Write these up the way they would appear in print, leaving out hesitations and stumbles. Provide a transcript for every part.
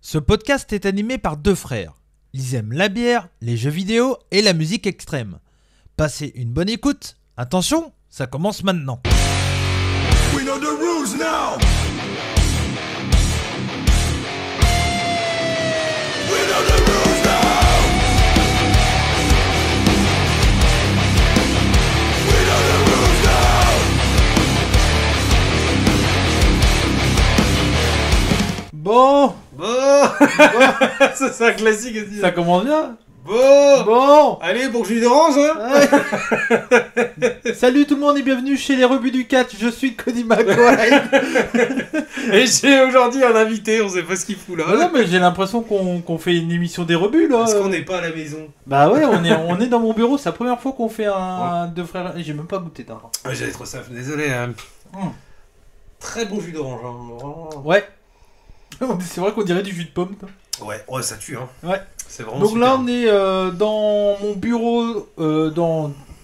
Ce podcast est animé par deux frères. Ils aiment la bière, les jeux vidéo et la musique extrême. Passez une bonne écoute. Attention, ça commence maintenant. We know the rules now. We know the rules now. We know the rules now. Bon, Ça c'est un classique aussi. ça commence bien. Bon. Bon, Allez, pour que jus d'orange, hein. salut tout le monde et bienvenue chez les rebuts du catch. Je suis Cody McQuaid. Et j'ai aujourd'hui un invité, on sait pas ce qu'il fout là. Non mais j'ai l'impression qu'on fait une émission des rebuts là. Parce qu'on n'est pas à la maison. Bah ouais, on est dans mon bureau. C'est la première fois qu'on fait un deux frères. J'ai même pas goûté d'un. Ah, j'avais trop ça, désolé. Mm. Très bon jus d'orange, hein. Vraiment. Ouais. C'est vrai qu'on dirait du jus de pomme. Ouais, oh, ça tue, hein. Ouais. C'est vraiment Donc super. là on est dans mon bureau,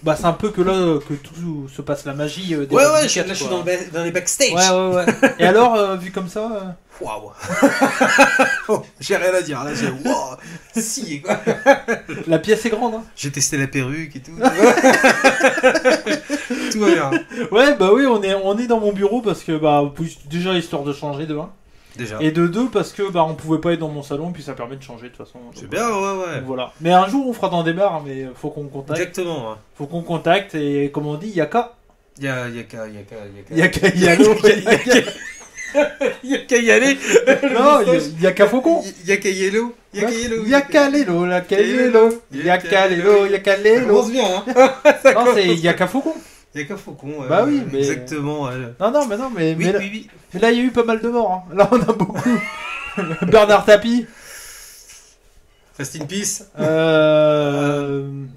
bah c'est un peu que là que tout se passe la magie des Ouais, rebuts ouais, du je catch, suis quoi. dans les backstage. Ouais. Et alors, vu comme ça, Waouh. Oh, j'ai rien à dire, là, j'ai wow. Si, quoi. la pièce est grande. Hein. J'ai testé la perruque et tout. Tout va bien. Ouais, bah oui, on est dans mon bureau parce que bah déjà histoire de changer de 1 Déjà. et de 2 parce que bah on pouvait pas être dans mon salon puis ça permet de changer de toute façon. C'est bien, ouais. Donc, voilà. Mais un jour on fera dans des bars, mais faut qu'on contacte. Exactement. Ouais. Faut qu'on contacte et comme on dit, il y a qu'à. Y a Qu'à y aller. y a qu'à y aller. Non, il y a qu'à Faucon. Y a qu'à Yellow. Y a qu'à Yellow. Il y a qu'à Lélo, la qu'à Lélo. Il y a qu'à Lélo, il y a qu'à Ça Lélo. commence bien, hein. Non, c'est il y a qu'à Faucon. Y a qu'à Faucon. Ouais, Bah oui, mais- Exactement. Ouais. Non, mais Oui, là, oui. mais là, il y a eu pas mal de morts. Hein. Là, on a beaucoup. Bernard Tapie. Fast in peace. Il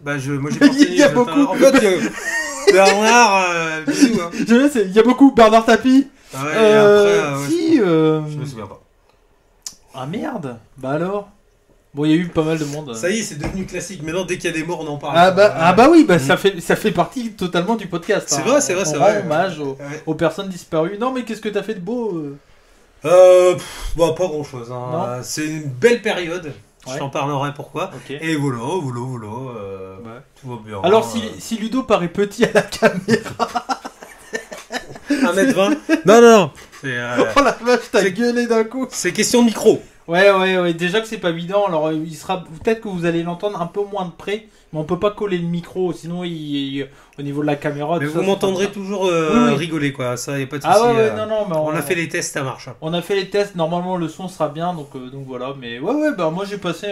Bah, moi j'ai y a partagé, beaucoup. En fait, Bernard, bisous, hein. Je sais, il y a beaucoup. Bernard Tapie. Ah ouais, et après, ouais, Si. je me souviens pas. Ah merde. Bah alors. Bon, il y a eu pas mal de monde. Ça y est, c'est devenu classique. Maintenant, dès qu'il y a des morts, on en parle. Ah bah oui, bah ça fait partie totalement du podcast. C'est hein. vrai, c'est vrai, On c'est rend vrai. hommage Ouais. aux personnes disparues. Non, mais qu'est-ce que t'as fait de beau Bah, pas grand chose. Non. Hein. C'est une belle période. Ouais. Je t'en parlerai pourquoi. Ok. Et voilà, Ouais. tout va bien. Alors, si Ludo paraît petit à la caméra. 1m20. Non. C'est Oh la vache, t'as C'est- gueulé d'un coup. c'est question de micro. Ouais, déjà que c'est pas évident, alors il sera peut-être que vous allez l'entendre un peu moins de près, mais on peut pas coller le micro, sinon au niveau de la caméra. Mais tout vous ça, m'entendrez c'est pas ça. toujours Oui. rigoler, quoi. Ça, y a pas de souci. Ah ouais, non, mais On a fait les tests, ça marche. on a fait les tests, normalement le son sera bien, donc voilà, mais ouais, bah moi j'ai passé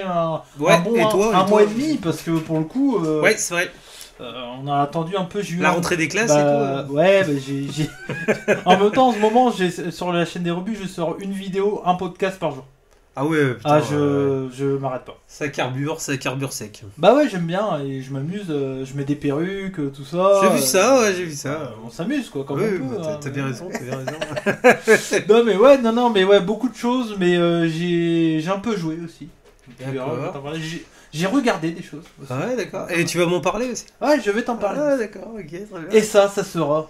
Ouais, un bon et toi, un mois et demi, parce que pour le coup, Ouais, c'est vrai. on a attendu un peu, j'ai eu La un- rentrée des classes Bah, et tout. ouais, bah, j'ai... En même temps, en ce moment, sur la chaîne des rebuts, je sors une vidéo, un podcast par jour. Ah ouais, putain. Ah, je m'arrête pas. Ça carbure sec. Bah ouais, j'aime bien et je m'amuse, je mets des perruques, tout ça. J'ai vu ça, ouais, j'ai vu ça. On s'amuse quoi, comme Ouais, on peut. bah, hein. t'as bien raison. Non mais ouais, non, mais ouais, beaucoup de choses, mais j'ai un peu joué aussi. Tu verras, D'accord. je vais t'en parler. J'ai regardé des choses aussi. Ah ouais, d'accord. Et tu vas m'en parler aussi. Ouais, je vais t'en parler. Ah d'accord, ok, très bien. Et ça sera.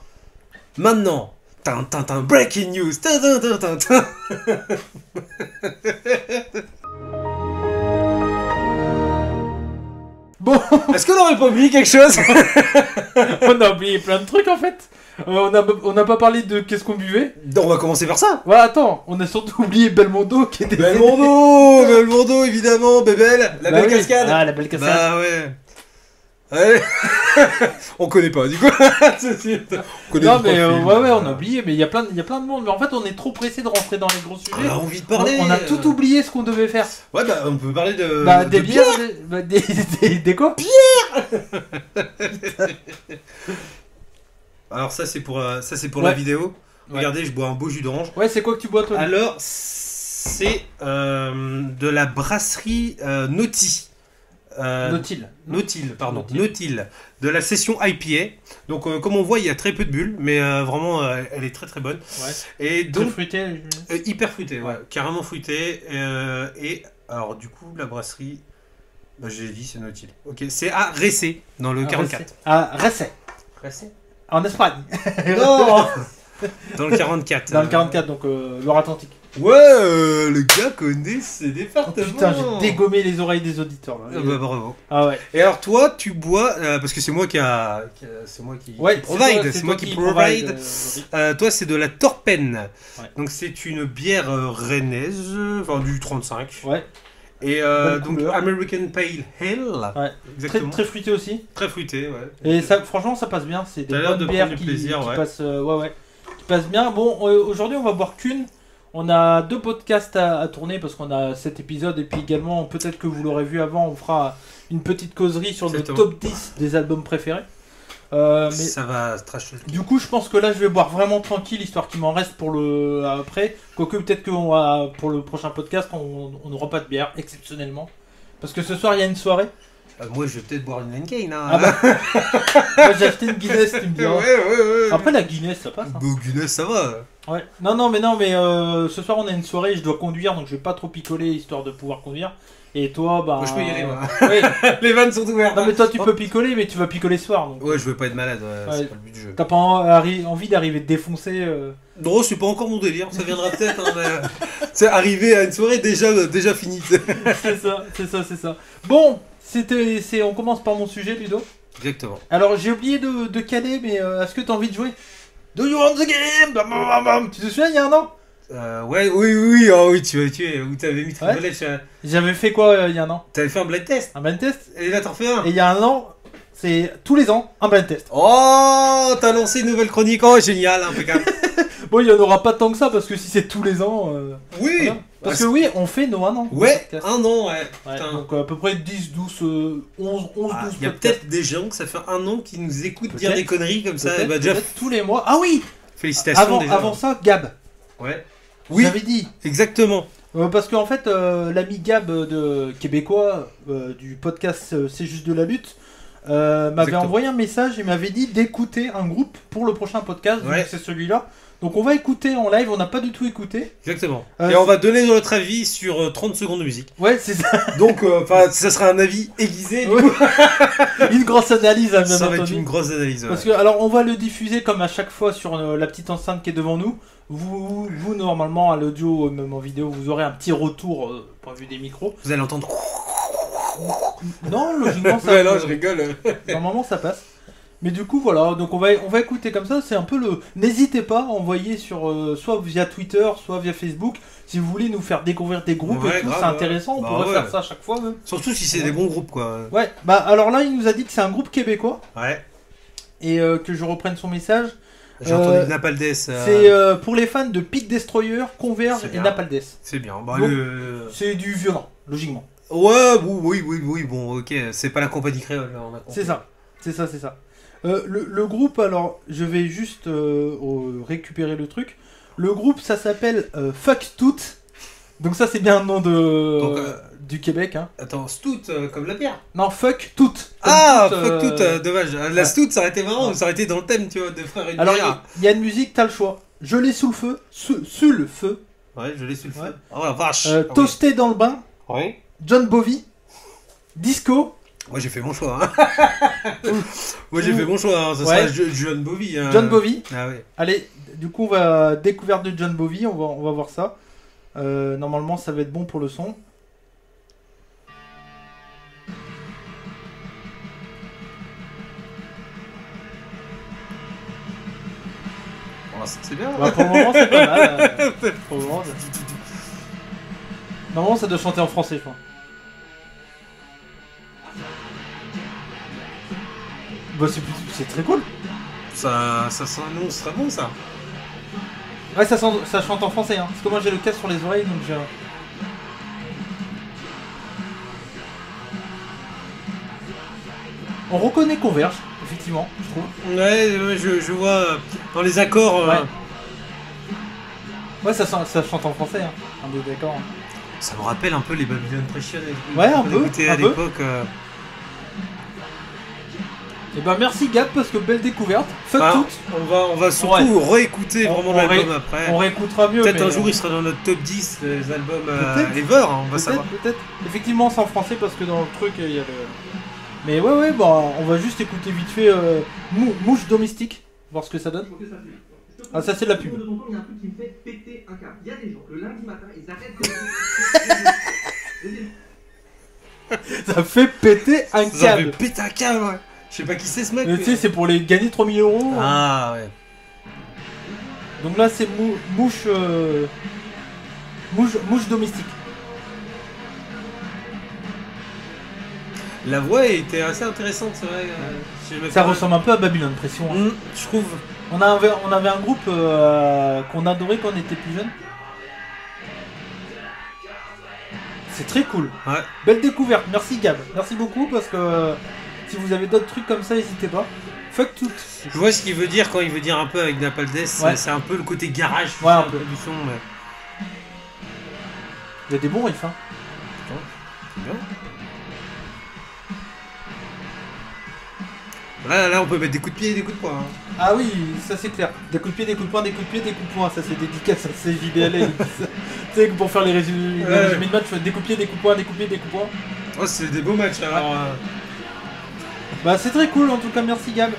Maintenant, breaking news. Tin. Bon, Est-ce qu'on aurait pas oublié quelque chose? on a oublié plein de trucs en fait. On n'a pas parlé de qu'est-ce qu'on buvait. On va commencer par ça. Ouais, attends, on a surtout oublié Belmondo qui était. Belmondo, évidemment, Bébel, la Bah belle oui. cascade. Ah, la belle cascade. Bah ouais. Ouais. On connaît pas du coup. On connaît Non deux, mais trois films. ouais, on a oublié, mais il y a plein de monde. Mais en fait, on est trop pressé de rentrer dans les gros sujets. On a envie de parler. On a tout oublié ce qu'on devait faire. Ouais, bah on peut parler de. Bah, de des bières, des quoi? Alors ça c'est pour Ouais. la vidéo. Ouais. Regardez, je bois un beau jus d'orange. Ouais, c'est quoi que tu bois toi? Alors c'est de la brasserie Nautil. Nautil. Nautil, de la session IPA. Donc comme on voit, il y a très peu de bulles, mais vraiment elle est très très bonne. Ouais. Et Très donc fruité. hyper fruité, ouais, Ouais. carrément fruité. Et alors du coup la brasserie, bah, j'ai dit c'est Nautil. Ok, c'est à Ressé dans le 44. Ah, Ressé. Ressé. En Espagne. Non. Dans le 44. Dans le 44, donc Loire-Atlantique. Ouais, le gars connaît ses Oh, départements. putain, j'ai dégommé les oreilles des auditeurs là. Ah bah, bravo. Ah ouais. Et alors toi, tu bois parce que c'est moi c'est moi qui Ouais, provide, c'est moi toi qui provide, provide. Toi, c'est de la Torpen. Ouais. Donc c'est une bière rennaise, enfin du 35. Ouais. Et Belle donc couleur. American Pale Ale. Ouais. Très, Exactement. très fruité aussi. Très fruité, ouais. Et ça, franchement, ça passe bien. C'est des T'as l'air bonnes de bières prendre du qui, plaisir, qui ouais. passent, qui passent bien. Bon, aujourd'hui, on va boire qu'une. On a 2 podcasts à tourner parce qu'on a cet épisode et puis également, peut-être que vous l'aurez vu avant, on fera une petite causerie sur le Exactement. top 10 des albums préférés. Mais Ça va trash. du coup, je pense que là, je vais boire vraiment tranquille, histoire qu'il m'en reste pour le après. Quoique, peut-être que pour le prochain podcast, on n'aura pas de bière, exceptionnellement. Parce que ce soir, il y a une soirée. Moi, je vais peut-être boire une Lenkane. Hein. Ah bah, moi, j'ai acheté une Guinness, tu me diras. ouais. Après, la Guinness, ça passe. Hein. Bah, Guinness, ça va. Ouais. Non, mais ce soir, on a une soirée, je dois conduire, donc je vais pas trop picoler, histoire de pouvoir conduire. Et toi, bah... Moi, je peux y aller, moi. Oui. Les vannes sont ouvertes. Non, mais toi, tu peux picoler, mais tu vas picoler ce soir. Donc... Ouais, je veux pas être malade, Ouais. c'est pas le but du jeu. T'as pas envie d'arriver défoncé Non, c'est pas encore mon délire, ça viendra peut-être. Hein, mais... C'est arrivé à une soirée déjà finie. C'est ça. Bon, on commence par mon sujet, Ludo. Exactement. Alors, j'ai oublié de caler, mais est-ce que t'as envie de jouer? Do you want the game? Bam, bam, bam, bam. Tu te souviens, il y a un an? Ouais, oui, tu m'as tué. Où t'avais mis ton Ouais. volet, J'avais fait quoi il y a un an? t'avais fait un blind test. Un blind test? Et là, t'en refais un. Et il y a un an, c'est tous les ans, un blind test. Oh, t'as lancé une nouvelle chronique. Oh, génial, impeccable. Bon, il n'y en aura pas tant que ça, parce que si c'est tous les ans... Oui. voilà. Parce que oui, on fait nos 1 an. Ouais, podcast. un an, ouais. Ouais, Putain. donc à peu près 10, 12, 11, 12 Il y a podcasts. peut-être des gens que ça fait un an qui nous écoutent dire Peut-être. des conneries comme ça. Et Peut-être, bah, déjà, peut-être tous les mois. Ah oui, félicitations déjà. avant ça, Gab. Ouais. Oui, J'avais dit. exactement. Parce qu'en fait, l'ami Gab de québécois du podcast C'est juste de la lutte m'avait Exactement. envoyé un message et m'avait dit d'écouter un groupe pour le prochain podcast. Ouais. Donc c'est celui-là. Donc on va écouter en live. On n'a pas du tout écouté. Exactement. Euh, Et on va donner notre avis sur 30 secondes de musique. Ouais, c'est ça. Donc, ça sera un avis aiguisé. Ouais. Une grosse analyse, hein, bien Ça va être entendu. une grosse analyse. Ouais. Parce que, alors, on va le diffuser comme à chaque fois sur la petite enceinte qui est devant nous. Vous normalement, à l'audio, même en vidéo, vous aurez un petit retour point de vue des micros. Vous allez entendre. Non, logiquement, ça Ouais, non, je rigole. normalement, ça passe. Mais du coup, voilà, donc on va écouter comme ça. C'est un peu le. N'hésitez pas à envoyer sur soit via Twitter, soit via Facebook, si vous voulez nous faire découvrir des groupes Ouais, et tout. grave, C'est ouais. intéressant. On Bah pourrait ouais. faire ça à chaque fois même. Surtout si c'est des bons groupes, quoi. Ouais. Bah alors là, il nous a dit que c'est un groupe québécois Ouais. et que je reprenne son message. J'ai entendu Napaldes. C'est pour les fans de Peak Destroyer, Converge C'est et bien. Napaldes. C'est bien. Bah, Donc, le... C'est du violent, logiquement. Ouais, oui, bon, ok. C'est pas la compagnie créole, là, on a compris. C'est ça. Le groupe, alors, je vais juste récupérer le truc. Le groupe, ça s'appelle Fuck Tout. Donc ça, c'est bien un nom Donc, du Québec. Hein. Attends, Stout, comme la bière. Non, Fuck Tout. Comme Ah, tout, fuck tout, dommage. La ouais. Stout, ça aurait été marrant, Ouais. ça aurait été dans le thème, tu vois, de frères et de Alors, bière. il y a une musique, t'as le choix. Gelé sous le feu, sous le feu. Ouais, je l'ai sous le Ouais. feu. Oh la vache. Ah oui. Toasté dans le bain. Oui. John Bowie. Disco. Moi j'ai fait mon choix. Hein. Moi j'ai fait mon choix. Hein. Ça Ouais. sera John Bowie. Hein. John Bowie. Ah ouais. Allez, du coup, on va découverte de John Bowie, on va voir ça. Normalement, ça va être bon pour le son. Oh, c'est bien. Bah, pour le moment, c'est pas mal. Pour le moment, normalement, ça doit chanter en français, je crois. Bah, c'est très cool. Ça s'annonce très bon ça. Ouais, ça chante en français, hein. Parce que moi, j'ai le casque sur les oreilles, donc j'ai... On reconnaît Converge, effectivement, je trouve. Ouais, je vois dans les accords. Ouais. Ouais, ça chante en français, hein. On est d'accord. Hein. Ça me rappelle un peu les Babylon Precious. Ouais, un qu'on peu, écoutait un à peu. l'époque. Et bah, merci Gab, parce que belle découverte. Fuck Ah, tout. on va surtout réécouter On- vraiment on l'album ré- après. On réécoutera mieux. Peut-être mais, un jour il sera dans notre top 10 des albums Peut-être. ever, hein, on va savoir. Peut-être. Effectivement, c'est en français parce que dans le truc, il y a le. Mais ouais, bah, on va juste écouter vite fait Mouche domestique, voir ce que ça donne. Ah, ça, c'est de la pub. De temps en temps, il y a un truc qui me fait péter un câble. Il y a des gens, le lundi matin, ils arrêtent de... Ça fait péter un Ça fait câble. péter un câble, ouais. Je sais pas qui c'est ce mec. Mais tu sais, c'est pour les gagner 3000 euros. Ah ouais. Donc là, c'est mouche domestique. La voix était assez intéressante, c'est vrai. Ça ressemble un peu à Babylone Pression. Hein. Je trouve. On avait un groupe qu'on adorait quand on était plus jeune. C'est très cool. Ouais. Belle découverte. Merci Gab. Merci beaucoup parce que si vous avez d'autres trucs comme ça, n'hésitez pas. Fuck tout. Je vois ce qu'il veut dire quand il veut dire un peu avec Napalm Death. Ouais. C'est un peu le côté garage. Ouais, un un peu. peu du son. Mais... Il y a des bons riffs. Hein. Bien. Là, on peut mettre des coups de pied et des coups de poing. Hein. Ah oui, ça c'est clair. Des coups de pied, des coups de poing, des coups de pied, des coups de poing. Ça c'est dédicace, ça c'est JBL. Tu sais que pour faire les résumés de match, des coups de pied, des coups de poing, des coups de pied, des coups de poing. Oh, c'est des beaux matchs alors. Bah c'est très cool en tout cas, merci Gab.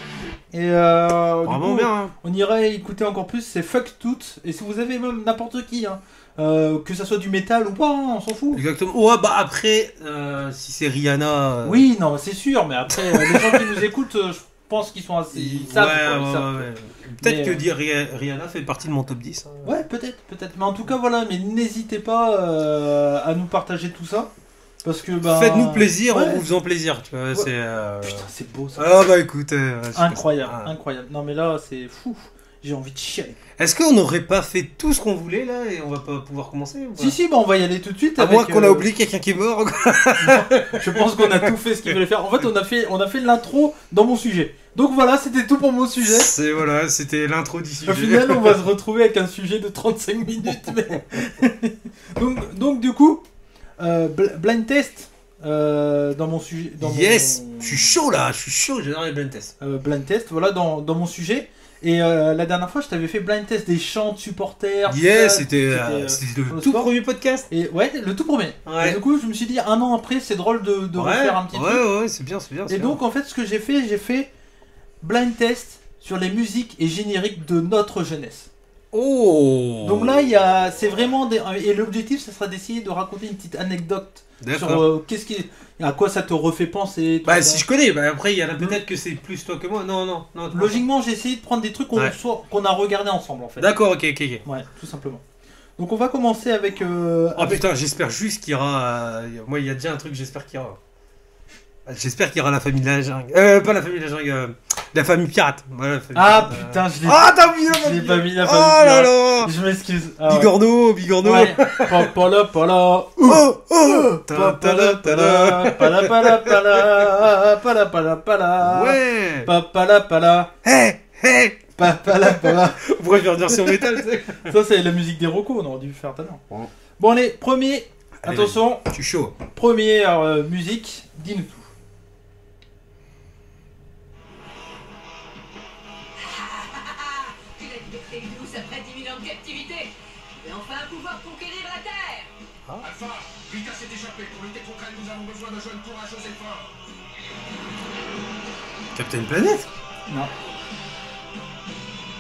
Et Vraiment du coup, bien. Hein. on irait écouter encore plus, c'est Fuck Tout. Et si vous avez même n'importe qui, hein, que ça soit du métal ou pas, hein, on s'en fout. Exactement. Ouais, bah après, si c'est Rihanna. Oui, non, c'est sûr, mais après, les gens qui nous écoutent, je pense qu'ils sont assez. Ils savent, quoi, ils savent. ouais. Peut-être Mais, que dire Rihanna fait partie de mon top 10. Hein. Ouais, peut-être. Mais en tout cas, voilà, mais n'hésitez pas à nous partager tout ça. Parce que, bah. Faites-nous plaisir ouais. en vous faisant plaisir, tu vois. Ouais. C'est. Putain, c'est beau ça. Ah bah écoute. Incroyable, Ah. incroyable. Non, mais là, c'est fou. J'ai envie de chialer. Est-ce qu'on n'aurait pas fait tout ce qu'on voulait là et on va pas pouvoir commencer ou pas Si, bah on va y aller tout de suite. À avec, moins qu'on a oublié quelqu'un qui est mort. Quoi. Je pense qu'on a tout fait ce qu'il fallait faire. En fait, on a fait l'intro dans mon sujet. Donc voilà, c'était tout pour mon sujet. Voilà, c'était l'intro du sujet. Au final, on va se retrouver avec un sujet de 35 minutes. Mais... donc, du coup, blind test dans mon sujet. Yes, je suis chaud là, j'adore les blind tests. Blind test, voilà, dans mon sujet. Et la dernière fois, je t'avais fait blind test des chants de supporters. tout Yes, ça. c'était le le tout sport. premier podcast. Et ouais, le tout premier. Ouais. Et du coup, je me suis dit, un an après, c'est drôle de refaire un petit truc. Ouais, c'est bien. Et donc, en fait, ce que j'ai fait blind test sur les musiques et génériques de notre jeunesse. Oh. Donc là, c'est vraiment et l'objectif, ça sera d'essayer de raconter une petite anecdote sur D'accord. à quoi ça te refait penser. tout Bah ça. si je connais, bah après il y en a peut-être que c'est plus toi que moi. Non. Logiquement, j'ai essayé de prendre des trucs qu'on Ouais. a regardé ensemble en fait. D'accord, ok. Ouais, tout simplement. Donc on va commencer avec. Oh putain, j'espère juste qu'il y aura. Moi, il y a déjà un truc, j'espère qu'il y aura. J'espère qu'il y aura la famille de la jungle. Pas la famille de la jungle, la famille pirate. Voilà, la famille Ah pirate, putain, je l'ai Ah, t'as oublié la je famille l'ai pas mis la Oh famille. là là. Je m'excuse. Ah, ouais. Bigorneau. Ouais. Pala. Oh. Pala. Ouais. Pala. Hey. Pala. On pourrait faire une version métal, tu sais. Ça, c'est la musique des recos, on aurait dû faire tout à l'heure. Bon. Bon, allez, premier. Allez, Attention, Je suis chaud. première musique. Dis-nous tout. Tu l'as liberté douce après 10 000 ans de captivité. Et enfin pouvoir conquérir la Terre. Alpha, Rita s'est échappée. Pour lutter contre elle, nous avons besoin d'un jeune courageux et fort. Captain Planet. Non.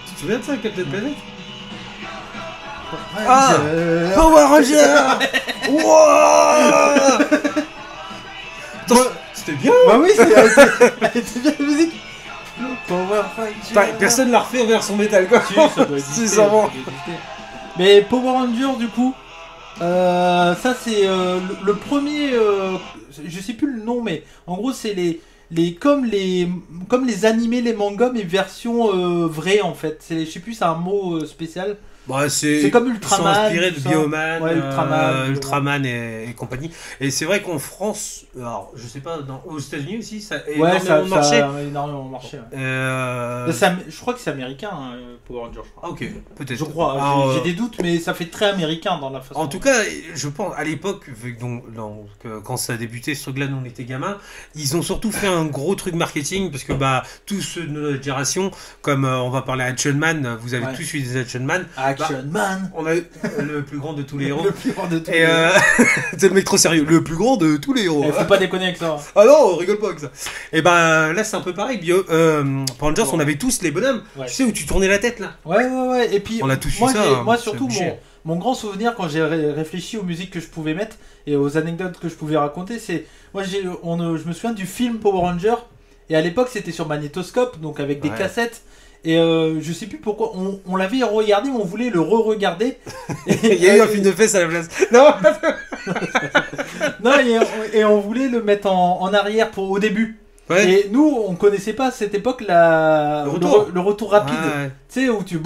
Tu te souviens de ça, Captain Planet? Ah, Power Ranger. Wouah. Attends, c'était bien. Bah oui, elle était bien la musique. Power Ranger. Putain, personne l'a refait en version métal quoi. Si, ça doit exister, C'est savant. ça doit exister. Mais Power Rangers, du coup, ça c'est le premier. Je sais plus le nom, mais en gros, c'est comme les animés, les mangas, mais version vraie en fait. Je sais plus, c'est un mot spécial. Bah, C'est comme Ultraman, Ils sont inspirés de tout ça. Bioman, Ouais, Ultraman et compagnie. Et c'est vrai qu'en France, alors je sais pas, aux États-Unis aussi, ça a Ouais, ça énormément marché. a énormément marché. Ouais. Je crois que c'est américain, hein, Power Rangers. Je crois. Ah, ok, peut-être. Je crois, Alors, j'ai des doutes, mais ça fait très américain dans la façon. En tout cas, je pense, à l'époque, vu que quand ça a débuté, ce truc-là, nous on était gamins, ils ont surtout fait un gros truc marketing, parce que bah, tous ceux de notre génération, comme on va parler Action Man, vous avez Ouais. tous eu des Action Man. Ah, Action Man. On a le plus grand de tous les héros. Le plus grand de tous. Et c'est le mec trop sérieux. Le plus grand de tous les héros. Faut pas déconner avec ça. Ah non, on rigole pas avec ça. Et bah là c'est un peu pareil. Power Rangers, on avait tous les bonhommes. Ouais. Tu sais où tu tournais la tête là. Ouais. Et puis, On a tous eu moi, ça, j'ai- hein, moi c'est surtout, obligé. mon grand souvenir quand j'ai réfléchi aux musiques que je pouvais mettre et aux anecdotes que je pouvais raconter, c'est. Moi, je me souviens du film Power Ranger. Et à l'époque, c'était sur magnétoscope, donc avec des Ouais. cassettes. Et je sais plus pourquoi, on l'avait regardé, mais on voulait le re-regarder. Il y a eu un film de fesses à la place. Non. Non, et on voulait le mettre en arrière au début. Ouais. Et nous, on connaissait pas à cette époque le retour rapide. Ah, ouais. Tu sais, où tu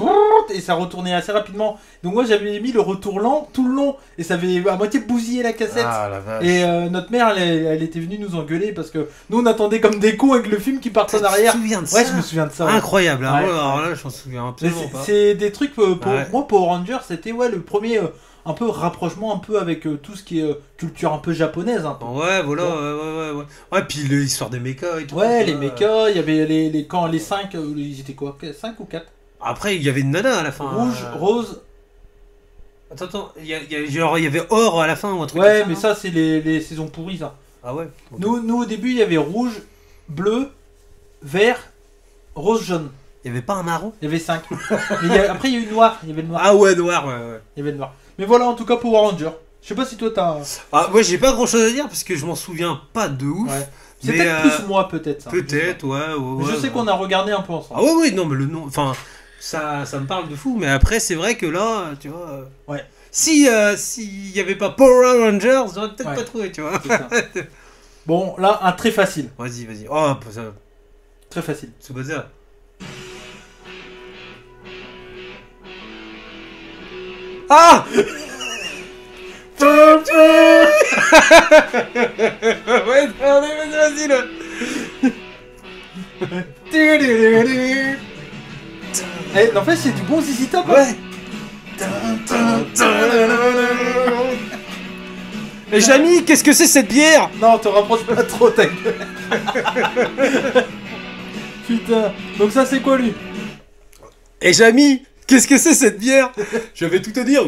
et ça retournait assez rapidement. Donc moi, j'avais mis le retour lent tout le long et ça avait à moitié bousillé la cassette. Ah la vache. Et notre mère, elle était venue nous engueuler parce que nous, on attendait comme des cons avec le film qui partait en arrière. Tu te souviens de Ouais, ça? je me souviens de ça. ouais. Incroyable. Hein. Ouais. Ouais, alors là, je m'en souviens Mais absolument pas. c'est des trucs pour Ouais. moi, Power Rangers, c'était le premier un peu rapprochement un peu avec tout ce qui est culture un peu japonaise. Un peu. Ouais, voilà, ouais. Ouais, puis l'histoire des mechas et tout. Ouais, ça. les mechas, il y avait les 5, ils étaient quoi 5 ou 4 Après, il y avait une nana à la fin. Rouge, rose. Attends, il y avait or à la fin ou un truc Ouais, comme mais non ça, c'est les saisons pourries, ça. Ah ouais. Ok. Nous, au début, il y avait rouge, bleu, vert, rose, jaune. Il y avait pas un marron? Il y avait 5. Après, il y a eu noir. Il y avait le noir. Ah ouais, noir, ouais. Il y avait le noir. Mais voilà, en tout cas, Power Ranger. Je sais pas si toi, t'as. Ah ouais, j'ai pas grand chose à dire parce que je m'en souviens pas de ouf. Ouais. C'est Mais, peut-être plus moi, peut-être, ça. Peut-être, ouais. Mais je sais qu'on a regardé un peu ensemble. Ah ouais, non, mais le nom. Enfin, ça me parle de fou, mais après, c'est vrai que là, tu vois. Ouais. S'il y avait pas Power Rangers, j'aurais peut-être Ouais. pas trouvé, tu vois. C'est ça. Bon, là, un très facile. Vas-y. Oh, ça. Très facile. Tsubasa. Ah Ouais, vas-y là. Eh, en fait, c'est du bon Zizi Top. Ouais. Mais Jamy, qu'est-ce que c'est cette bière? Non, te rapproche pas trop, ta gueule. Putain. Donc ça, c'est quoi, lui? Et Jamy, qu'est-ce que c'est cette bière? Je vais tout te dire.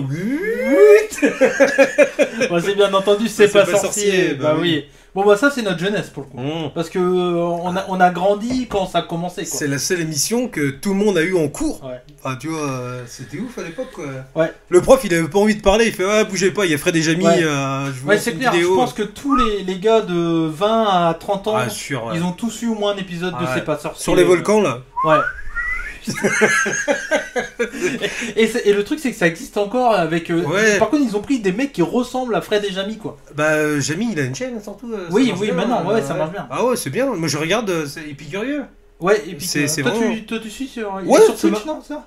Bon, c'est bien entendu, c'est pas sorcier. Bah oui. oui. Bon, bah ça, c'est notre jeunesse, pour le coup. Mmh. Parce que on a grandi quand ça a commencé, quoi. C'est la seule émission que tout le monde a eu en cours. Ouais. Enfin, tu vois, c'était ouf à l'époque, quoi. Ouais. Le prof, il avait pas envie de parler. Il fait, ouais, bougez pas, il y a Fred et Jamy. Ouais. Je vous Ouais, lance c'est une clair. vidéo. Je pense que tous les gars de 20 à 30 ans, Ah, sûr, ouais. ils ont tous eu au moins un épisode de Ouais. C'est pas sorcier. Sur les volcans, là. Ouais. et le truc, c'est que ça existe encore avec. Ouais. Par contre, ils ont pris des mecs qui ressemblent à Fred et Jamy, quoi. Bah, Jamy, il a une chaîne, surtout. ça Oui, marche oui, bien, maintenant, ouais, ça marche bien. Ah ouais, c'est bien. Moi, je regarde, c'est épicurieux. Ouais, et puis C'est toi, vraiment- toi, tu suis sur, il est Ouais, sur c'est Twitch, mar- non, ça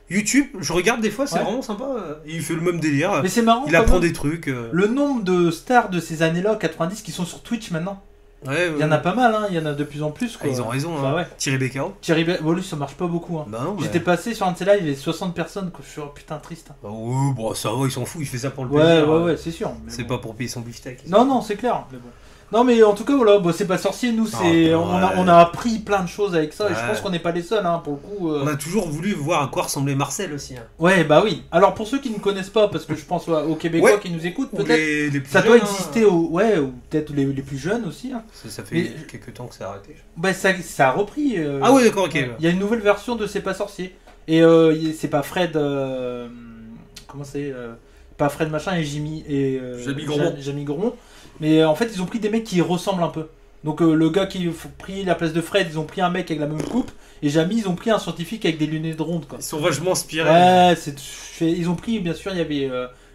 YouTube, je regarde des fois, c'est Ouais. vraiment sympa. Il fait le même délire. Mais c'est marrant. Il quand apprend même, des trucs. le nombre de stars de ces années-là, 90, qui sont sur Twitch maintenant. Ouais, Il y en a pas mal, hein. Il y en a de plus en plus, Ah, quoi. ils ont raison. Bah Hein. ouais. Thierry Beccaro. Thierry bon, lui, ça marche pas beaucoup, hein. Bah non, J'étais passé sur un de ces lives, il y avait 60 personnes, quoi. Je suis putain triste. Hein. Bah ouais, bon, ça va, il s'en fout, il fait ça pour le Ouais, plaisir. ouais, c'est sûr. mais C'est bon. pas pour payer son beefsteak. Non, non, c'est clair. Mais bon. Non, mais en tout cas, voilà, bah, c'est pas sorcier. Nous, c'est, Ah, on a appris plein de choses avec ça. Et je Ouais. pense qu'on n'est pas les seuls, hein, pour le coup. On a toujours voulu voir à quoi ressemblait Marcel aussi. Hein. Ouais, bah oui. Alors, pour ceux qui ne connaissent pas, parce que je pense aux Québécois Ouais. qui nous écoutent, Ou peut-être. les plus Ça doit jeunes, exister, hein. ouais, ou peut-être les plus jeunes aussi. Hein. Ça fait Mais- quelques temps que ça a arrêté. Bah, ça a repris. Ah ouais, d'accord, ok. Ouais. Il y a une nouvelle version de C'est pas sorcier. Et c'est pas Fred. Comment c'est pas Fred machin et Jimmy. Et, Jamy Gourmand. Jamy Gourmand. Mais en fait, ils ont pris des mecs qui ressemblent un peu. Donc le gars qui a pris la place de Fred, ils ont pris un mec avec la même coupe. Et Jamy, ils ont pris un scientifique avec des lunettes rondes, quoi. Ils sont vachement inspirés. Ouais, ils ont pris, bien sûr, il y avait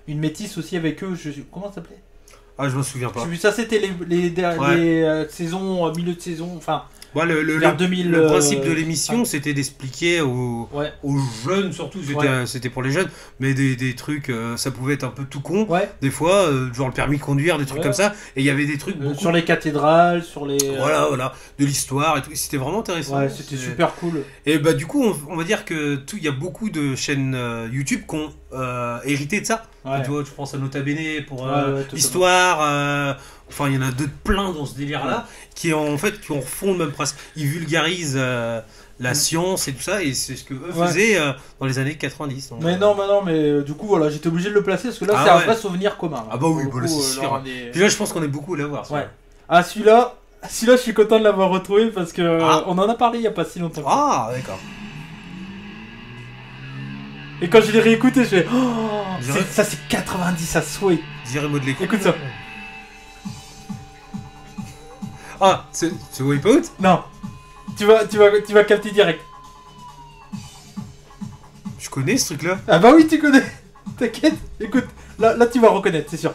une métisse aussi avec eux. Comment ça s'appelait? Ah, je me souviens Je pas. sais plus, ça, c'était les saisons, milieu de saison, enfin, Ouais, vers 2000. le principe de l'émission, c'était d'expliquer aux Ouais. jeunes, surtout, c'était pour les jeunes, mais des trucs, ça pouvait être un peu tout con. Ouais. Des fois, genre le permis de conduire, des trucs Ouais. comme ça, et il y avait des trucs beaucoup. Sur les cathédrales, sur les. Voilà, de l'histoire et tout. C'était vraiment intéressant. Ouais, c'était super cool. Et bah, du coup, on va dire que il y a beaucoup de chaînes YouTube qui ont hérité de ça. Ouais. Tu vois, je pense à Nota Bene pour totalement. l'histoire. Enfin, il y en a d'autres plein dans ce délire-là qui refont le même principe. Ils vulgarisent la science et tout ça, et c'est ce que eux faisaient dans les années 90. Donc, Mais non, mais du coup, voilà, j'étais obligé de le placer parce que là, Ah c'est un ouais. vrai souvenir commun. Ah bah oui, Pour bah le là, coup, c'est là, sûr. on est- Puis là, je pense qu'on est beaucoup à l'avoir. Ouais. Ah, celui-là, je suis content de l'avoir retrouvé parce que Ah. on en a parlé il y a pas si longtemps. que ça. Ah, d'accord. Et quand je l'ai réécouté, je fais oh, Dirais- ça c'est 90 à souhait. Dirais mot de l'écoute. Écoute ça. Ah, c'est Wipeout. Non. Tu vas capter direct. Je connais ce truc-là. Ah bah oui, tu connais. T'inquiète. Écoute, là tu vas reconnaître, c'est sûr.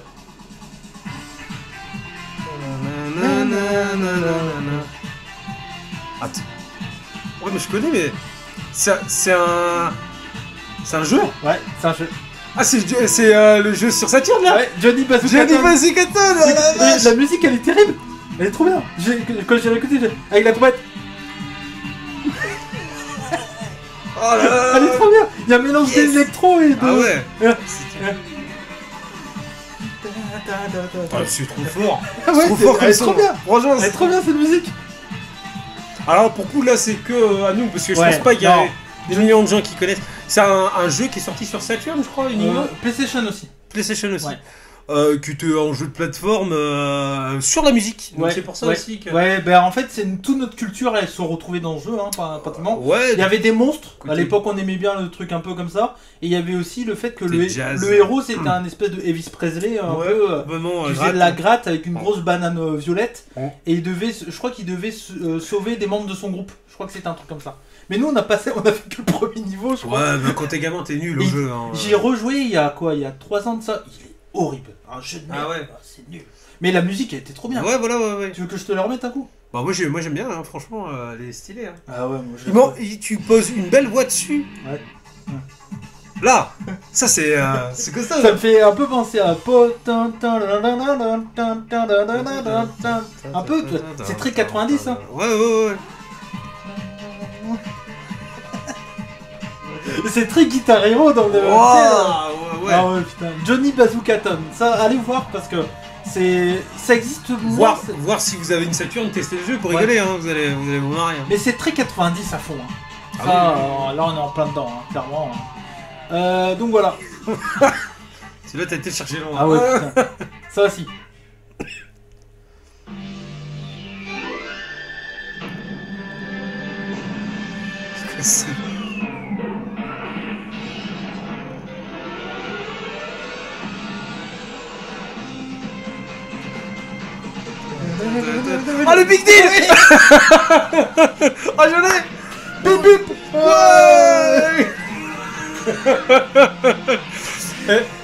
Attends. Ouais, mais je connais, mais c'est un jeu. Ouais, c'est un jeu. Ah, c'est le jeu sur Saturn là. Ouais, Johnny Bazooka. Johnny Tom. Bazooka Tom, oh la vache. La musique elle est terrible. Elle est trop bien. Quand j'ai réécouté, avec la trompette, Oh là là. elle est trop bien. Il y a un mélange Yes. d'électro et de. Ah ouais. Ouais. Ah, c'est trop fort. Ah ouais, trop c'est- fort elle comme est son. trop bien. Franchement, Elle est trop bien cette musique. alors pour coup là c'est que à nous parce que je Ouais, pense pas qu'il y non. a des millions de gens qui connaissent. C'est un jeu qui est sorti sur Saturn, je crois, uniquement. PlayStation aussi. PlayStation aussi. Ouais. Qui était en jeu de plateforme sur la musique. Donc Ouais, c'est pour ça ouais. aussi que. Ouais, ben en fait, toute notre culture, elle se retrouvait dans le jeu, hein, pratiquement. Ouais. Il y avait des monstres. Côté- À l'époque, on aimait bien le truc un peu comme ça. Et il y avait aussi le fait que Côté le jazz. héros, c'était un espèce de Elvis Presley, un Ouais, peu. Vraiment. Qui faisait de la gratte avec une Ouais. grosse banane violette. Ouais. Et je crois qu'il devait sauver des membres de son groupe. Je crois que c'était un truc comme ça. Mais nous, on a fait que le premier niveau, je crois. Ouais, mais quand t'es gamin, t'es nul au Et jeu. Hein. J'y ai rejoué il y a 3 ans de ça. Il est horrible. Un jeu de merde. Ah ouais. C'est nul. Mais la musique, elle était trop bien. Ouais, voilà, ouais. Tu veux que je te la remette un coup? Bah, moi j'aime bien, hein, franchement, elle est stylée. Hein. Ah ouais, moi Tu poses une belle voix dessus. Ouais. Là, ça c'est costaud. Ça me fait un peu penser à un peu, c'est très 90 hein. Ouais. C'est très Guitar Hero dans le Ouais. Ah ouais putain. Johnny Bazooka Tom. Ça allez voir parce que ça existe moins. Voir si vous avez une Saturn, testez le jeu pour Ouais. rigoler, hein, vous allez vous marrer. Hein. Mais c'est très 90 à fond. Hein. Ah Ça, oui. là on est en plein dedans, hein, clairement. Donc voilà. Celui-là t'as été chercher loin. Ah ouais putain. Ça aussi. C'est- Ah le Big Deal. Ah j'en ai. Bip bip. Ouais.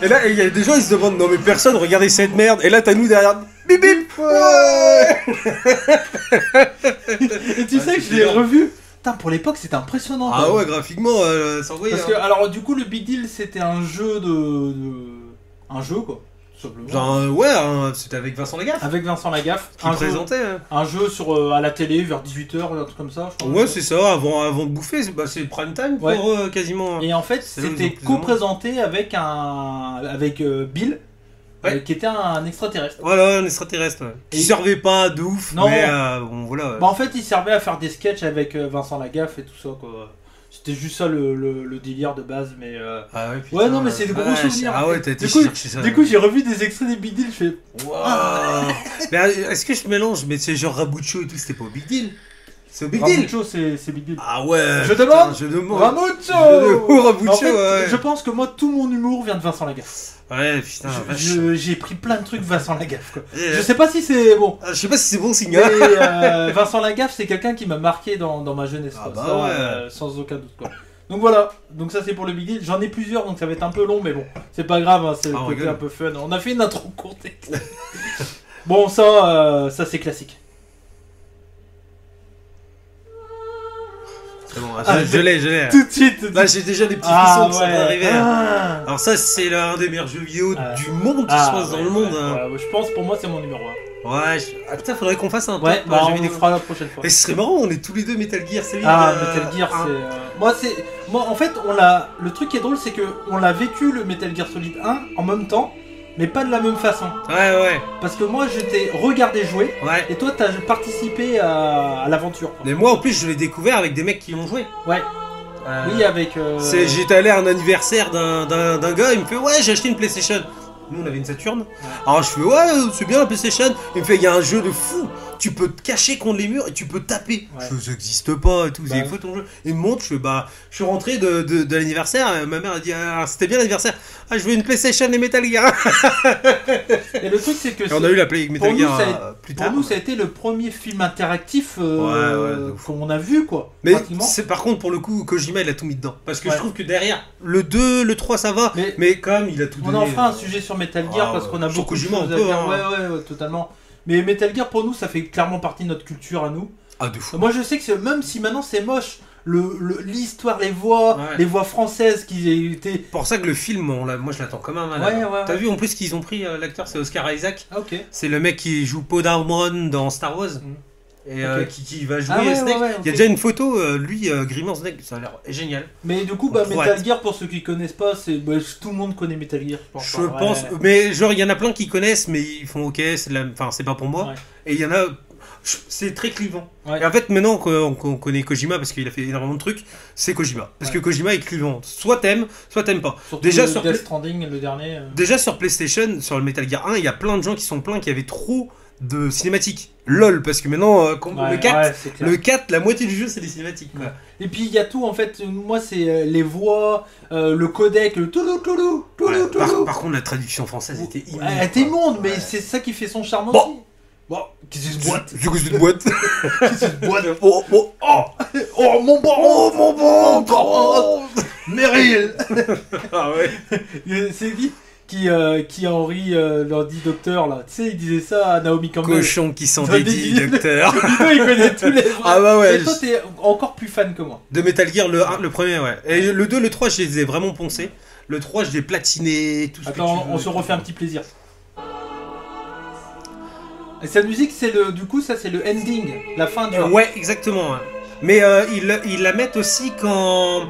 Et là, il y a des gens, ils se demandent, non mais personne, regardez cette merde. Et là, t'as nous derrière. Bip bip. Ouais. Et tu sais que je l'ai revu. Putain, pour l'époque c'était impressionnant. Ah quand ouais, même. graphiquement, ça envoyait. Parce que alors du coup le Big Deal c'était un jeu un jeu quoi, tout simplement. Genre, c'était avec Vincent Lagaffe Avec Vincent Lagaffe. qui un jeu, présentait. Hein. un jeu sur à la télé vers 18h, un truc comme ça. Je crois. Ouais, c'est ça, avant de bouffer, c'est prime time pour Ouais. quasiment. Et en fait C'est là où ils c'était ont plus ou moins. co-présenté avec Bill, Ouais. qui était un extraterrestre. Voilà, un extraterrestre. Ouais. Qui Et- servait pas de ouf, Non. mais bon, voilà. Bah en fait il servait à faire des sketchs avec Vincent Lagaffe et tout ça quoi. C'était juste ça le délire de base mais Ah ouais, putain, ouais non mais c'est de gros souvenirs. Ah ouais, t'as été Du coup, chercher ça. Du coup j'ai revu des extraits des Big Deal, je fais Waouh. Mais est-ce que je mélange? Mais c'est genre Rabucho et tout, c'était pas au Big Deal. C'est au Big Deal. Ramucho c'est Big Deal. Ah ouais. Je putain, demande Je demande. Ramucho Rabucho, En fait, ouais. je pense que moi, tout mon humour vient de Vincent Lagaffe. Ouais, putain, vache. J'ai pris plein de trucs Vincent Lagaffe. Quoi. Et, Je sais pas si c'est bon. Je sais pas si c'est bon signe. Mais Hein. Vincent Lagaffe, c'est quelqu'un qui m'a marqué dans ma jeunesse. Ah quoi. bah Ça, ouais. sans aucun doute. Quoi. Donc voilà, donc ça c'est pour le Big Deal. J'en ai plusieurs, donc ça va être un peu long, mais bon, c'est pas grave, hein, c'est le Ah, on côté rigole. un peu fun. On a fait une intro courte. Bon, ça c'est classique. C'est bon, je l'ai. Tout de suite. Là, j'ai déjà des petits frissons qui sont arrivés. Ah. Alors ça, c'est l'un des meilleurs jeux vidéo du monde, je pense, dans le monde. Hein. Ouais, je pense, pour moi, c'est mon numéro 1. Ouais, ah putain, faudrait qu'on fasse un Ouais, top, bah, jeux on vidéo. le fera la prochaine fois. Et ce serait marrant, on est tous les deux Metal Gear, c'est Metal Gear, c'est... Moi, en fait, le truc qui est drôle, c'est que on l'a vécu, le Metal Gear Solid 1, en même temps, mais pas de la même façon. Ouais. Parce que moi, je t'ai regardé jouer, Ouais. et toi, t'as participé à l'aventure. Quoi. Mais moi, en plus, je l'ai découvert avec des mecs qui l'ont joué. Ouais. Oui, avec... J'étais allé à un anniversaire d'un gars, il me fait ouais, j'ai acheté une PlayStation. Nous on avait une Saturn. Alors je fais ouais, c'est bien la PlayStation. Il me fait il y a un jeu de fou. Tu peux te cacher contre les murs et tu peux taper. Ouais. Je fais ça n'existe pas et tout. Bah, Il faut ton jeu. Il me montre, je fais bah je suis rentré de l'anniversaire. Ma mère a dit ah, c'était bien l'anniversaire. Ah je veux une PlayStation et Metal Gear. Et le truc c'est que... Et on a eu la Play Metal pour Gear nous, plus tard. Pour nous ça a été le premier film interactif de ouf. qu'on a vu quoi. Mais pratiquement. c'est par contre pour le coup Kojima il a tout mis dedans. Parce que Ouais. je trouve que derrière le 2, le 3 ça va. Mais quand même il a tout On donné. en fera un sujet sur Metal Gear parce qu'on a sur beaucoup de Kojima, choses on à peut, dire. hein. Ouais, totalement. Mais Metal Gear pour nous ça fait clairement partie de notre culture à nous. Ah de fou. Moi je sais que même si maintenant c'est moche, l'histoire, les voix françaises qui étaient... Pour ça que le film, moi je l'attends comme un malade. Ouais. T'as vu en plus qu'ils ont pris l'acteur, c'est Oscar Isaac. Ah ok. C'est le mec qui joue Poe Dameron dans Star Wars. Et Ok. qui va jouer Ah ouais, Snake. ouais, Il y a ok. déjà une photo, lui, grimant Snake, ça a l'air génial. Mais du coup, Trop Metal hâte. Gear, pour ceux qui connaissent pas, c'est tout le monde connaît Metal Gear. Je pense, mais genre il y en a plein qui connaissent, mais ils font ok, c'est pas pour moi. Ouais. Et il y en a, c'est très clivant. Ouais. Et en fait, maintenant qu'on connaît Kojima, parce qu'il a fait énormément de trucs, c'est Kojima. Parce que Kojima est clivant. Soit t'aimes pas. Surtout Déjà le sur Death Stranding, le dernier. Déjà sur PlayStation, sur le Metal Gear 1, il y a plein de gens qui sont plaints qu'il y avait trop de cinématiques. LOL, parce que maintenant, le 4, c'est clair. le 4, la moitié du jeu c'est des cinématiques. Quoi. Et puis il y a tout en fait, moi c'est les voix, le codec, le toulou. Ouais, par contre, la traduction française était immonde. Elle était quoi. immonde, mais Ouais. c'est ça qui fait son charme Bon. aussi. Bon, Qu'est-ce que c'est une boîte? Du coup, c'est une boîte. Qu'est-ce que c'est une boîte? Oh, Oh mon bon Meryl. Ah ouais. C'est qui Henri leur dit docteur là. Tu sais, il disait ça à Naomi Campbell. Cochon qui s'en Ça dédie, dédie. docteur. Putain, il connaît tous les vrais. Ah bah ouais. Et toi, t'es encore plus fan que moi. De Metal Gear, le 1, le premier, ouais. Et le 2, le 3, je les ai vraiment poncés. Le 3, je l'ai platiné, tout ce que tu Attends, veux. on se refait un petit plaisir. Et cette musique, c'est du coup, ça c'est le ending, la fin du. Ouais, exactement. Ouais. Mais ils la mettent aussi quand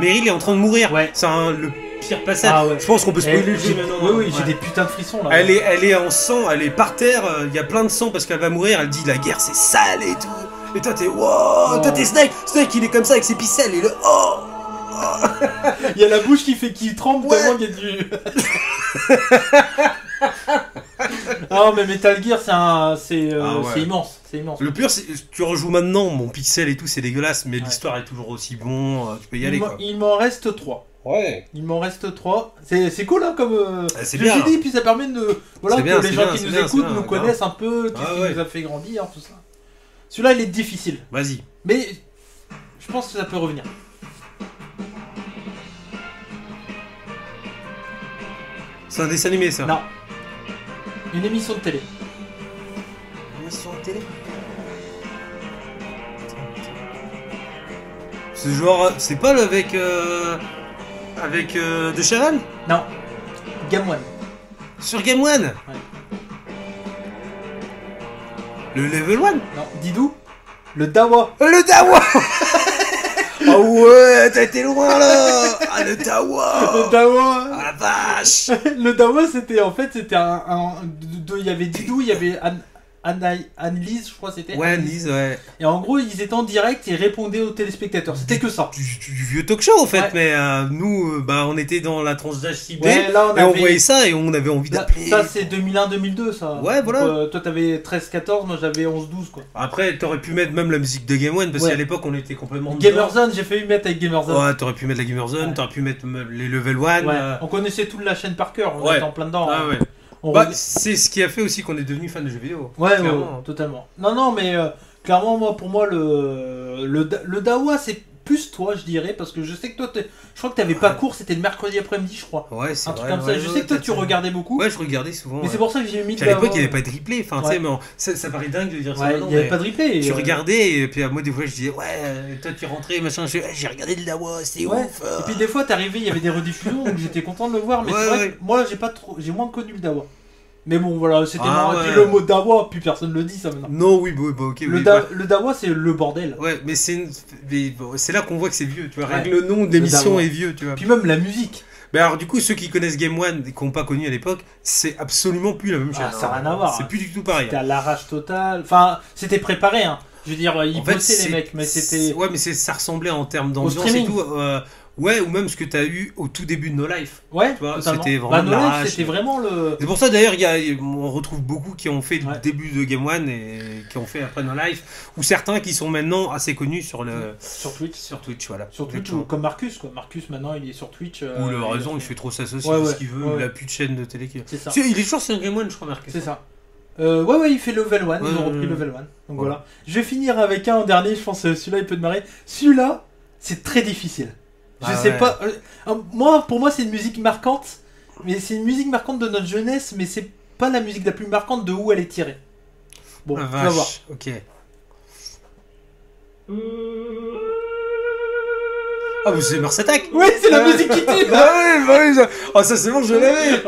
Meryl est en train de mourir. Ouais. C'est le pire passage. Ah ouais. Je pense qu'on peut spoiler le jeu J'ai- maintenant. Oui, Ouais. j'ai des putains de frissons là. Elle est en sang, elle est par terre, il y a plein de sang parce qu'elle va mourir, elle dit la guerre c'est sale et tout. Et toi t'es wow, toi t'es Snake, il est comme ça avec ses ficelles et le oh. Il y a la bouche qui tremble Ouais. tellement qu'il y a du. Non mais Metal Gear c'est immense, c'est immense. Le pire c'est tu rejoues maintenant, mon pixel et tout c'est dégueulasse, mais l'histoire est toujours aussi bon, tu peux y aller quoi. Il m'en reste 3. Ouais. Il m'en reste 3. C'est cool hein comme. C'est je bien. l'ai dit, puis ça permet de voilà C'est que bien, les c'est gens bien, qui c'est nous bien, écoutent c'est bien, nous connaissent un peu, qu'est-ce Ah qui ouais. nous a fait grandir, tout ça. Celui-là il est difficile, Vas-y. mais je pense que ça peut revenir. C'est un dessin animé ça. Non. Une émission de télé. Émission de télé. C'est genre, c'est pas avec De Chavannes Non. Game One. sur Game One. Le Level 1. Non. Didou. Le Dawa. Le Dawa. Ah ouais, t'as été loin là. Ah le Dawa. Le Dawa. Ah la vache. Le Dawa c'était il y avait Didou, il y avait Annelise, je crois que c'était. Ouais, Annelise, ouais. Et en gros, ils étaient en direct et répondaient aux téléspectateurs. C'était que ça. Du vieux talk show en fait, Ouais. mais nous, on était dans la tranche d'âge ciblée. Ouais, là, Et on voyait ça et on avait envie d'appeler. Ça, c'est 2001-2002, ça. Ouais, voilà. Donc, toi, t'avais 13-14, moi, j'avais 11-12, quoi. Après, t'aurais pu mettre même la musique de Game One parce Ouais. qu'à l'époque, on était complètement. Gamerzone, j'ai failli mettre avec Gamerzone. Ouais, t'aurais pu mettre la Gamerzone, Ouais. t'aurais pu mettre les Level 1. Ouais. On connaissait toute la chaîne par cœur, on Ouais. était en plein dedans. Ah hein. ouais. On Bah, reg- c'est ce qui a fait aussi qu'on est devenu fan de jeux vidéo. Ouais, clairement. totalement. Non, mais clairement, moi, pour moi, le Dawa, c'est plus toi, je dirais, parce que je sais que toi, je crois que t'avais pas cours, c'était le mercredi après-midi, je crois. Ouais, c'est Un truc vrai. comme ça. Je sais que toi, tu regardais beaucoup. Ouais, je regardais souvent. Mais ouais. c'est pour ça que j'ai mis Puis à l'époque, il n'y d'avant. avait pas de replay. Enfin, tu sais, mais ça paraît dingue de dire ça Ouais, maintenant. il y avait mais pas de replay. Tu regardais, et puis à moi, des fois, je disais, ouais, toi, tu rentrais, machin. J'ai regardé le Dawa, c'était Ouais. ouf. Et puis des fois, t'arrivais, il y avait des rediffusions, donc j'étais content de le voir. Mais Ouais, c'est vrai ouais. que moi, j'ai moins connu le Dawa. Mais bon, voilà, c'était Ah, marrant. Et ouais. puis le mot Dawa, plus personne le dit ça maintenant. Non, oui, bah, ok. Le, oui, le Dawa, c'est le bordel. Ouais, mais c'est là qu'on voit que c'est vieux, tu vois. Rien Ouais. que le nom de l'émission Dawa. est vieux, tu vois. Puis même la musique. Mais alors, du coup, ceux qui connaissent Game One et qui n'ont pas connu à l'époque, c'est absolument plus la même chose. Ah, ça n'a rien à voir. C'est plus du tout pareil. C'était à l'arrache totale. Enfin, c'était préparé, hein. Je veux dire, ils En fait, bossaient les mecs, mais c'était. Ouais, mais ça ressemblait en termes d'ambiance et streaming. tout. Ouais, ou même ce que tu as eu au tout début de No Life. Ouais, Tu vois, totalement. c'était vraiment Bah, de No Life, l'arrache. c'était vraiment le. C'est pour ça d'ailleurs, on retrouve beaucoup qui ont fait le Ouais. début de Game One et qui ont fait après No Life, ou certains qui sont maintenant assez connus sur Sur Twitch. sur Twitch, voilà. Sur Twitch, Exactement. ou comme Marcus, quoi. Marcus, maintenant, il est sur Twitch. Ou le raison, il fait trop sa sauce, Ouais, il fait ouais, ce qu'il veut, ouais. il a plus de chaîne de télé. C'est ça. Si, il est toujours sur Game One, je crois, Marcus. C'est ça. Ouais, il fait Level 1, ils ont Ouais, repris ouais, Level 1. Donc ouais. voilà. Je vais finir avec un en dernier, je pense que celui-là il peut te marrer. Celui-là, c'est très difficile. Je Ah sais ouais. pas. Pour moi, c'est une musique marquante. Mais c'est une musique marquante de notre jeunesse, mais c'est pas la musique la plus marquante de où elle est tirée. Bon, La tu vas vache, voir. ok. Ah, mais c'est Mars Attack. Oui, c'est la musique qui tire. Bah oui, oh, ça c'est bon, je l'avais.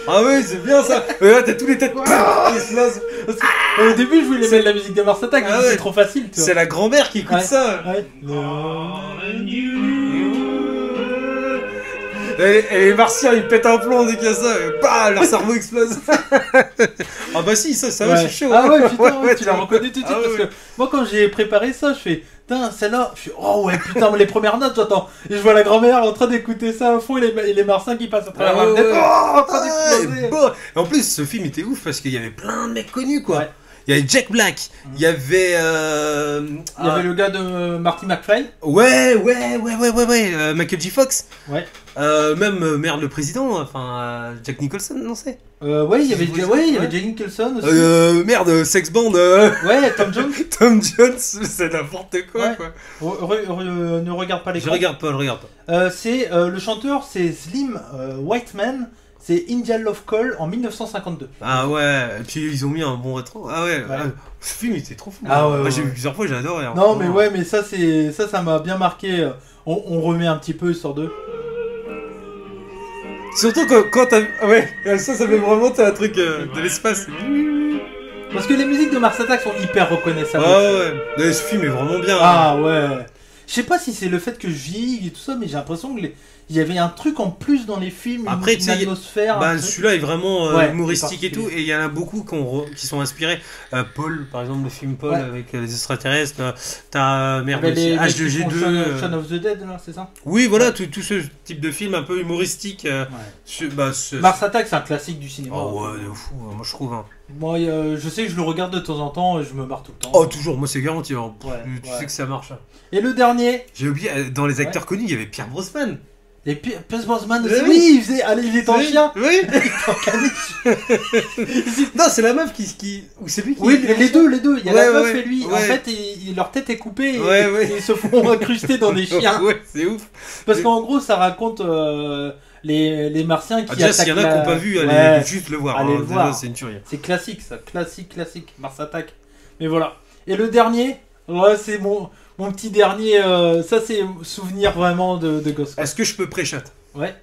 Ah oui, c'est bien ça. Mais là, t'as tous les têtes qui se lancent. Au début, je voulais mettre la musique de Mars Attack, mais Ah ouais. c'est trop facile, tu vois. C'est la grand-mère qui écoute Ouais. ça. Ouais. Et les martiens, ils pètent un plomb dès qu'il y a ça. Et bah, leur cerveau explose. Ah bah si, ça va, Ouais. c'est chaud. Ah ouais, putain, Ouais, tu l'as reconnu tout de suite. Ah ouais, parce que moi, quand j'ai préparé ça, je fais, putain, celle-là, je fais, oh ouais, putain, les premières notes, j'entends. Et je vois la grand-mère en train d'écouter ça à fond et les martiens qui passent à travers Ah la ouais, fenêtre. ouais. Oh, en train Ah, d'exploser. bon. Et en plus, ce film était ouf parce qu'il y avait plein de mecs connus, quoi. Ouais. Il y avait Jack Black, il y avait... Il y avait le gars de Marty McFly. Ouais, Michael J. Fox. Ouais. Même, merde, le président, enfin, Jack Nicholson, non c'est Ouais, il y avait, Ouais. il y avait Jack Nicholson aussi. Merde, Sex Band, Ouais, Tom Jones. Tom Jones, c'est n'importe quoi, Ouais. quoi. Ne regarde pas Je l'écran. regarde pas. C'est le chanteur, c'est Slim Whiteman. C'est Indian Love Call en 1952. Ah ouais, et puis ils ont mis un bon rétro. Ah ouais, Ouais. ce film il était trop fou. Ah ouais, Moi, ouais, j'ai vu ouais. plusieurs fois, j'ai adoré. hein. Non, mais ouais, mais ça m'a bien marqué. On remet un petit peu sur deux. Surtout quand t'as... Ouais, ça fait vraiment un truc de l'espace. Parce que les musiques de Mars Attack sont hyper reconnaissables. Ouais. Mais ce film est vraiment bien. Ah ouais. Je sais pas si c'est le fait que je vieillis et tout ça, mais j'ai l'impression que il y avait un truc en plus dans les films, Après, une tu sais, atmosphère. Bah, un truc. celui-là est vraiment Ouais, humoristique et tout, particulier. et il y en a beaucoup qui sont inspirés. Paul, par exemple, le film Paul Ouais. avec les extraterrestres. T'as merde, Avec les mecs qui font H2G2. Shaun of the Dead, là, c'est ça? Oui, voilà, tout ce type de film un peu humoristique. Mars Attack, c'est un classique du cinéma. Oh ouais, de fou, moi je trouve. Hein. Moi, je sais que je le regarde de temps en temps et je me marre tout le temps. Oh, toujours, moi c'est garanti. Hein. Ouais, Tu ouais. sais que ça marche. Hein. Et le dernier, J'ai oublié, dans les acteurs connus, il y avait Pierre Brosnan. les Pierce Brosnan aussi. Oui. Oui, il faisait. Allez, il est en Oui, chien. Oui. En caniche. Non, c'est la meuf qui... Ou c'est lui qui... Oui, les deux. Il y a Ouais, la meuf ouais, et lui. En ouais. fait, leur tête est coupée et, Ouais, ouais. et ils se font incruster dans des chiens. Ouais, c'est ouf. Parce qu'en gros, ça raconte les martiens qui Ah, déjà, attaquent s'il y en a qui n'ont pas vu, allez Ouais. juste le voir. Allez hein. le Déjà, voir. c'est une tuerie. C'est classique, ça. Classique. Mars Attack. Mais voilà. Et le dernier, ouais, c'est mon petit dernier. Ça, c'est souvenir vraiment de Ghost. Est-ce que je peux pré-chat? Ouais.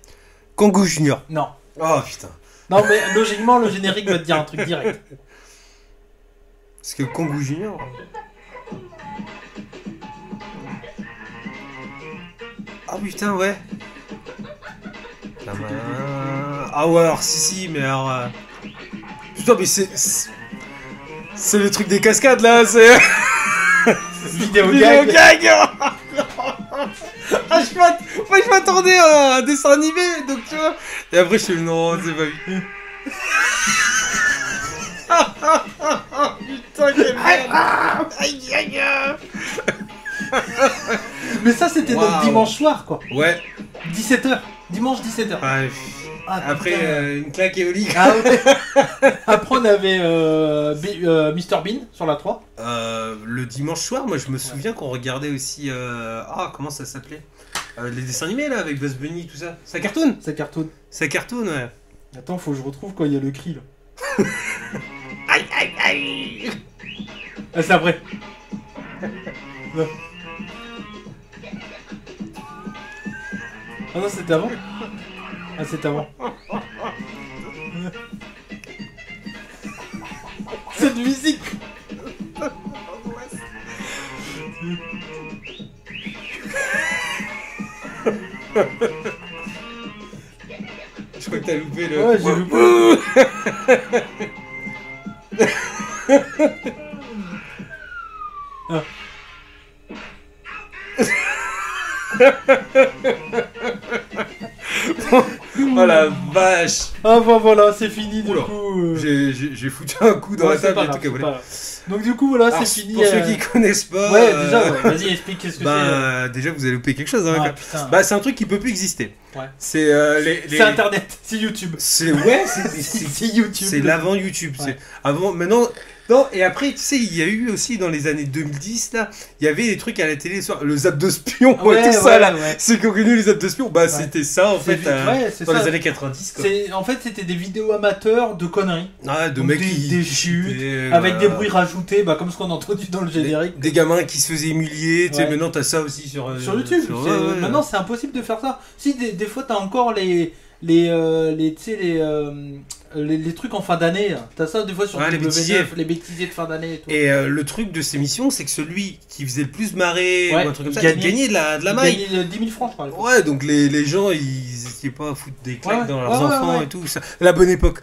Kangoo Junior. Non. Oh putain. Non, mais logiquement, le générique va te dire un truc direct. Parce que Kangoo Junior... Ah putain, ouais. Ah ouais, alors si, mais alors... Putain, mais c'est le truc des cascades, là, c'est... Vidéo Vidéo gag. gag. Ah, je m'attendais à un dessin animé, donc tu vois. Et après, je suis non, c'est pas vu. Putain, quelle merde. Aïe, aïe, aïe. Mais ça, c'était Waouh. notre dimanche soir, quoi. Ouais. 17h. Dimanche 17h. Ouais. Ah, Après putain. une claque éolique. Ah ouais. Après on avait Mr Bean sur la 3. Le dimanche soir, moi je me souviens qu'on regardait aussi. Comment ça s'appelait les dessins animés là avec Bugs Bunny, tout ça. Ça cartoon. Ça cartonne. Ça cartoon, ouais. Attends, faut que je retrouve quand il y a le cri là. Aïe aïe aïe. Ah, c'est après. Ouais. Ah non, c'était avant. Ah, c'était avant. Cette musique. Je crois que t'as loupé le. Ouais, j'ai loupé. Ah. Oh la vache. Ah bah voilà, c'est fini du Oula. coup. J'ai foutu un coup dans Ouais, la c'est table pas et grave, tout qu'à c'est voler. pas grave. Donc du coup voilà, Alors, c'est fini. pour ceux qui connaissent pas, Ouais, déjà, ouais. Vas-y, explique qu'est-ce que déjà vous allez louper quelque chose. Hein, c'est. Ah quoi. putain. Bah c'est un truc qui peut plus exister. Ouais. C'est les. C'est Internet, c'est YouTube. C'est ouais, C'est YouTube. c'est l'avant YouTube. Ouais. C'est avant maintenant. Non, et après, tu sais, il y a eu aussi dans les années 2010, là, il y avait des trucs à la télé, le zap de spion, Ouais, tout ça, ouais, là. ouais. Ceux qui ont connu les zaps de spion, bah c'était ça, en C'est fait, ouais, c'est dans ça. les années 90, quoi. En fait, c'était des vidéos amateurs de conneries. Ah, de Donc mecs des qui chutes, chutaient, avec des voilà. bruits rajoutés, bah, comme ce qu'on a entendu dans le générique. Des gamins qui se faisaient humilier, tu sais, Ouais. maintenant t'as ça aussi sur Sur YouTube. sur- C'est- ouais, ouais. Maintenant, c'est impossible de faire ça. Si, des fois, t'as encore tu sais, les trucs en fin d'année. Là. T'as ça des fois sur Ouais, les W9, bêtisiers. les bêtisiers de fin d'année et tout. Et le truc de ces missions, c'est que celui qui faisait le plus marrer, Ouais, ou un truc comme il ça, il gagnait. gagnait de la Il maille. gagnait 10 000 francs, je crois. Ouais, donc les gens, ils étaient pas à foutre des claques Ouais, dans leurs ouais, enfants ouais. et tout. Ça. La bonne époque.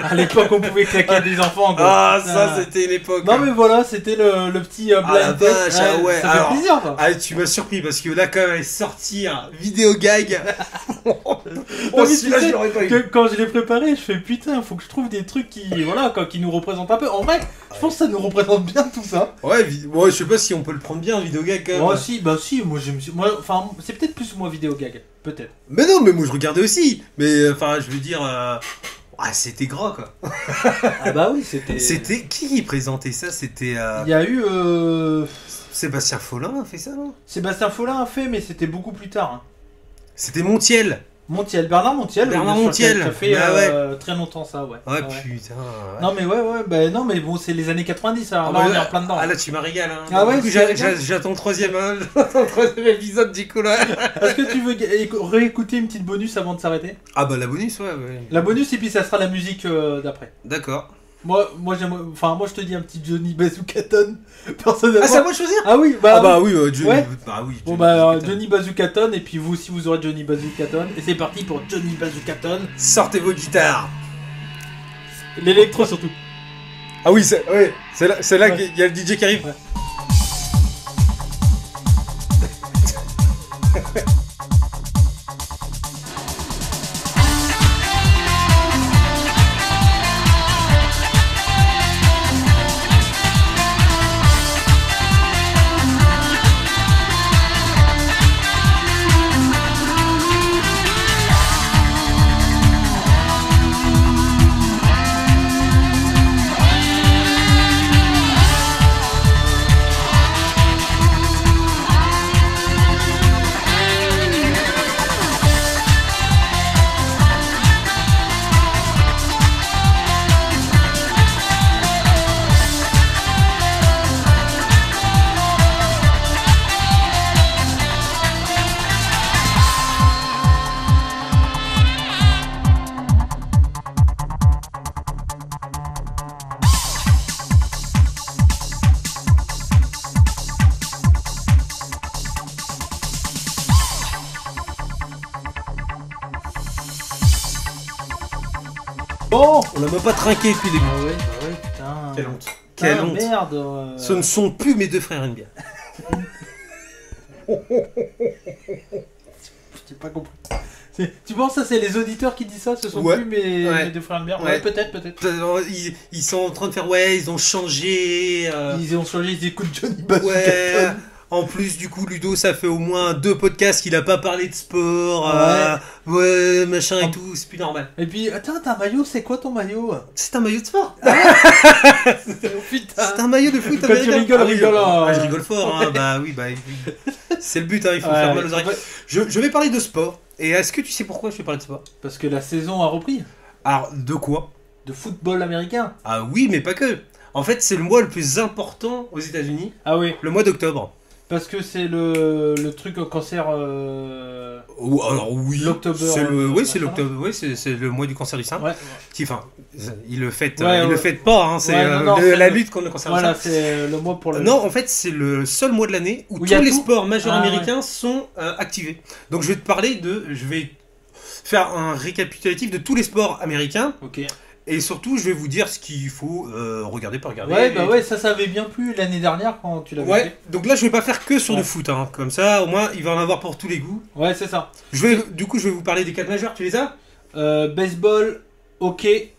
À l'époque, on pouvait claquer des enfants. Quoi. Ah, Putain. ça, c'était une époque. Non, mais voilà, c'était le petit Ah, la blind test. vache, ah ouais, Ça fait alors- plaisir, ça. Ah, tu m'as surpris parce que là, quand elle est sortie un vidéo gag. Non, Oh, mais celui-là, tu sais je l'aurais pas eu. que quand je l'ai préparé, je fais putain, faut que je trouve des trucs qui, voilà, quoi, qui nous représentent un peu. En vrai, je pense que ça nous représente bien tout ça. Ouais, je sais pas si on peut le prendre bien, un vidéo gag quand même. Moi, si, bah si, moi j'aime. Enfin, c'est peut-être plus moi vidéo gag, peut-être. Mais non, mais moi je regardais aussi. Mais enfin, je veux dire. Ouais, c'était gras quoi. Ah bah oui, c'était. C'était. Qui présentait ça? C'était. Il y a eu. Sébastien Follin a fait ça, non? Sébastien Follin a fait, mais c'était beaucoup plus tard. Hein. C'était Montiel. Bernard Montiel. Bernard bien sûr, Montiel. qui a fait Bah ouais. très longtemps ça, ouais. Ouais, Ah ouais. putain. Ouais. Non, mais ouais, non, mais bon, c'est les années 90, alors là, bah, on est en plein dedans. Ah là, tu m'as régalé. Hein. Ah ouais, Du coup, tu rigoles. j'attends le troisième, hein. J'attends le troisième épisode du coup là. Est-ce que tu veux réécouter une petite bonus avant de s'arrêter? Ah bah la bonus, ouais. La bonus, et puis ça sera la musique d'après. D'accord. Moi, je te dis un petit Johnny Bazookaton, personnellement. Ah, c'est à moi de choisir? Ah oui, Ah bah oui, Johnny. Ouais. Bah oui. Bon bah Johnny Bazookaton, et puis vous aussi vous aurez Johnny Bazookaton, et c'est parti pour Johnny Bazookaton, Sortez vos guitares. l'électro surtout. Ah oui, c'est là Ouais. qu'il y a le DJ qui arrive. Ouais. Bon. On l'a même pas trinqué depuis le début. Ah ouais, putain. Quelle honte. Putain, Quelle honte. Merde. Ce ne sont plus mes deux frères NBA. J'ai pas compris. Tu penses ça c'est les auditeurs qui disent ça? Ce sont Ouais. plus mes Ouais. deux frères de merde? Ouais. Ouais, peut-être. Ils sont en train de faire, ouais, ils ont changé. Ils ont changé, ils écoutent Johnny Bazookaton. Ouais. En plus, du coup, Ludo, ça fait au moins 2 podcasts qu'il a pas parlé de sport. Ouais, machin et tout, c'est plus normal. Et puis, attends, t'as un maillot, c'est quoi ton maillot? C'est un maillot de sport. Putain. C'est un maillot de foot Quand tu américain. rigoles, rigole, hein. Je rigole fort, hein. Bah oui, c'est le but, hein. Il faut faire mal aux oreilles. Je vais parler de sport. Et est-ce que tu sais pourquoi je vais parler de sport? Parce que la saison a repris. Alors, de quoi? De football américain. Ah oui, mais pas que. En fait, c'est le mois le plus important aux États-Unis, Ah oui. le mois d'octobre. Parce que c'est le truc au cancer. Alors oui, L'octobre. c'est l'octobre. Oui, c'est le mois du cancer du sein. Ouais. Enfin, il le fête, Ouais, il le fête pas. Hein, c'est non, c'est la lutte contre le cancer Voilà, du sein. c'est le mois pour le. Non, en fait, c'est le seul mois de l'année où il y a tous les tout. sports majeurs Ah, américains sont activés. Donc, je vais faire un récapitulatif de tous les sports américains. Ok. Et surtout, je vais vous dire ce qu'il faut regarder, pas regarder. Ouais, bah ouais, ça avait bien plu l'année dernière quand tu l'avais Ouais, fait. donc là je vais pas faire que sur Ouais. le foot, hein. Comme ça au moins il va en avoir pour tous les goûts. Ouais, c'est ça. Du coup je vais vous parler des 4 majeurs, tu les as? Baseball, hockey,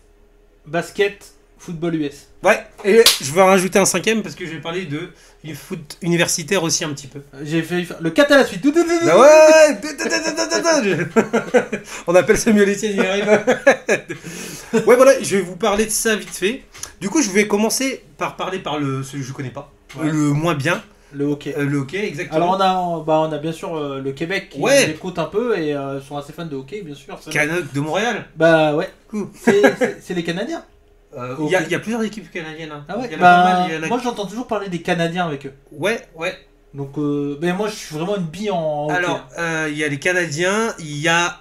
basket, football US. Ouais, et je vais en rajouter un 5ème parce que je vais parler de foot universitaire aussi un petit peu. J'ai fait le 4 à la suite. Ah ouais. On appelle ça mieux Étienne, il arrive. Ouais voilà, je vais vous parler de ça vite fait. Du coup je vais commencer par parler celui que je connais pas, Ouais. le moins bien. Le hockey. Le hockey, exactement. Alors on a bien sûr le Québec qui Ouais. nous écoute un peu et sont assez fans de hockey, bien sûr. Canucks de Montréal. Bah ouais. Cool. C'est les Canadiens. Il y a plusieurs équipes canadiennes. Hein. Ah ouais. Il y en a pas mal, il y en a- Moi j'entends toujours parler des Canadiens avec eux. Ouais. Donc mais moi je suis vraiment une bille en hockey. Alors, il y a les Canadiens, il y a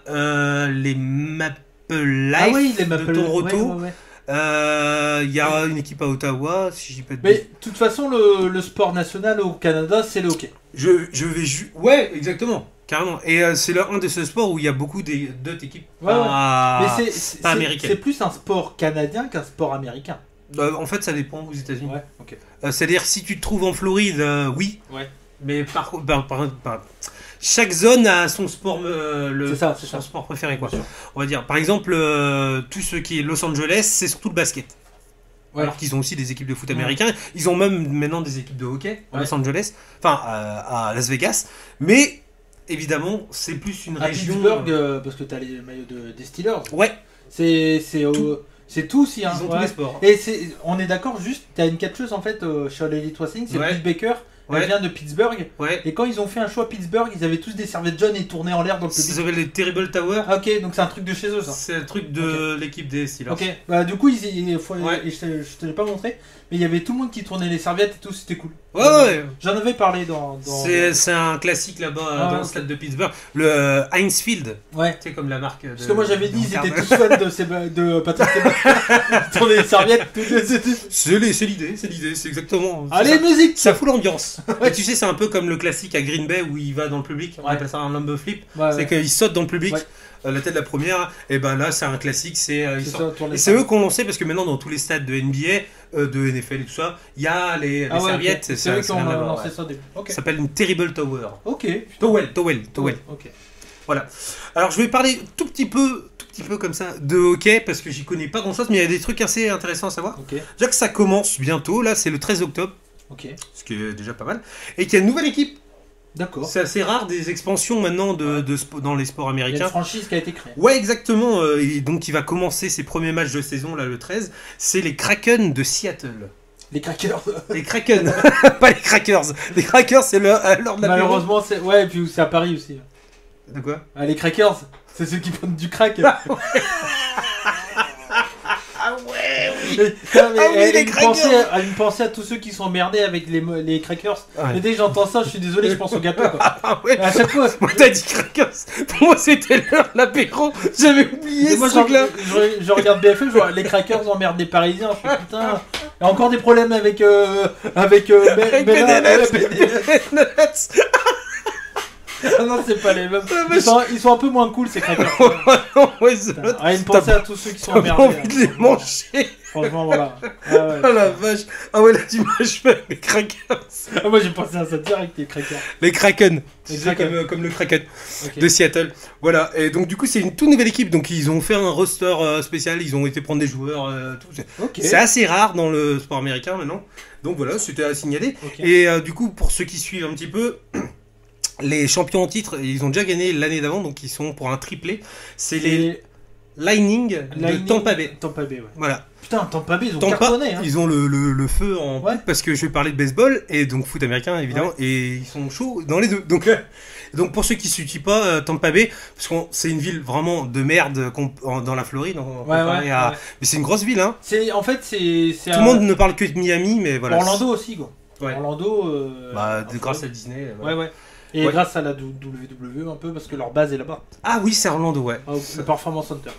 les Maple Leafs ah oui, les Maple de Toronto. ouais. Il y a une équipe à Ottawa, si j'ai pas de Mais bêtises. de toute façon le sport national au Canada c'est le hockey. Je vais ouais, exactement, carrément. Et c'est un de ces sports où il y a beaucoup d'autres équipes Ouais, pas, Mais pas américaines. c'est plus un sport canadien qu'un sport américain. En fait, ça dépend aux États-Unis. Ouais, ok. C'est-à-dire, si tu te trouves en Floride, oui. Ouais. Mais chaque zone a son sport, C'est ça. son sport préféré, quoi. Bien sûr. On va dire, par exemple, tout ce qui est Los Angeles, c'est surtout le basket. Ouais. Alors qu'ils ont aussi des équipes de foot américains. Ils ont même maintenant des équipes de hockey à Ouais. Los Angeles, enfin à Las Vegas. Mais évidemment, c'est plus une À région. Pittsburgh, parce que t'as les maillots des Steelers. Ouais, C'est tout aussi. Hein, ils ont ouais. tous les sports. Et on est d'accord, juste, t'as une catcheuse en fait chez l'Elite Wrestling, c'est Ouais. Britt Baker, Ouais. elle vient de Pittsburgh. Ouais. Et quand ils ont fait un show à Pittsburgh, ils avaient tous des serviettes jaunes et tournaient en l'air dans le Ça public. s'appelle les Terrible Tower. Ah, ok, donc c'est un truc de chez eux ça. C'est le truc de l'équipe des Steelers. Ok, bah du coup, Ouais. je te l'ai pas montré, mais il y avait tout le monde qui tournait les serviettes et tout, c'était cool. Ouais. J'en avais parlé dans... C'est un classique là-bas Ah, dans le ok. stade de Pittsburgh. Le Heinz Field, Ouais. c'est comme la marque. Parce que moi j'avais dit, ils étaient tous fans de Patrick Sébastien. Ils tournaient les serviettes, tout. C'est l'idée, c'est exactement. Allez, ça, musique. ça fout l'ambiance. Et tu sais, c'est un peu comme le classique à Green Bay où il va dans le public. On Ouais. appelle ça un lumber flip. Ouais, C'est ouais. qu'il saute dans le public. Ouais. La tête de la première. Et ben là, c'est un classique. C'est il C'est sort. ça, tourner Et les c'est eux serviettes. qui ont lancé parce que maintenant dans tous les stades de NBA, de NFL et tout ça, il y a les Ah ouais, serviettes. ok. C'est eux qui ont rien à voir, lancé ouais. ça au début. Ok. Ça s'appelle une Terrible Tower. Ok. Towel. Ok. Voilà. Alors je vais parler tout petit peu comme ça de hockey parce que j'y connais pas grand chose, mais il y a des trucs assez intéressants à savoir. Ok. Déjà que ça commence bientôt, là c'est le 13 octobre, Ok. ce qui est déjà pas mal, et qu'il y a une nouvelle équipe. D'accord. C'est assez rare des expansions maintenant dans les sports Il y a une américains. franchise qui a été créée. Ouais, exactement. Et donc il va commencer ses premiers matchs de saison là le 13. C'est les Kraken de Seattle. Les crackers. Les Kraken, pas les Crackers. Les Crackers c'est l'heure de l'apéro. Malheureusement, c'est. Ouais, et puis c'est à Paris aussi. De quoi? Ah, les crackers, c'est ceux qui prennent du crack. Ah ouais, oui. Mais les une crackers. pensée à tous ceux qui sont emmerdés avec les crackers. Ouais. Mais dès que j'entends ça, je suis désolé, je pense au gâteau. Quoi. Ah ouais. À chaque fois. Moi t'as dit Crackers. Pour moi c'était l'heure de l'apéro. J'avais oublié Et moi, ce truc-là. je regarde BFM, je vois les crackers emmerdent des Parisiens. Je suis putain. Il y a encore des problèmes avec Ah non, c'est pas les mêmes. Ils sont un peu moins cool ces crackers. Ouais, Rien de penser à tous ceux qui sont T'as pas emmerdés. envie de les manger. Franchement, voilà. Ah, ouais. Oh la vache. Ah ouais, là, tu m'as fait les Kraken. Ah, moi, j'ai pensé à ça direct, les crackers. Les Kraken. Les Tu sais, Kraken. comme le Kraken Ok. de Seattle. Voilà. Et donc, du coup, c'est une toute nouvelle équipe. Donc, ils ont fait un roster spécial. Ils ont été prendre des joueurs. Tout. Ok. C'est assez rare dans le sport américain maintenant. Donc, voilà, c'était à signaler. Ok. Et du coup, pour ceux qui suivent un petit peu, les champions en titre, ils ont déjà gagné l'année d'avant. Donc, ils sont pour un triplé. C'est les Lightning de Tampa Bay. Tampa Bay, ouais. Voilà. Putain, Tampa Bay, ils ont Tampa, cartonné, hein. ils ont le feu en Ouais. poupe parce que je vais parler de baseball et donc foot américain évidemment et ils sont chauds dans les deux. Donc pour ceux qui ne suivent pas Tampa Bay, parce que c'est une ville vraiment de merde dans la Floride, comparé à... ouais. Mais c'est une grosse ville, hein. En fait, c'est Tout le monde ne parle que de Miami, mais voilà. Orlando aussi, quoi. Ouais. Orlando. Grâce à Disney. Ouais, voilà. ouais. Et Ouais. grâce à la WWE un peu, parce que leur base est là-bas. Ah oui, c'est Orlando, ouais. Le Performance Center.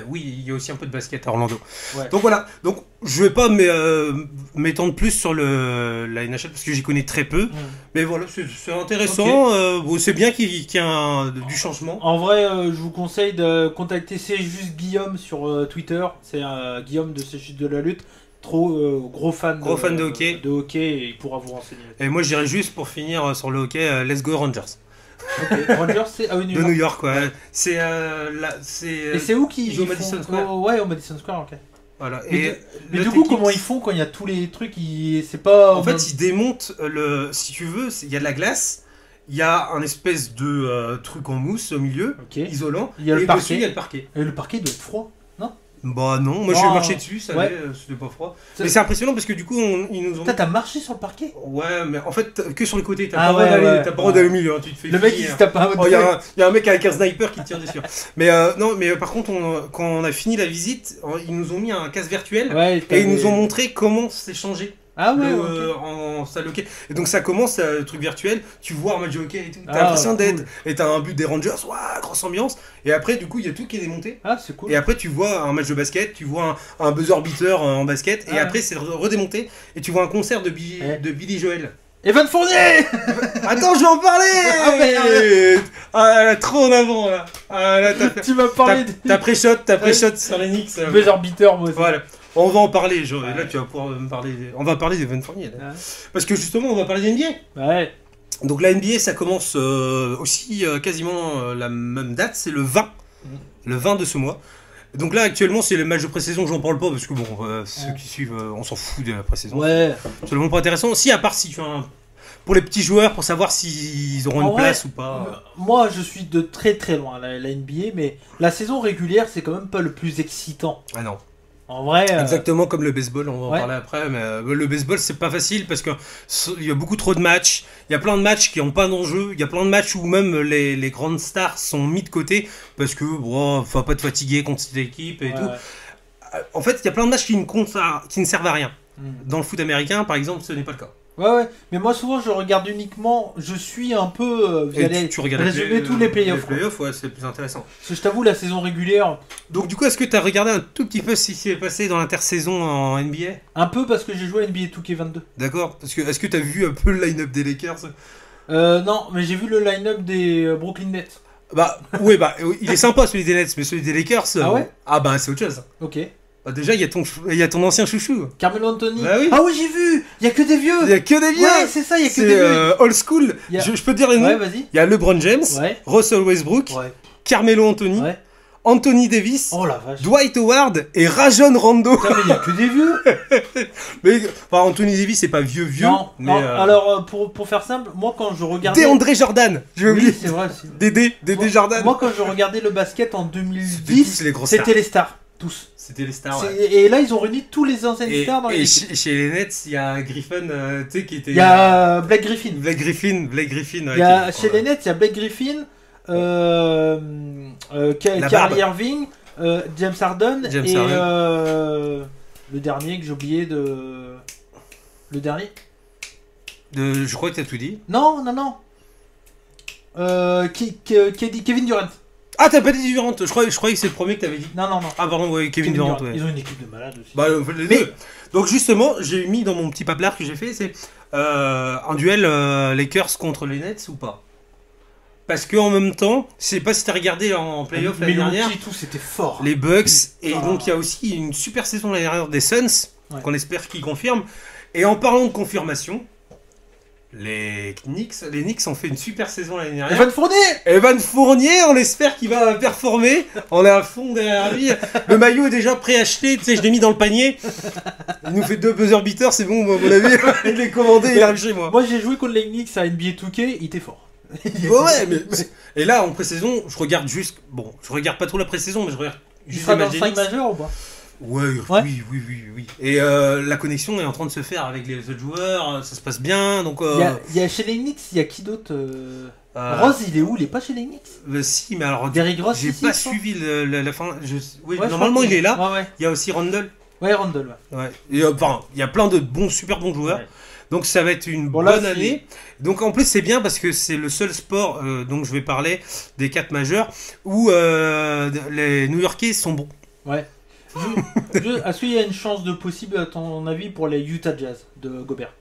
Oui, il y a aussi un peu de basket à Orlando. Ouais. Donc voilà, donc je vais pas m'étendre plus sur la NHL parce que j'y connais très peu. Mm. Mais voilà, c'est intéressant. Bon, c'est bien qu'il y ait du changement. En vrai, je vous conseille de contacter C'est juste Guillaume sur Twitter. C'est Guillaume de C'est juste de la lutte. Gros fan de hockey. De hockey et il pourra vous renseigner. Et moi, je dirais juste pour finir sur le hockey, let's go Rangers. Ok. Rangers, c'est New De York. New York, ouais. C'est Et c'est où qu'ils ils jouent au font- Madison Square. Ouais, au Madison Square, ok. voilà. Mais, Et mais du l'autre coup, équipe, comment ils font quand il y a tous les trucs c'est pas. En fait, ils démontent si tu veux, il y a de la glace, il y a un espèce de truc en mousse au milieu, Ok. isolant, Il y a le et parquet. dessus, il y a le parquet. Et le parquet doit être froid. Bah non, moi Non. je suis marché dessus, ça Ouais. allait, c'était pas froid. C'est- Mais c'est impressionnant parce que du coup, ils nous ont. Putain, t'as marché sur le parquet? Ouais, mais en fait, que sur les côtés, t'as Ah pas le droit ouais, d'aller ouais. t'as pas le droit d'aller au milieu, hein, tu te fais Le mec il finir. se tape un Oh, il y a un mec avec un sniper qui te tire dessus. Mais non, mais par contre, quand on a fini la visite, ils nous ont mis un casque virtuel Ouais, et ils nous ont montré comment c'est changé Ah ouais, ok. en salle hockey. Et donc ça commence, le truc virtuel, tu vois un match de hockey et tout, t'as Ah, l'impression d'être. cool. Et t'as un but des Rangers, ouah, grosse ambiance. Et après, du coup, il y a tout qui est démonté. Ah, c'est cool. Et après, tu vois un match de basket, tu vois un buzzer beater en basket, et Ah. après, c'est redémonté, et tu vois un concert de Ouais. Billy Joel. Evan Fournier. Attends, je vais en parler. Ah, merde. Ah, là, trop en avant, là. Ah, là, Tu m'as parlé de t'as pré-shot sur les Knicks. buzzer beater, moi aussi. Voilà. On va en parler, Ouais. là tu vas pouvoir me parler. On va parler d'Evan Fournier. Là. Ouais. Parce que justement, on va parler de NBA. Ouais. Donc la NBA, ça commence aussi quasiment la même date, c'est le 20. Le 20 de ce mois. Donc là, actuellement, c'est le match de pré-saison, j'en parle pas parce que bon, ceux qui suivent, on s'en fout de la pré-saison. Ouais. C'est le monde pas intéressant. Si, à part si tu as pour les petits joueurs, pour savoir s'ils auront En une vrai, place ou pas. Moi, je suis de très très loin la NBA, mais la saison régulière, c'est quand même pas le plus excitant. Ah non. En vrai. Exactement comme le baseball, on va en Ouais. parler après, mais le baseball c'est pas facile parce que il y a beaucoup trop de matchs, il y a plein de matchs qui n'ont pas d'enjeu, il y a plein de matchs où même les grandes stars sont mis de côté parce que bon, faut pas te fatiguer contre cette équipe et Ouais, tout. ouais. En fait, il y a plein de matchs qui ne servent à rien. Mm. Dans le foot américain, par exemple, ce n'est pas le cas. Ouais. Mais moi, souvent, je regarde uniquement. Je suis un peu. Vous Et allez tu regardes résumer tous les playoffs. Les playoffs, ouais, c'est le plus intéressant. Parce que je t'avoue, la saison régulière, Donc du coup, est-ce que tu as regardé un tout petit peu ce qui s'est passé dans l'intersaison en NBA? un peu parce que j'ai joué à NBA 2K22. D'accord. Parce que est-ce que tu as vu un peu le line-up des Lakers? Non, mais j'ai vu le line-up des Brooklyn Nets. Bah, oui, il est sympa celui des Nets, mais celui des Lakers. Ah ouais? Ah bah, c'est autre chose. Ok. Bah, déjà, il y a ton ancien chouchou. Carmelo Anthony. Bah oui. Ah oui, j'ai vu. Il y a que des vieux. Il y a que des vieux. Ouais, c'est ça, il y a que C'est des vieux. old school. Il y a- Je peux te dire les noms. Ouais, vas-y. Il y a LeBron James, Ouais. Russell Westbrook, Ouais. Carmelo Anthony, Ouais. Anthony Davis, Oh la vache. Dwight Howard et Rajon Rondo. Putain, mais il y a que des vieux. Mais enfin, Anthony Davis, c'est pas vieux, Non, mais non, alors pour faire simple, moi quand je regardais. DeAndre Jordan. J'ai Oui, oublié. c'est vrai aussi. Dédé Moi- Jordan. Moi quand je regardais le basket en C'était 2010, tous les gros c'était stars. les stars. Tous. C'était les stars. C'est- Ouais. Et là, ils ont réuni tous les anciennes Et, stars dans et l'équipe. chez les Nets, il y a Griffin, tu sais, qui était. Il y a Blake Griffin. Blake Griffin. Ouais, Il y a, qui- chez les Nets, il y a Blake Griffin, La Kyrie barbe. Irving, James Harden James et Harden. le dernier que j'ai oublié de. Le dernier Je crois que t'as tout dit. Non. Kevin Durant. Ah, t'as pas dit Durant. Je croyais que c'est le premier que t'avais dit. Non. Ah, pardon, ouais, Kevin Durant, ouais. Ils ont une équipe de malades aussi. Bah, les Mais- deux. Donc, justement, j'ai mis dans mon petit paplard que j'ai fait, c'est un duel Lakers contre les Nets ou pas? Parce que en même temps, je sais pas si t'as regardé en playoff l'année dernière, et tout, c'était fort. les Bucks, et Ah. donc il y a aussi une super saison l'année dernière des Suns, Ouais. qu'on espère qu'ils confirment. Et en parlant de confirmation, les Knicks ont fait une super saison l'année dernière. Evan Fournier. Evan Fournier, on espère qu'il va performer. On est à fond derrière lui. Le maillot est déjà préacheté, tu sais, je l'ai mis dans le panier. Il nous fait 2 buzzer beaters, c'est bon, moi, à mon avis. Il l'est commandé, il arrive chez moi. Moi, j'ai joué contre les Knicks à NBA 2K, il était fort. Ouais, mais. Et là, en pré-saison, je regarde juste. Bon, je regarde pas trop la pré-saison, mais je regarde Il juste sera les dans matchs le des 5 Knicks. majeur ou pas? Ouais, Ouais. oui. Et la connexion est en train de se faire avec les autres joueurs, ça se passe bien, donc... Il y a chez les Knicks, il y a qui d'autre Rose, il est où? Il est pas chez les Knicks? Si, mais alors... Derrick Rose, J'ai ici, pas je crois. suivi la fin... Oui, Ouais, je normalement crois il est là. Ouais. Il y a aussi Randall. Ouais, Randall, ouais. Ouais. Et, enfin, il y a plein de super bons joueurs. Ouais. Donc ça va être une Bon, là, bonne année. Donc en plus c'est bien parce que c'est le seul sport, donc je vais parler des 4 majeurs, où les New-Yorkais sont bons. Ouais. Est-ce qu'il y a une chance de possible, à ton avis, pour les Utah Jazz de Gobert?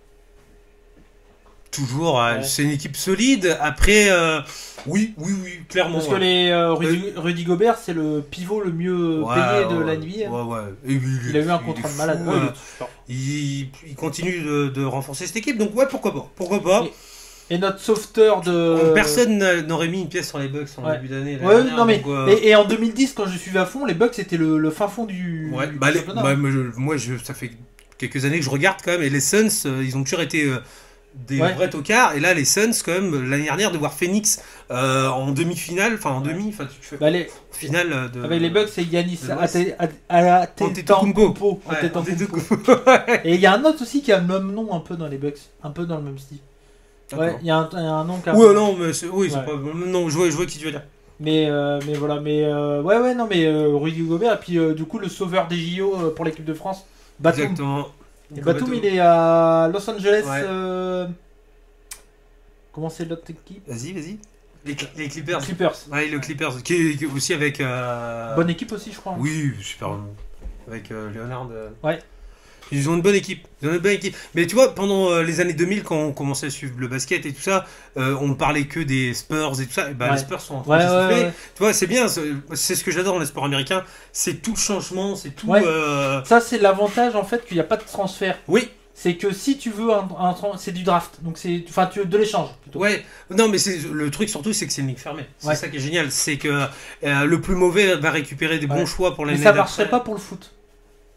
Toujours, Ouais. c'est une équipe solide. Après, oui, clairement. Parce que les Rudy Gobert, c'est le pivot le mieux payé de la NBA. Ouais. Et Il a eu un contrat de malade. fou, Ouais, il est fort. il continue de renforcer cette équipe, donc ouais, pourquoi pas. Et notre sauveteur de... Personne n'aurait mis une pièce sur les Bucks en Ouais. début d'année. l'année Ouais, dernière, non mais... donc, Et en 2010, quand je suivais à fond, les Bucks, c'était le fin fond du... ouais, du bah, championnat. moi, ça fait quelques années que je regarde quand même, et les Suns, ils ont toujours été des Ouais. vrais tocards, et là, les Suns, quand même, l'année dernière, de voir Phoenix en demi-finale, enfin tu fais Bah, les... finale de... Avec les Bucks, c'est Yanis de l'Ouest. Antetokounmpo. Ouais, Antetokounmpo. Et il y a un autre aussi qui a le même nom un peu dans les Bucks. Un peu dans le même style. Ouais, il y a un nom qui a... Ouais, non, mais c'est Ouais. pas... Non, je vois qui tu veux dire. Mais voilà, ouais, non, mais Rudy Gobert, et puis du coup, le sauveur des JO pour l'équipe de France, Batum. Exactement. Et Batum, il est à Los Angeles. Ouais. Comment c'est l'autre équipe? Vas-y. Les Clippers. Clippers. Ouais, le Clippers, qui est aussi avec... Bonne équipe aussi, je crois. Oui, super. Avec Leonard. Ouais. Ils ont une bonne équipe. Mais tu vois, pendant les années 2000, quand on commençait à suivre le basket et tout ça, on ne parlait que des Spurs et tout ça. Et bah, Ouais. les Spurs sont en train de Ouais. s'essouffler. Tu vois, c'est bien. C'est ce que j'adore dans les sports américains. C'est tout le changement. C'est tout. Ouais. Ça, c'est l'avantage en fait qu'il n'y a pas de transfert. Oui. C'est que si tu veux c'est du draft. Donc c'est. Enfin, tu veux de l'échange plutôt. Ouais. Non, mais le truc surtout, c'est que c'est une ligue fermée. C'est Ouais. ça qui est génial. C'est que le plus mauvais va récupérer des bons Ouais. choix pour Mais l'année ça d'après. marcherait pas pour le foot.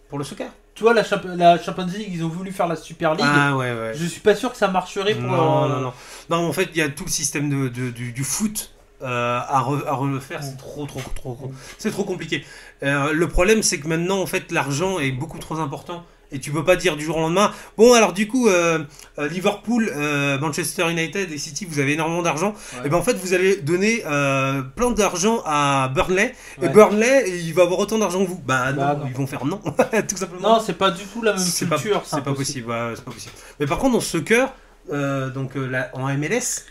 Pour le soccer. Tu vois, la Champions League, ils ont voulu faire la Super League. Ah ouais. Je suis pas sûr que ça marcherait pour. Non. Non, en fait, il y a tout le système du foot à refaire. C'est trop. C'est trop compliqué. Le problème, c'est que maintenant, en fait, l'argent est beaucoup trop important. Et tu peux pas dire du jour au lendemain. Bon, alors du coup, Liverpool, Manchester United et City, vous avez énormément d'argent. Ouais. Et ben en fait, vous allez donner plein d'argent à Burnley. Ouais. Et Burnley, il va avoir autant d'argent que vous. Bah Bah, non, non. ils vont faire non, tout simplement. Non, c'est pas du tout la même C'est pas, culture. c'est pas possible. Ouais, c'est pas possible. Mais par contre, dans ce soccer, en MLS,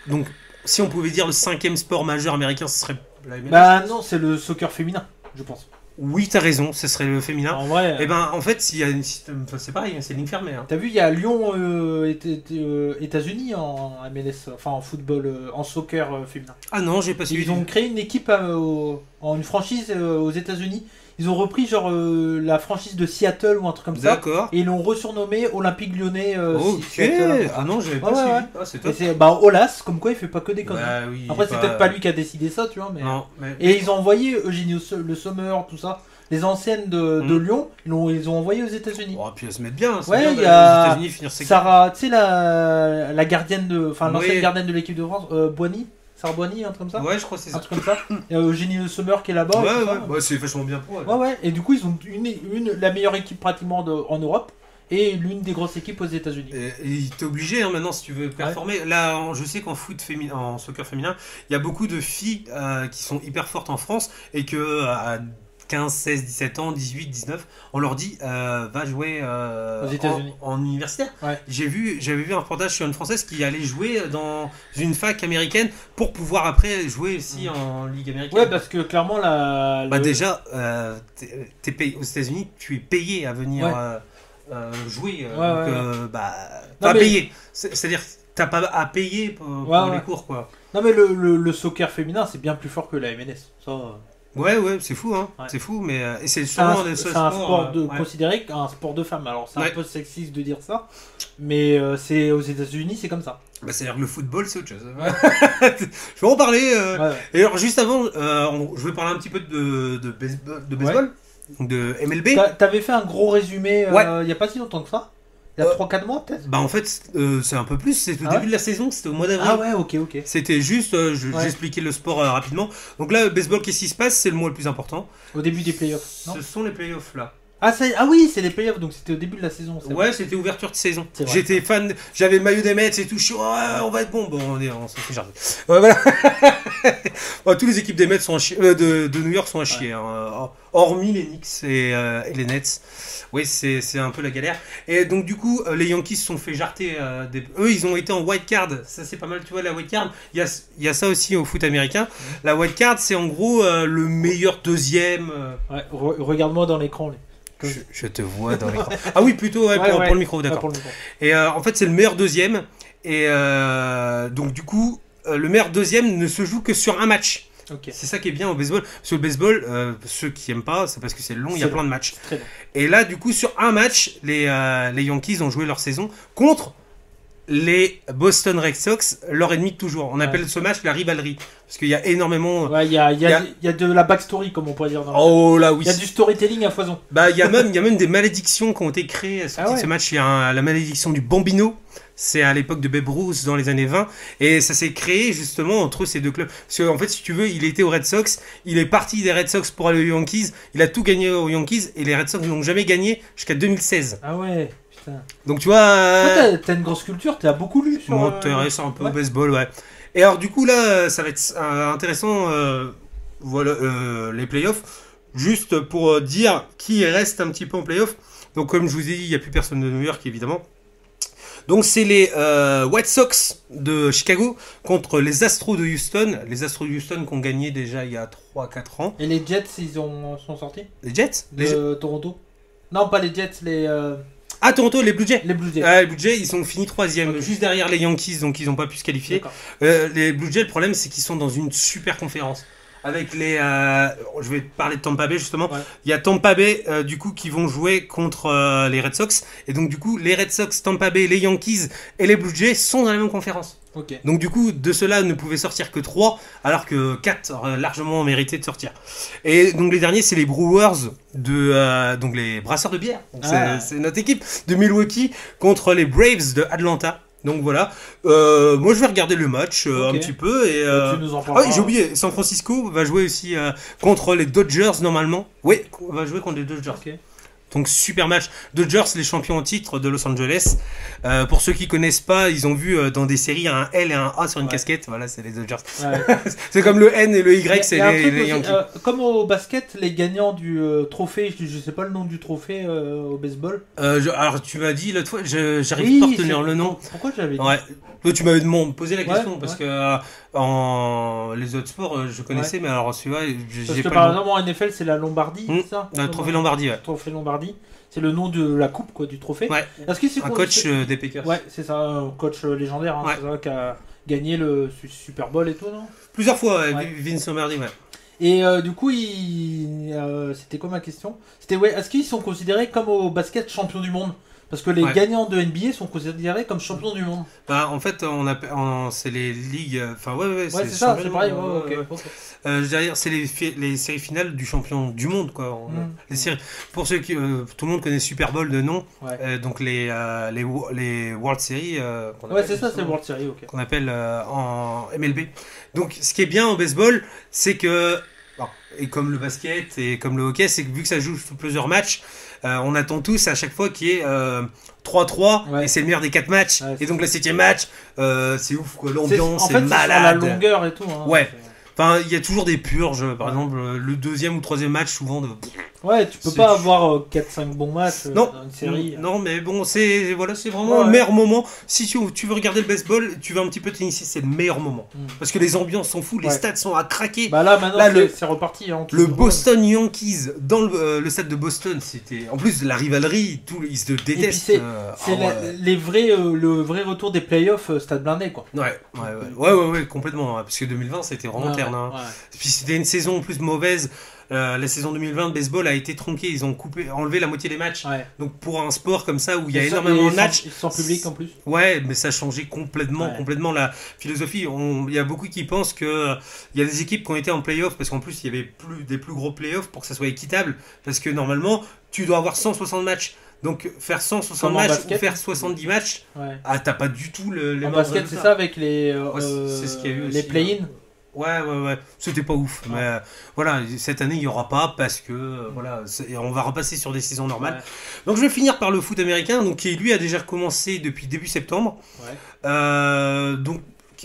donc si on pouvait dire le 5e sport majeur américain, ce serait la MLS. Bah non, c'est le soccer féminin, je pense. Oui, t'as raison, ce serait le féminin. En vrai. Et ben en fait, s'il y a une système, enfin, c'est pareil, c'est une ligne fermée. Hein. T'as vu, il y a Lyon, États-Unis en MLS, enfin en football, en soccer féminin. Ah non, j'ai pas suivi. Ils ont créé une équipe en une franchise aux États-Unis. Ils ont repris genre la franchise de Seattle ou un truc comme ça. D'accord. Et ils l'ont resurnommé Olympique Lyonnais. Ok. Seattle. Ah non, j'avais pas Ouais, suivi. ouais. Ah, c'est Et top. c'est Olas, comme quoi il fait pas que des conneries. Bah, oui, Après, c'est peut-être pas lui qui a décidé ça, tu vois. Mais... Non, mais. Et ils ont envoyé Eugenio Le Sommer, tout ça, les anciennes de Lyon, ils ont envoyé aux États-Unis. Oh, puis elles se mettent bien. C'est Ouais, bien il y d'aller a aux États-Unis finir ses Sarah, tu sais, la gardienne de. Enfin, l'ancienne Oui. gardienne de l'équipe de France, Boigny, Sarah Boigny, un truc comme ça. Ouais, je crois que c'est Un ça. truc comme ça. Il y a Eugénie Le Sommer qui est là-bas. Ouais, et tout ça. ouais, c'est vachement bien pour elle. Ouais. Et du coup, ils ont la meilleure équipe pratiquement en Europe et l'une des grosses équipes aux États-Unis. Et t'es obligé hein, maintenant si tu veux performer. Là, je sais qu'en foot féminin, en soccer féminin, il y a beaucoup de filles qui sont hyper fortes en France et que à 15, 16, 17 ans, 18, 19, on leur dit va jouer Aux États-Unis. en universitaire. Ouais. J'avais vu un reportage sur une Française qui allait jouer dans une fac américaine pour pouvoir après jouer aussi en Ligue américaine. Ouais, parce que clairement, Déjà, t'es payé aux États-Unis, tu es payé à venir Ouais. jouer. Ouais. Pas Non, mais- payé. C'est-à-dire, t'as pas à payer pour Ouais. les cours, quoi. Non, mais le soccer féminin, c'est bien plus fort que la MNS. Ça, Ouais, c'est fou, hein. Ouais. C'est fou, mais et c'est c'est un, sûrement des seuls c'est un sports, sport ouais. considéré qu'un sport de femme. Alors, c'est Ouais. un peu sexiste de dire ça, mais c'est aux États-Unis, c'est comme ça. Bah, c'est-à-dire que le football, c'est autre chose. Je vais en parler. Ouais. Et alors, juste avant, je vais parler un petit peu de baseball, de MLB. T'avais fait un gros résumé Ouais. il y a pas si longtemps que ça. Il y a 3-4 mois peut-être. Bah, en fait, c'est un peu plus. C'est au Ah début de la saison, c'était au mois d'avril. Ah ouais, ok. C'était juste, j'expliquais le sport rapidement. Donc là, baseball, qu'est-ce qui se passe? C'est le mot le plus important. Au début des playoffs. Non Ce sont les playoffs là. ah oui, c'est les playoffs, donc c'était au début de la saison. c'est Ouais, c'était ouverture de saison. C'est vrai. J'étais fan, j'avais le maillot des Mets et tout. Je suis, ouais, on va être bon. Bon, on s'en fout, j'arrive. Ouais, voilà. Ouais, toutes les équipes des Mets sont à chier, de New York sont à chier, hein. Hormis les Knicks et les Nets. Oui, c'est un peu la galère. Et donc, du coup, les Yankees se sont fait jarter. Eux, ils ont été en wild card. Ça, c'est pas mal, tu vois, la wild card. Il y a ça aussi au foot américain. La wild card, c'est en gros le meilleur deuxième. Ouais, regarde-moi dans l'écran. Je te vois dans l'écran. Ah oui, plutôt pour le micro, d'accord. Ouais, pour le micro. Et en fait, c'est le meilleur deuxième. Et donc, du coup, le meilleur deuxième ne se joue que sur un match. Ok. C'est ça qui est bien au baseball. Sur le baseball, ceux qui aiment pas, c'est parce que c'est long, il y a C'est plein de matchs. Très bien. Et là, du coup, sur un match, les Yankees ont joué leur saison contre les Boston Red Sox, leur ennemi de toujours. On appelle ce match la rivalerie. Parce qu'il y a énormément... Ouais, il y a de la backstory, comme on pourrait dire. Oh là, oui. Il y a du storytelling à foison. Bah, il y a même des malédictions qui ont été créées à ce match. Il y a la malédiction du Bambino. C'est à l'époque de Babe Ruth dans les années 20. Et ça s'est créé justement entre ces deux clubs. Parce qu'en fait, si tu veux, il était aux Red Sox. Il est parti des Red Sox pour aller aux Yankees. Il a tout gagné aux Yankees. Et les Red Sox n'ont jamais gagné jusqu'à 2016. Ah ouais, putain. Donc tu vois... Toi, t'as une grosse culture, t'as beaucoup lu sur... M'intéresse un peu au baseball, ouais. Et alors du coup là, ça va être intéressant, voilà, les playoffs, juste pour dire qui reste un petit peu en playoffs. Donc comme je vous ai dit, il n'y a plus personne de New York évidemment. Donc c'est les White Sox de Chicago contre les Astros de Houston. Les Astros de Houston qui ont gagné déjà il y a 3-4 ans. Et les Jets, ils sont sortis Les Jets de Toronto. Non, pas les Jets, Ah, Toronto, les Blue Jays. les Blue Jays. Les Blue Jays, ils sont finis 3e, Ok. juste derrière les Yankees, donc ils n'ont pas pu se qualifier. D'accord. Les Blue Jays, le problème, c'est qu'ils sont dans une super conférence. Avec les... je vais parler de Tampa Bay, justement. Ouais. Il y a Tampa Bay, du coup, qui vont jouer contre les Red Sox. Et donc, du coup, les Red Sox, Tampa Bay, les Yankees et les Blue Jays sont dans la même conférence. Ok. Donc, du coup, de ceux-là ne pouvaient sortir que 3, alors que 4 auraient largement mérité de sortir. Et donc, les derniers, c'est les Brewers, donc les brasseurs de bière. Donc, c'est notre équipe de Milwaukee contre les Braves de Atlanta. Donc voilà, moi je vais regarder le match un petit peu et Tu nous en ah parleras. oui, j'ai oublié, San Francisco va jouer aussi contre les Dodgers normalement. Oui, on va jouer contre les Dodgers. Ok. Donc super match. Dodgers, les champions en titre de Los Angeles. Pour ceux qui connaissent pas, ils ont vu dans des séries un L et un A sur une casquette. Voilà, c'est les Dodgers. Ouais. C'est comme le N et le Y, Il y c'est a un les truc aussi, Yankees. comme au basket, les gagnants du trophée, je sais pas le nom du trophée au baseball. Alors tu m'as dit l'autre fois, j'arrive pas à retenir le nom. Pourquoi j'avais dit Ouais. Toi, tu m'avais posé la Ouais, question parce ouais. que en les autres sports, je connaissais, mais alors celui-là, Parce j'ai que pas par le nom. exemple en NFL, c'est la Lombardie, c'est ça Le trophée Lombardie, ouais. Trophée Lombardie. C'est le nom de la coupe, quoi, du trophée. Ouais. Est-ce que c'est Un coach des Packers. Ouais, c'est ça, un coach légendaire, hein, Ouais. c'est ça, qui a gagné le Super Bowl et tout, non? Plusieurs fois, Ouais. Vince Lombardi, ouais. Et du coup, c'était quoi ma question? C'était, ouais, est-ce qu'ils sont considérés comme au basket champions du monde? Parce que les Ouais. gagnants de NBA sont considérés comme champions du monde. Bah, en fait, c'est les ligues. Enfin, ouais, Ouais, c'est le ça, championnat c'est pareil. du monde, Ouais, ok. Ok. Je veux dire, c'est les séries finales du champion du monde, quoi. Les séries, pour ceux qui. Tout le monde connaît Super Bowl de nom. Ouais. Donc, les World Series. Qu'on Ouais, appelle c'est ça, c'est justement. World Series, ok. Qu'on appelle en MLB. Donc, ce qui est bien en baseball, c'est que, bon, et comme le basket et comme le hockey, c'est que vu que ça joue sur plusieurs matchs, on attend tous à chaque fois qu'il y ait 3-3 Ouais. et c'est le meilleur des 4 matchs. Ouais, et donc, le 7e match, c'est ouf, quoi. En L'ambiance fait, est c'est sur la malade. longueur et tout. Hein. Ouais. Enfin, il y a toujours des purges. Par exemple, le 2e ou 3e match, souvent, Ouais, tu peux C'est- pas avoir 4-5 bons matchs Non, dans une série. non, mais bon, c'est vraiment Ouais. le meilleur moment. Si tu veux regarder le baseball, tu veux un petit peu t'initier, c'est le meilleur moment. Parce que les ambiances sont fous, les Ouais. stades sont à craquer. Bah là, maintenant, Là, c'est reparti. Hein, Le Boston Yankees dans le stade de Boston, c'était. En plus, la rivalerie, ils se détestent. c'est ah ouais. les vrais, le vrai retour des playoffs stade blindé, quoi. Ouais, complètement. Parce que 2020, c'était vraiment terne. Hein. Ouais. Puis c'était une saison en plus mauvaise. La saison 2020 de baseball a été tronquée. Ils ont enlevé la moitié des matchs. Ouais. Donc pour un sport comme ça où il y a Et énormément de matchs. Sans public en plus. Ouais, mais ça a changé complètement la philosophie. Il y a beaucoup qui pensent que il y a des équipes qui ont été en playoff parce qu'en plus il y avait des plus gros playoffs pour que ça soit équitable. Parce que normalement, tu dois avoir 160 matchs. Donc faire 160 Comme en matchs basket, ou faire 70 matchs, t'as pas du tout les En mêmes basket, c'est ça avec les, c'est ce qu'il y a eu les aussi, play-in. Ouais, c'était pas ouf. Mais voilà, cette année il y aura pas parce que on va repasser sur des saisons normales. Ouais. Donc je vais finir par le foot américain, donc qui lui a déjà recommencé depuis début septembre. Donc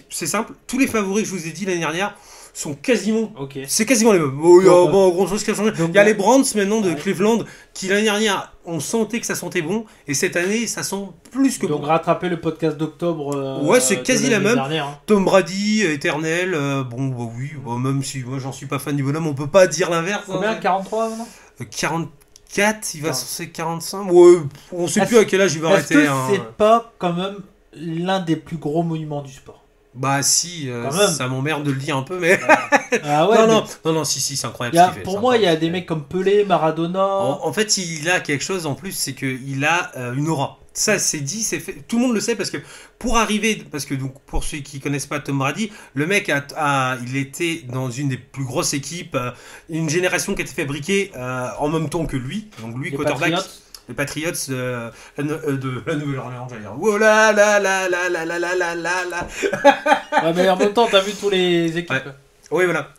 c'est simple, tous les favoris que je vous ai dit l'année dernière sont quasiment, Ok. c'est quasiment les mêmes. Il y a grand chose qui a changé. Donc, Il y a les Browns maintenant de ouais. Cleveland qui l'année dernière on sentait que ça sentait bon et cette année ça sent plus que Donc bon. rattraper le podcast d'octobre. Ouais, c'est quasi la même. Dernière, hein. Tom Brady, éternel, oui, même si moi j'en suis pas fan du bonhomme, on peut pas dire l'inverse. Combien hein. 43 maintenant 44, il va censé 45. Ouais, on sait plus à quel âge il va Est-ce arrêter. que hein. c'est pas quand même l'un des plus gros monuments du sport? Bah si, Quand même. ça m'emmerde de le dire un peu, mais Ah ouais, non, si, c'est incroyable. il y a- ce qu'il fait, pour c'est moi, il y a incroyable. des mecs comme Pelé, Maradona. En fait, il a quelque chose en plus, c'est qu'il a une aura. Ça, c'est dit, c'est fait. Tout le monde le sait parce que pour arriver, parce que donc pour ceux qui connaissent pas Tom Brady, le mec il était dans une des plus grosses équipes, une génération qui a été fabriquée en même temps que lui, donc lui Les quarterback. Patriots. Les Patriots de la Nouvelle-Orléans, j'allais dire. Oh là là là là là là là là là là. Ouais, mais en même temps, t'as vu tous les équipes. Ouais. Oui, voilà.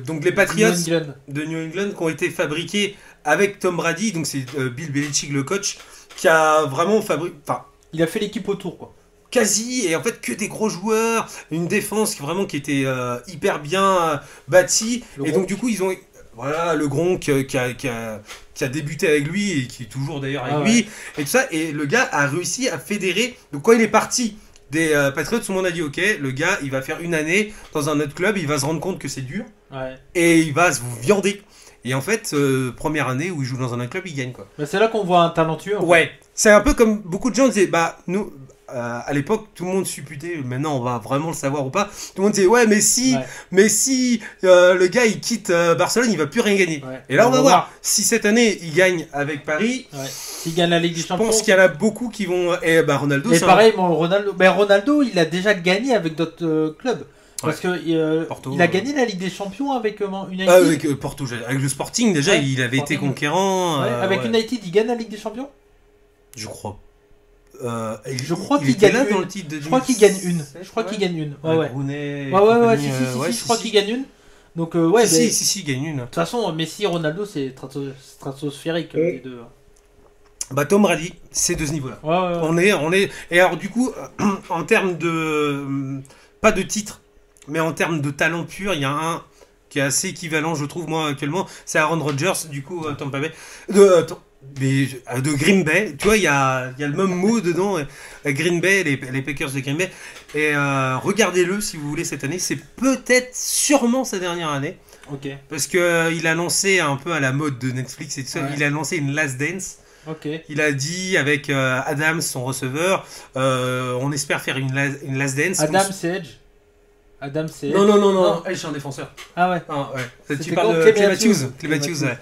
Donc les Patriots New England. de New England qui ont été fabriqués avec Tom Brady, donc c'est Bill Belichick le coach, qui a vraiment fabriqué, enfin Il a fait l'équipe autour, quoi. quasi, et en fait que des gros joueurs, une défense qui était hyper bien bâtie, Le et Gronk. donc du coup ils ont, voilà, le Gronk qui a débuté avec lui et qui est toujours d'ailleurs avec lui, et tout ça, et le gars a réussi à fédérer, donc quand il est parti des Patriots, tout le monde a dit ok, le gars il va faire une année dans un autre club, il va se rendre compte que c'est dur, Ouais. et il va se viander. Et en fait, première année où il joue dans un autre club, il gagne quoi. Bah, c'est là qu'on voit un talentueux. en fait. Ouais, c'est un peu comme beaucoup de gens disaient, bah nous, à l'époque, tout le monde supputait, maintenant on va vraiment le savoir ou pas, tout le monde disait, ouais, mais si le gars il quitte Barcelone, il va plus rien gagner. Ouais. Et là on va voir, si cette année il gagne avec Paris, Ouais. S'il gagne la Ligue des je Champions. pense qu'il y en a beaucoup qui vont... Et bah Ronaldo, Et c'est pareil, bon, Ronaldo, il a déjà gagné avec d'autres clubs. Parce que Porto, il a gagné la Ligue des Champions avec United. avec Porto, avec le Sporting déjà, Ouais, il avait été Sporting. conquérant. Ouais, avec ouais. United, il gagne la Ligue des Champions. Je crois. Je crois il qu'il était gagne là dans une. le titre de Je crois qu'il gagne 2016, une. Je crois qu'il ouais. gagne une. Ouais, ouais. Rooney, Ouais, compagnie, si, je crois qu'il gagne une. Donc, ouais, mais- Si, il gagne une. de toute façon, Messi et Ronaldo, c'est stratosphérique, les deux. Bah Tom Brady, c'est de ce niveau-là. Ouais. On est. Et alors du coup, en termes de pas de titre, mais en termes de talent pur, il y a un qui est assez équivalent, je trouve moi actuellement, c'est Aaron Rodgers, du coup Tampa Bay, de Green Bay. Tu vois, il y a le même mot dedans, Green Bay, les Packers de Green Bay. Et regardez-le si vous voulez cette année, c'est peut-être sûrement sa dernière année. Ok. Parce que il a lancé un peu à la mode de Netflix et tout ça, Ouais. il a lancé une Last Dance. Ok. Il a dit avec Adams, son receveur, on espère faire une last dance. Adam, c'est Edge. Adam, c'est Edge. Non. Je suis un défenseur. Ah ouais. Ah, ouais. Tu C'était parles quoi, de Clay Clay Matthews, ouais.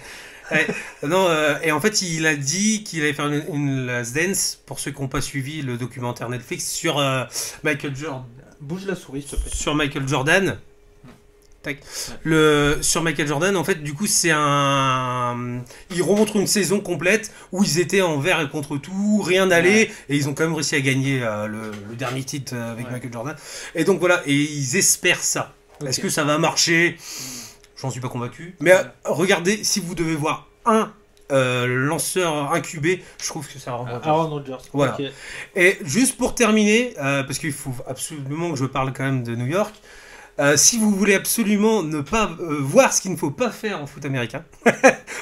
Ouais. Non, et en fait, il a dit qu'il allait faire une last dance, pour ceux qui n'ont pas suivi le documentaire Netflix, sur Michael Jordan. Bouge la souris, s'il te plaît. Sur Michael Jordan. Tac. Sur Michael Jordan, en fait, du coup, c'est un. Ils remontrent une saison complète où ils étaient envers et contre tout, rien n'allait, et ils ont quand même réussi à gagner le dernier titre avec Michael Jordan. Et donc voilà, et ils espèrent ça. Ok. Est-ce que ça va marcher? J'en suis pas convaincu. Mais regardez, si vous devez voir un lanceur incubé, je trouve que ça va. Aaron Rodgers. Voilà. Ok. Et juste pour terminer, parce qu'il faut absolument que je parle quand même de New York. Si vous voulez absolument ne pas voir ce qu'il ne faut pas faire en foot américain,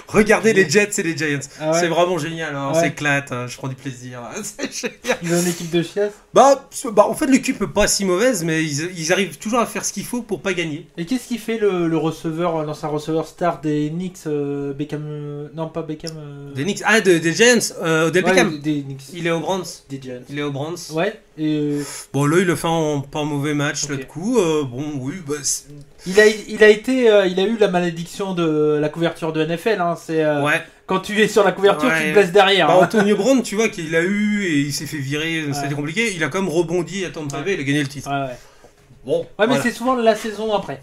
regardez les Jets et les Giants. Ah ouais. C'est vraiment génial, hein, on Ouais. s'éclate, je prends du plaisir. C'est génial. Ils ont une équipe de chiasses. En fait, l'équipe n'est pas si mauvaise, mais ils arrivent toujours à faire ce qu'il faut pour pas gagner. Et qu'est-ce qu'il fait le receveur, l'ancien receveur star des Knicks, Beckham. Non, pas Beckham. Des Knicks, des Giants, Odell Ouais, Beckham. des Knicks. Il est au Browns. Des Giants. Il est au Browns. Ouais, et Bon, là, il le fait en pas un mauvais match, Ok. là, de coup. Bon, oui, il a eu la malédiction de la couverture de NFL. Hein. C'est ouais. quand tu es sur la couverture, Ouais. tu te blesses derrière. hein. Antonio Brown, tu vois, qu'il a eu et il s'est fait virer, Ouais. c'était compliqué. Il a quand même rebondi à Tampa Bay, il a gagné le titre. Ouais, ouais. Bon, Ouais, mais voilà. c'est souvent la saison après.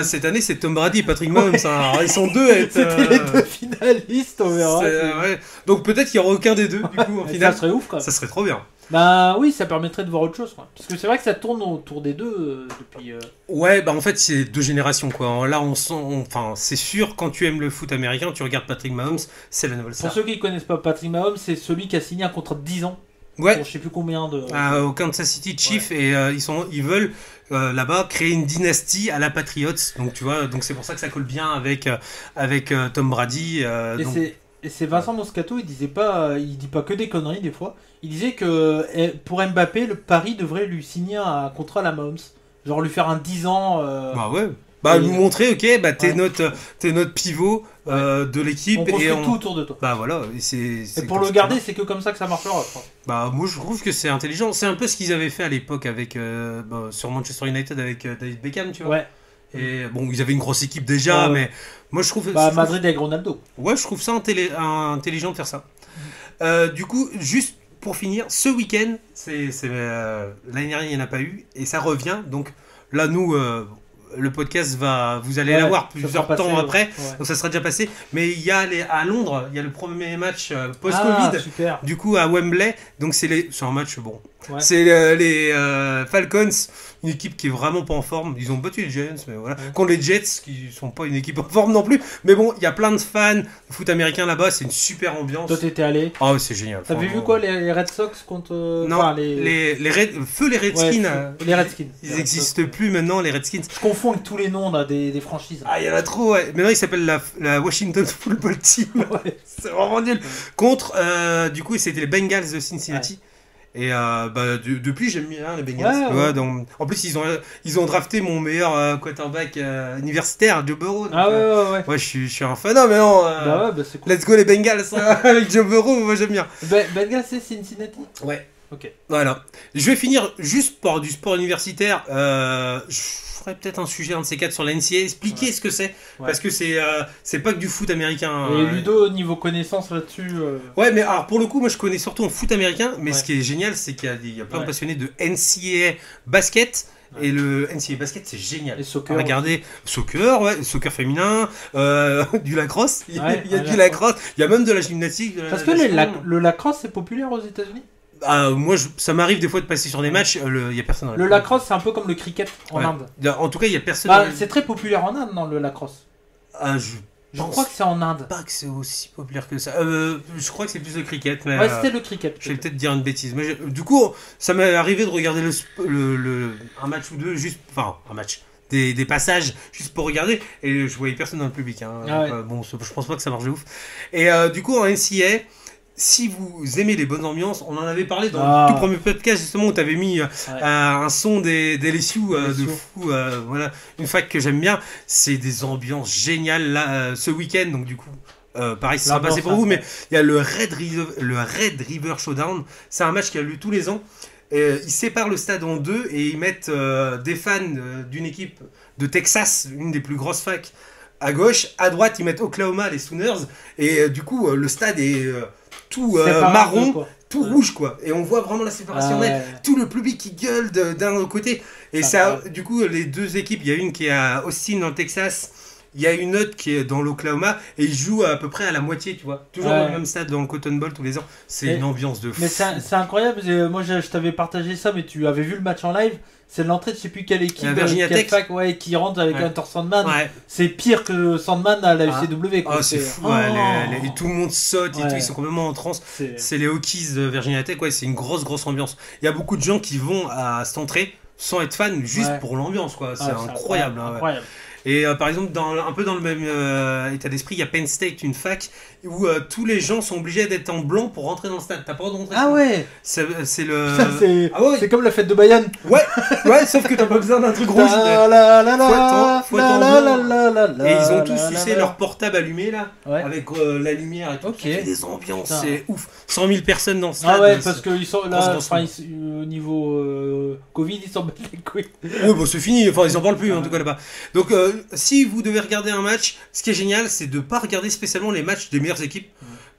Cette année, c'est Tom Brady et Patrick Mahomes. Hein. Alors, ils sont deux à être. C'était les deux finalistes, on verra. Ouais. Donc peut-être qu'il n'y aura aucun des deux, du coup, en Mais finale. ça serait ouf quand même. Ça serait trop bien. Bah oui, ça permettrait de voir autre chose. Quoi. Parce que c'est vrai que ça tourne autour des deux depuis. Ouais, en fait, c'est deux générations, quoi. Là, enfin, c'est sûr, quand tu aimes le foot américain, tu regardes Patrick Mahomes, c'est la nouvelle Pour star. ceux qui ne connaissent pas Patrick Mahomes, c'est celui qui a signé un contrat de 10 ans. Ouais. Pour je sais plus combien de. Au Kansas City Chiefs et ils veulent là-bas créer une dynastie à la Patriots. Donc tu vois, donc c'est pour ça que ça colle bien avec Tom Brady. Donc- Et c'est Vincent Moscato, il disait pas, il dit pas que des conneries des fois. Il disait que pour Mbappé, le Paris devrait lui signer un contrat à la Mahomes. Genre lui faire un 10 ans. Bah ouais. Et- Nous montrer, ok, t'es Ouais. notre pivot de l'équipe On construit et tout autour de toi. Bah voilà. Et Et c'est pour comme le ça. garder, c'est que comme ça que ça marchera. Je pense. Bah moi je trouve que c'est intelligent. C'est un peu ce qu'ils avaient fait à l'époque avec sur Manchester United avec David Beckham, tu vois. Ouais. Et bon, ils avaient une grosse équipe déjà, Ouais. mais moi je trouve. Bah je trouve- Madrid avec Ronaldo. Ouais, je trouve ça intelligent de faire ça. Du coup, juste pour finir, ce week-end, l'année dernière, il n'y en a pas eu, et ça revient. Donc là, nous, le podcast vous allez Ouais, l'avoir ça plusieurs sera passé, temps ouais. après, Ouais. donc ça sera déjà passé. Mais il y a à Londres, il y a le premier match post-Covid. Ah, super. Du coup, à Wembley, donc c'est un match bon. Ouais. C'est les Falcons, une équipe qui est vraiment pas en forme. Ils ont battu les Giants, mais voilà. Ouais. Contre les Jets, qui sont pas une équipe en forme non plus. Mais bon, il y a plein de fans de foot américain là-bas. C'est une super ambiance. Toi t'étais allé. Oh, c'est génial. T'avais franchement. vu quoi les Red Sox contre. Non, Enfin, les Ouais, Redskins. les Redskins. Ils Les Red n'existent Sox, plus maintenant, les Redskins. Je confonds avec tous les noms là, des franchises. Ah, il y en a trop, ouais. Maintenant, ils s'appellent la Washington Football Team. Ouais. C'est vraiment nul. Contre, du coup, c'était les Bengals de Cincinnati. Et depuis, j'aime bien les Bengals. Ouais, Tu vois, ouais. donc, en plus, ils ont drafté mon meilleur quarterback universitaire, Joe Burrow. Donc, Ah ouais. ouais, je suis un fan. Non, mais non. Bah ouais, bah c'est cool. Let's go les Bengals avec Joe Burrow, moi j'aime bien. Bengals c'est Cincinnati. Ouais. Ok. Voilà. Je vais finir juste par du sport universitaire. Je ferai peut-être un sujet, un de ces quatre, sur la NCAA, expliquer ce que c'est. Ouais. Parce que c'est pas que du foot américain. Et Ludo, niveau connaissance là-dessus. Ouais, mais alors pour le coup, moi je connais surtout en foot américain. Mais Ouais. ce qui est génial, c'est qu'il y a plein de Ouais. passionnés de NCAA basket. Ouais. Et le NCAA basket, c'est génial. Et soccer. Regardez, soccer féminin, du lacrosse. Il y a Ouais, du lacrosse. Il y a même de la gymnastique. de la Parce que natation. le lacrosse c'est populaire aux États-Unis. Moi, ça m'arrive des fois de passer sur des matchs. Il y a personne. dans Le lacrosse c'est un peu comme le cricket en Ouais. Inde. En tout cas, il y a personne. Bah, dans- c'est très populaire en Inde, non, le lacrosse. Je pense crois que c'est en Inde. pas que c'est aussi populaire que ça. Je crois que c'est plus le cricket, mais Ouais, c'était le cricket. je vais peut-être dire une bêtise. Mais du coup, ça m'est arrivé de regarder un match ou deux, un match. Des passages juste pour regarder, et je voyais personne dans le public. Hein. Ah ouais. Donc, bon, je pense pas que ça marche de ouf. Et du coup, en NCAA, si vous aimez les bonnes ambiances, on en avait parlé dans le tout premier podcast justement où tu avais mis un son des LSU de fou. Voilà, une fac que j'aime bien. C'est des ambiances géniales là ce week-end. Donc du coup, pareil, ça sera passé pour vous. Mais il y a le Red River Showdown. C'est un match qui a lieu tous les ans. Ils séparent le stade en deux et ils mettent des fans d'une équipe de Texas, une des plus grosses facs, à gauche. À droite, ils mettent Oklahoma, les Sooners. Et du coup, le stade est tout marron, tout rouge, quoi. Et on voit vraiment la séparation nette. Tout le public qui gueule d'un côté. Et ça, du coup, les deux équipes, il y a une qui est à Austin, dans le Texas. Il y a une autre qui est dans l'Oklahoma et ils jouent à peu près à la moitié, tu vois. Toujours dans le même stade, dans le Cotton Bowl tous les ans. C'est une ambiance de fou. Mais c'est incroyable. Moi, je t'avais partagé ça, mais tu avais vu le match en live. C'est l'entrée de je sais plus quelle équipe Virginia Tech. qui rentre avec Hunter Sandman. Ouais. C'est pire que Sandman à la UCW. Oh, c'est fou. Et tout le monde saute et tout. Ils sont complètement en transe. C'est les Hokies de Virginia Tech. Ouais, c'est une grosse ambiance. Il y a beaucoup de gens qui vont à cette entrée. sans être fan, juste Ouais. pour l'ambiance, quoi. C'est Ah, incroyable. Hein, ouais. incroyable. Et par exemple, un peu dans le même état d'esprit, il y a Penn State, une fac, où tous les gens sont obligés d'être en blanc pour rentrer dans le stade. T'as pas le droit de rentrer. Ah ouais. C'est le... Ça, c'est Ah ouais. c'est comme la fête de Bayonne. Ouais, ouais, sauf que t'as pas besoin d'un truc rouge. La la la la Faut être en la blanc. la la la Et ils ont la tous, la tu la sais, la. leur portable allumé là, Ouais. avec la lumière et tout. Ok. Ça fait des ambiances, Putain. c'est ouf. 100 000 personnes dans le stade. Ah ouais, c'est- parce qu'ils sont grosse, là, grosse enfin, ambiance. au niveau Covid, ils s'en battent les couilles. Ouais, bah c'est fini, enfin ils en parlent plus en tout cas là-bas. Donc si vous devez regarder un match, ce qui est génial, c'est de pas regarder spécialement les matchs des meilleures équipes.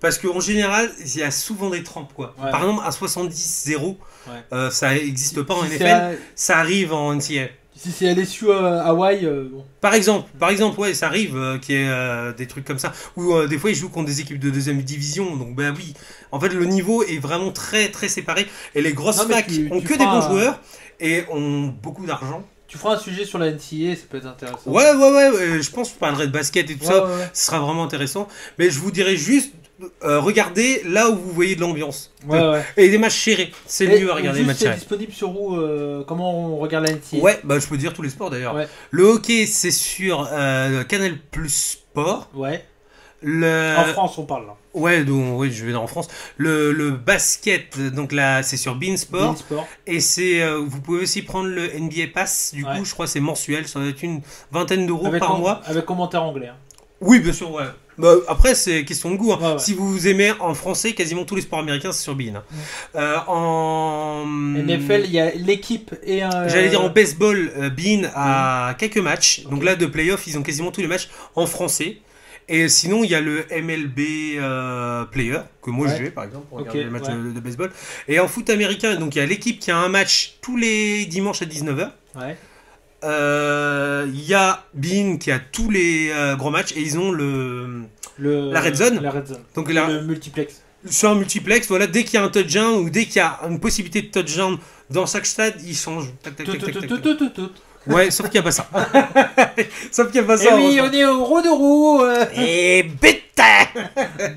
Parce qu'en général, il y a souvent des trempes quoi. Ouais. Par exemple, à 70-0, Ouais. ça n'existe pas en Si NFL, c'est à- ça arrive en NCAA. Si c'est LSU à Hawaï, bon. Par exemple, ouais, ça arrive qu'il y ait des trucs comme ça. Ou des fois, ils jouent contre des équipes de deuxième division. Donc, bah oui. En fait, le niveau est vraiment très, très séparé. Et les grosses Non, mais facs tu ont que des feras bons joueurs et ont beaucoup d'argent. Tu feras un sujet sur la NCAA, ça peut être intéressant. Ouais, je pense que je parlerai de basket et tout Ouais, ça. ouais, ouais. Ce sera vraiment intéressant. Mais je vous dirais juste, regardez là où vous voyez de l'ambiance. Ouais. Et des matchs serrés. C'est Et mieux à regarder les juste, matchs c'est serrés. disponible sur où comment on regarde la NCAA? Ouais, bah je peux dire tous les sports d'ailleurs. Ouais. Le hockey, c'est sur Canal Plus Sport. Ouais. Le... En France, on parle là. Ouais, donc oui, je vais en France. Le basket, donc là, c'est sur Beansport. Beansport. Et c'est, vous pouvez aussi prendre le NBA Pass. Du Ouais. coup, je crois que c'est mensuel. Ça doit être une vingtaine d'euros par mois. Avec commentaire anglais. Hein. Oui, bien sûr, ouais. Bah, après, c'est question de goût. Hein. Ouais, ouais. Si vous aimez en français, quasiment tous les sports américains, c'est sur Bean. Hein. En NFL, il y a l'équipe et un. J'allais dire en baseball, Bean a quelques matchs. Donc là, de playoff, ils ont quasiment tous les matchs en français. Et sinon, il y a le MLB Player, que moi Ouais. je vais par exemple, pour Ok, regarder les matchs ouais. de baseball. Et en foot américain, donc il y a l'équipe qui a un match tous les dimanches à 19h. Ouais. Il y a Bean qui a tous les gros matchs et ils ont la Red Zone. La Red Zone. Donc là, Le multiplex. sur un multiplex, voilà, dès qu'il y a un touchdown ou dès qu'il y a une possibilité de touchdown dans chaque stade, ils changent. Tac, tac, tac, tac, tac, tac. Tout. Ouais, sauf qu'il n'y a pas ça. Sauf qu'il n'y a pas Et ça. oui, heureusement. on est au roue de roue. Et but.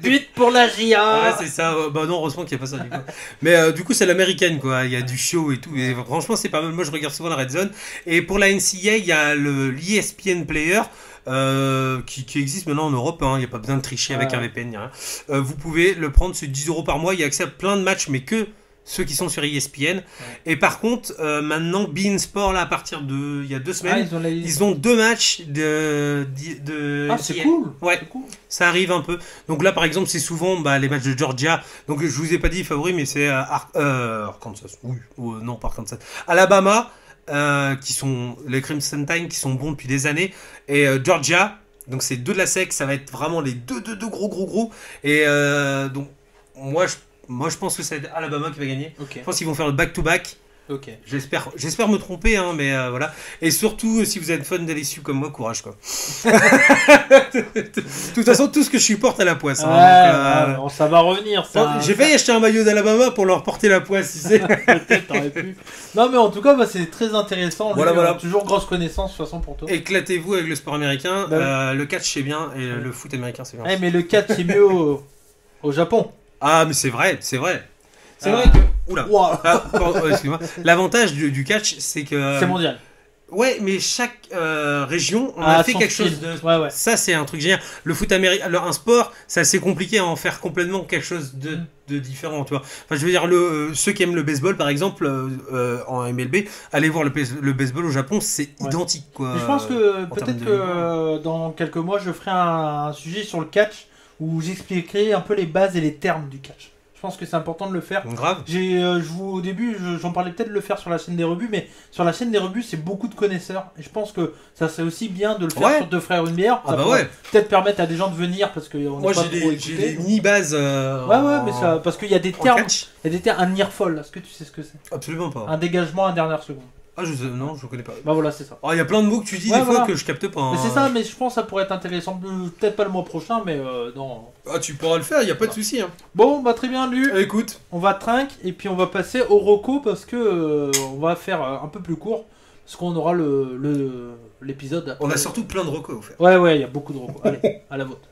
But pour la GIA. Ouais, c'est ça. Bah non, heureusement qu'il n'y a pas ça du coup. Mais du coup, c'est l'américaine quoi. Il y a du show et tout. Et franchement, c'est pas mal. Moi, je regarde souvent la Red Zone. Et pour la NCAA, il y a l'ESPN Player. Qui existe maintenant en Europe, hein. Il n'y a pas besoin de tricher avec Ouais. un VPN, ni rien. Vous pouvez le prendre, c'est 10 € par mois. Il y a accès à plein de matchs, mais que ceux qui sont sur ESPN. Et par contre, maintenant, Bein Sport, là, à partir de il y a 2 Ah, semaines, ils ont la liste. ils ont 2 matchs de Ah, c'est NCAA. cool. Ouais. C'est cool. Ça arrive un peu. Donc là, par exemple, c'est souvent les matchs de Georgia. Donc je vous ai pas dit favori, mais c'est Arkansas. Oui, non, pas Arkansas. Alabama, qui sont les Crimson Tide, qui sont bons depuis des années. Et Georgia, donc c'est 2 de la SEC, ça va être vraiment les deux gros. Et donc, moi, je pense que c'est Alabama qui va gagner. Ok. Je pense qu'ils vont faire le back-to-back. Ok. J'espère me tromper, hein, mais voilà. Et surtout, si vous êtes fan d'LSU comme moi, courage, quoi. De toute façon, tout ce que je supporte à la poisse. Hein, Ouais, donc, ça va revenir. Ça. j'ai failli acheter un maillot d'Alabama pour leur porter la poisse, tu sais. Peut-être t'aurais pu. Non, mais en tout cas, c'est très intéressant. Voilà. Toujours grosse connaissance, de toute façon, pour toi. Éclatez-vous avec le sport américain. Bah Le catch, c'est bien. Et le foot américain, c'est bien. Eh, mais le catch, c'est mieux au Japon. Ah, mais c'est vrai. C'est vrai Ah. que... Oula. Ouah. Ah, pardon, excuse-moi. L'avantage du catch, c'est que... C'est mondial. Ouais, mais chaque région a fait son quelque style. chose de... Ouais. Ça, c'est un truc génial. Le foot américain, alors un sport, c'est assez compliqué à en faire complètement quelque chose de différent, tu vois. Enfin, je veux dire, ceux qui aiment le baseball, par exemple, en MLB, allez voir le baseball au Japon, c'est Ouais. identique, quoi. Mais je pense que en peut-être termes de- que dans quelques mois, je ferai un sujet sur le catch où j'expliquerai un peu les bases et les termes du catch. Je pense que c'est important de le faire. Grave. Au début, j'en parlais peut-être de le faire sur la chaîne des rebuts, mais sur la chaîne des rebuts, c'est beaucoup de connaisseurs. Et je pense que ça serait aussi bien de le faire Ouais. sur Deux Frères Une Bière. Ah Ça bah pourrait ouais. peut-être permettre à des gens de venir parce qu'on n'est Moi, pas j'ai trop des écoutés. mini-bases. Ouais, mais ça, parce qu'il y a des en termes. catch. Il y a des termes, un near fall. Est-ce que tu sais ce que c'est? Absolument pas. Un dégagement à dernière seconde. Ah, non, je connais pas. Bah voilà, c'est ça. Oh, il y a plein de mots que tu dis Ouais, des fois voilà. que je capte pas. Hein. Mais c'est ça, mais je pense que ça pourrait être intéressant. Peut-être pas le mois prochain, mais non. Ah, tu pourras le faire, il y a pas de souci. Hein. Bon, bah très bien, Lu. Écoute. On va trinque et puis on va passer au Rocco parce que on va faire un peu plus court parce qu'on aura l'épisode. après. On a surtout plein de recos, au fait. Ouais, il y a beaucoup de Rocco. Allez, à la vôtre.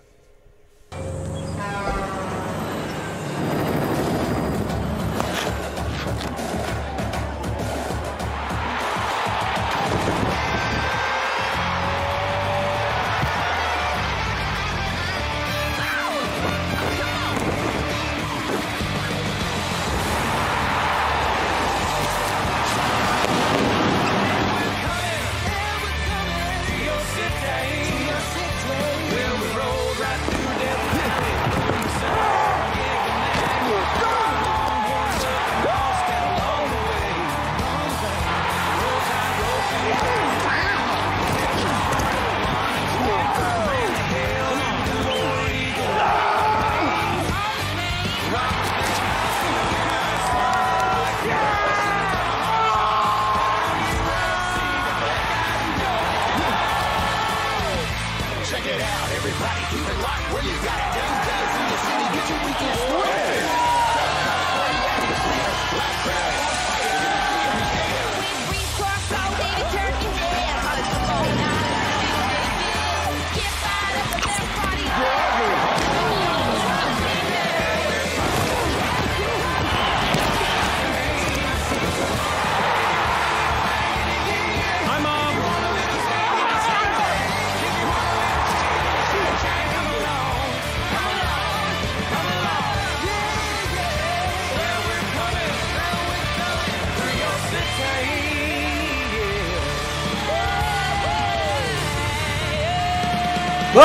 Bon.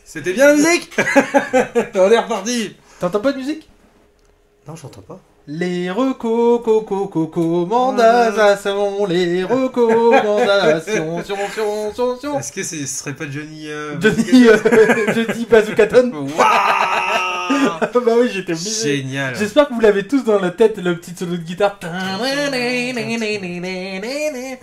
C'était bien la musique. On est reparti. T'entends pas de musique? Non, j'entends pas. Les recommandations, les recommandations, sion. Est-ce que ce serait pas Johnny Johnny Bazookaton. Waouh. Bah oui, j'étais obligé. Génial. J'espère que vous l'avez tous dans la tête, le petit solo de guitare. Moi,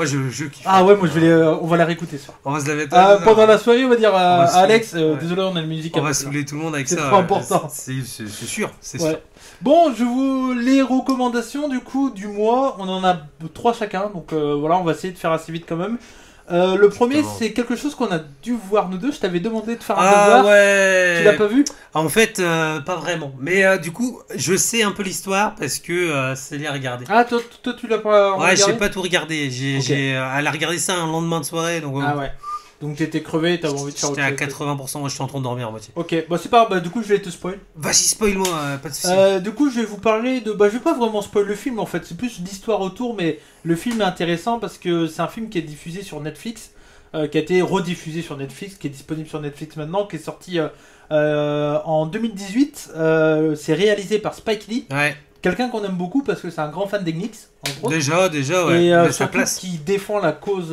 je kiffe. Ah ouais, moi je vais on va la réécouter ça. On va se la mettre Pendant la soirée, on va dire à va saouler. Alex, Ouais. désolé, on a la musique. On un va peu saouler tout le monde avec C'est ça. trop important. C'est sûr, c'est Ouais. sûr. Bon, les recommandations du coup du mois, on en a 3 chacun, donc voilà, on va essayer de faire assez vite quand même. Le premier, Exactement. c'est quelque chose qu'on a dû voir nous deux. Je t'avais demandé de faire un Ah devoir. ouais. Tu l'as pas vu? En fait, pas vraiment. Mais du coup, je sais un peu l'histoire parce que c'est les regarder. Ah, toi tu l'as pas Ouais, regardé? j'ai pas tout regardé. Ok. Elle a regardé ça un lendemain de soirée, donc Ah ouais. Donc t'étais crevé, t'avais envie de faire autre j'étais à chose. 80%. Moi, j'étais en train de dormir à moitié. Ok, bah c'est pas grave, bah, du coup je vais te spoil. Vas-y, spoil-moi, pas de soucis. Du coup, je vais vous parler de. Bah, je vais pas vraiment spoil le film en fait, c'est plus l'histoire autour, mais le film est intéressant parce que c'est un film qui est diffusé sur Netflix, qui a été rediffusé sur Netflix, qui est disponible sur Netflix maintenant, qui est sorti en 2018. C'est réalisé par Spike Lee, Ouais, quelqu'un qu'on aime beaucoup parce que c'est un grand fan d'Enix, entre autres. déjà, ouais. Et Mais sa surtout place. qui défend la cause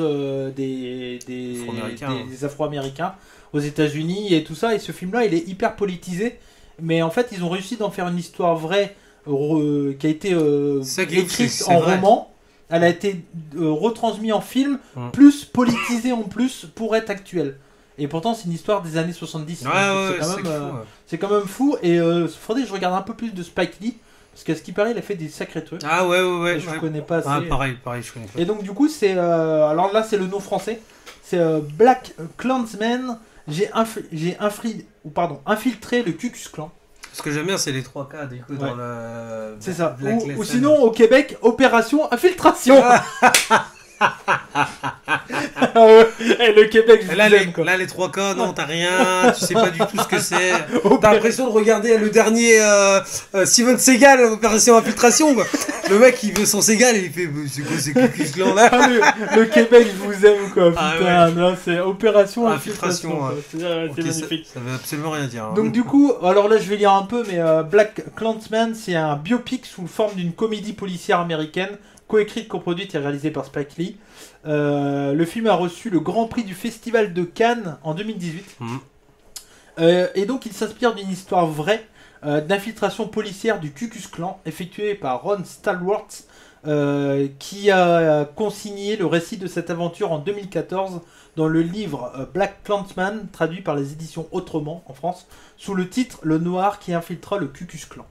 des Afro-Américains. des Afro-Américains aux États-Unis et tout ça. Et ce film-là, il est hyper politisé, mais en fait, ils ont réussi d'en faire une histoire vraie qui a été C'est ça qui est ouf, écrite c'est en vrai. roman. Elle a été retransmise en film, Mm. plus politisée en plus pour être actuelle. Et pourtant, c'est une histoire des années 70. Ouais, donc ouais, c'est quand c'est même, fou. Ouais. c'est quand même fou. Et faudrait que je regarde un peu plus de Spike Lee, parce qu'à ce qui paraît, il a fait des sacrés trucs. Ah ouais. Je connais pas assez. Ah, pareil, je connais pas. Et donc du coup c'est alors là c'est le nom français, c'est Black Klansman. J'ai infiltré le Ku Klux Klan. Ce que j'aime bien, c'est les 3 cas, du coup, Ouais. dans le... C'est ça. Black Ou Lesson. sinon au Québec, opération infiltration. Et le Québec, je Et là, vous aime, quoi. les 3 cas, non, t'as rien, tu sais pas du tout ce que c'est. T'as Opé- l'impression de regarder le dernier Steven Seagal, Opération Infiltration, quoi. Le mec, il veut son Seagal et il fait, c'est quoi ces cucus là Ah, le Québec, je vous aime quoi. Ah, Putain, non, c'est opération infiltration. Infiltration, quoi. C'est Ok, magnifique. ça veut absolument rien dire. Hein. Donc du coup, alors là je vais lire un peu, mais Black Klansman, c'est un biopic sous forme d'une comédie policière américaine, coécrite, coproduite et réalisée par Spike Lee. Le film a reçu le Grand Prix du Festival de Cannes en 2018. Mhm. Et donc il s'inspire d'une histoire vraie d'infiltration policière du Ku Klux Klan, effectuée par Ron Stallworth, qui a consigné le récit de cette aventure en 2014 dans le livre Black Klansman, traduit par les éditions Autrement en France, sous le titre Le Noir qui infiltra le Ku Klux Klan.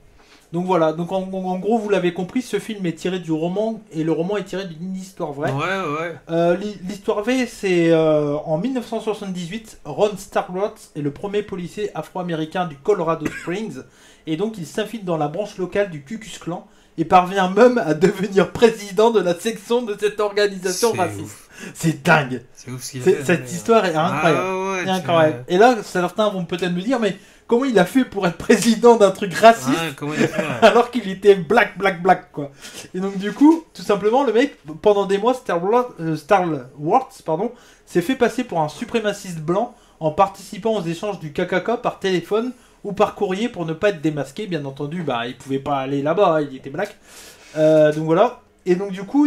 Donc voilà, donc en gros vous l'avez compris, ce film est tiré du roman, et le roman est tiré d'une histoire vraie. Ouais. L'histoire vraie, c'est en 1978, Ron Stallworth est le premier policier afro-américain du Colorado Springs, et donc il s'infiltre dans la branche locale du Ku Klux Klan, et parvient même à devenir président de la section de cette organisation C'est raciste. ouf. C'est dingue. C'est ouf ce qu'il a fait. Cette histoire est incroyable. Ah, ouais, C'est incroyable. Et là, certains vont peut-être me dire, mais comment il a fait pour être président d'un truc raciste Ouais, comment il a fait ouais. alors qu'il était black quoi. Et donc du coup, tout simplement, le mec, pendant des mois, Stallworth, s'est fait passer pour un suprémaciste blanc en participant aux échanges du KKK par téléphone ou par courrier pour ne pas être démasqué. Bien entendu, bah il pouvait pas aller là-bas, il était black. Donc voilà. Et donc du coup,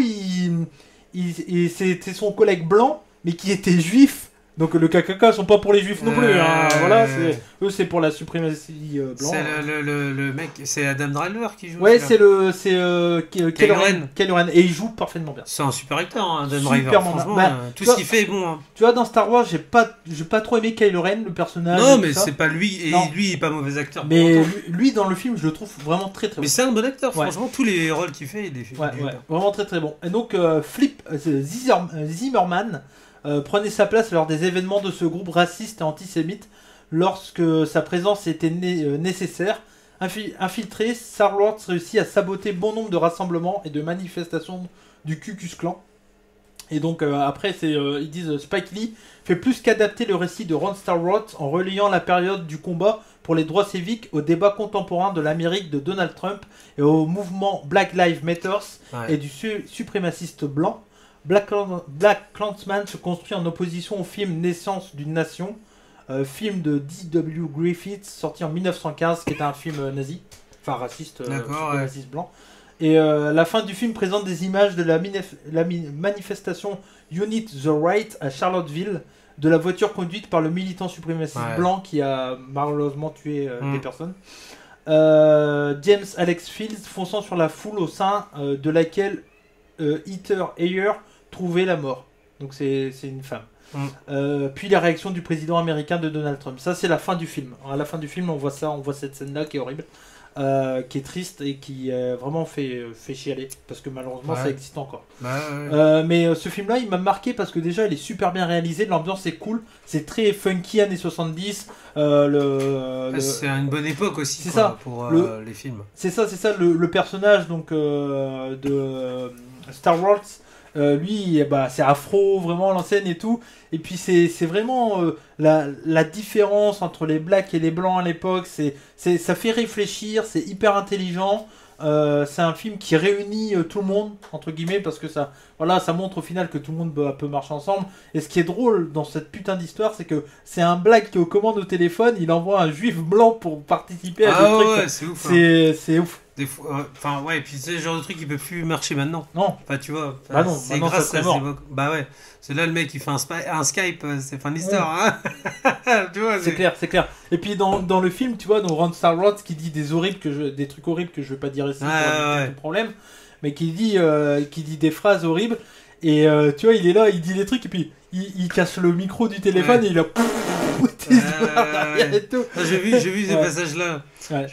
c'était son collègue blanc, mais qui était juif Donc le KKK sont pas pour les juifs non plus. Hein. Voilà, eux c'est pour la suprématie blanche. C'est le mec, c'est Adam Driver qui joue. Ouais, celui-là. c'est Kylo Ren. Kylo Ren et il joue parfaitement bien. C'est un super acteur, hein, Adam Super Driver. bon. Franchement, Bah, tout tu ce qu'il fait est bon. Hein. Tu vois, dans Star Wars, j'ai pas trop aimé Kylo Ren, le personnage. Non, et mais tout ça. c'est pas lui, et Non. lui il est pas mauvais acteur. Mais pour autant. lui, dans le film, je le trouve vraiment très très bon. Mais c'est un bon acteur, Ouais. franchement, tous les rôles qu'il fait, il les fait Ouais, bien. ouais, vraiment très très bon. Et donc Flip Zimmerman prenait sa place lors des événements de ce groupe raciste et antisémite lorsque sa présence était nécessaire. Infiltré, Star-Lord réussit à saboter bon nombre de rassemblements et de manifestations du Ku Klux Klan. Et donc après, ils disent Spike Lee fait plus qu'adapter le récit de Ron Star-Lord en reliant la période du combat pour les droits civiques au débat contemporain de l'Amérique de Donald Trump et au mouvement Black Lives Matter Ouais. et du suprémaciste blanc. Black Klansman se construit en opposition au film Naissance d'une nation, film de D.W. Griffith sorti en 1915, qui est un film nazi, enfin raciste, D'accord, suprémaciste blanc. Et la fin du film présente des images de la manifestation Unite the Right à Charlottesville, de la voiture conduite par le militant suprémaciste blanc qui a malheureusement tué des personnes. James Alex Fields fonçant sur la foule au sein de laquelle Heather Heyer trouvait la mort. Donc c'est une femme. Puis la réaction du président américain de Donald Trump. Ça c'est la fin du film. À la fin du film on voit cette scène là qui est horrible. Qui est triste et qui vraiment fait chialer parce que malheureusement ça existe encore. Mais ce film là il m'a marqué parce que déjà il est super bien réalisé, l'ambiance est cool, c'est très funky années 70. C'est une bonne époque aussi c'est quoi, ça, pour les films. C'est ça le personnage donc de Star Wars. Lui, c'est afro, vraiment l'ancienne et tout. Et puis c'est vraiment la différence entre les blacks et les blancs à l'époque. Ça fait réfléchir, c'est hyper intelligent. C'est un film qui réunit tout le monde, entre guillemets, parce que ça montre au final que tout le monde peut marcher ensemble. Et ce qui est drôle dans cette putain d'histoire, c'est que c'est un black qui est aux commandes au téléphone, il envoie un juif blanc pour participer à des trucs. Ouais, c'est ouf. C'est ouf. Enfin, ouais, et puis c'est le genre de truc qui peut plus marcher maintenant. Non. Enfin, tu vois. Bah non, c'est maintenant, grâce ça à serait ces mort. époques. Bah ouais. C'est là le mec qui fait un Skype, c'est fin de l'histoire. Hein. Tu vois, c'est clair. Et puis dans le film, tu vois, dans Ron Star-Lord qui dit des trucs horribles que je vais pas dire ici pour éviter tout problème, mais qui dit des phrases horribles. Et tu vois, il est là, il dit des trucs et puis il casse le micro du téléphone et il a et tout. J'ai vu ces passages-là. Ouais.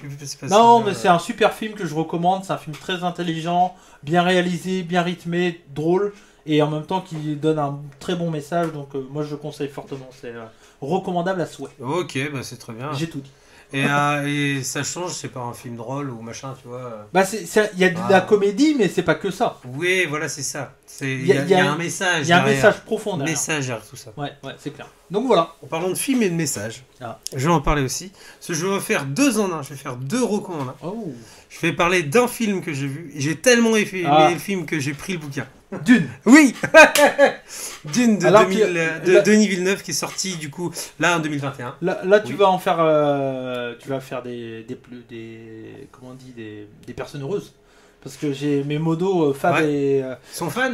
Non, mais c'est un super film que je recommande. C'est un film très intelligent, bien réalisé, bien rythmé, drôle et en même temps qui donne un très bon message. Donc moi je le conseille fortement. C'est recommandable à souhait. Ok, bah c'est très bien. J'ai tout dit. Et ça change, c'est pas un film drôle ou machin, tu vois. Bah il y a de la comédie, mais c'est pas que ça. Oui, voilà, c'est ça. Il y y a un message. Il y a un message profond derrière. Message derrière tout ça. Ouais, c'est clair. Donc voilà. En parlant de films et de messages, je vais en parler aussi. Parce que je vais faire 2 en 1. Je vais faire 2 recos en 1. Oh. Je vais parler d'un film que j'ai vu. J'ai tellement aimé le film que j'ai pris le bouquin. Dune. Oui. Dune de que, Denis Villeneuve qui est sorti du coup là en 2021. Là tu vas en faire tu vas faire des comment on dit des personnes heureuses parce que j'ai mes modos Fab et sont fans.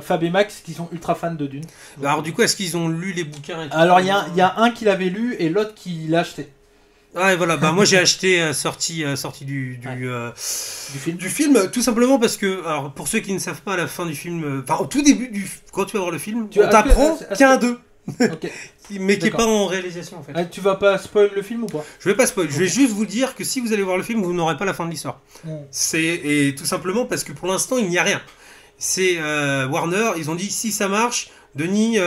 Fab et Max qui sont ultra fans de Dune. Donc, alors du coup est-ce qu'ils ont lu les bouquins et tout? Alors il y a un qui l'avait lu et l'autre qui l'a acheté. Ouais, voilà, bah moi j'ai acheté sorti du film tout simplement parce que, alors pour ceux qui ne savent pas, à la fin du film, enfin au tout début quand tu vas voir le film, on t'apprend qu'il y a un 2. Okay. Mais qui n'est pas en réalisation en fait. Tu vas pas spoil le film ou pas? Je vais pas spoil, je vais juste vous dire que si vous allez voir le film, vous n'aurez pas la fin de l'histoire. Et tout simplement parce que pour l'instant il n'y a rien. C'est Warner, ils ont dit si ça marche, Denis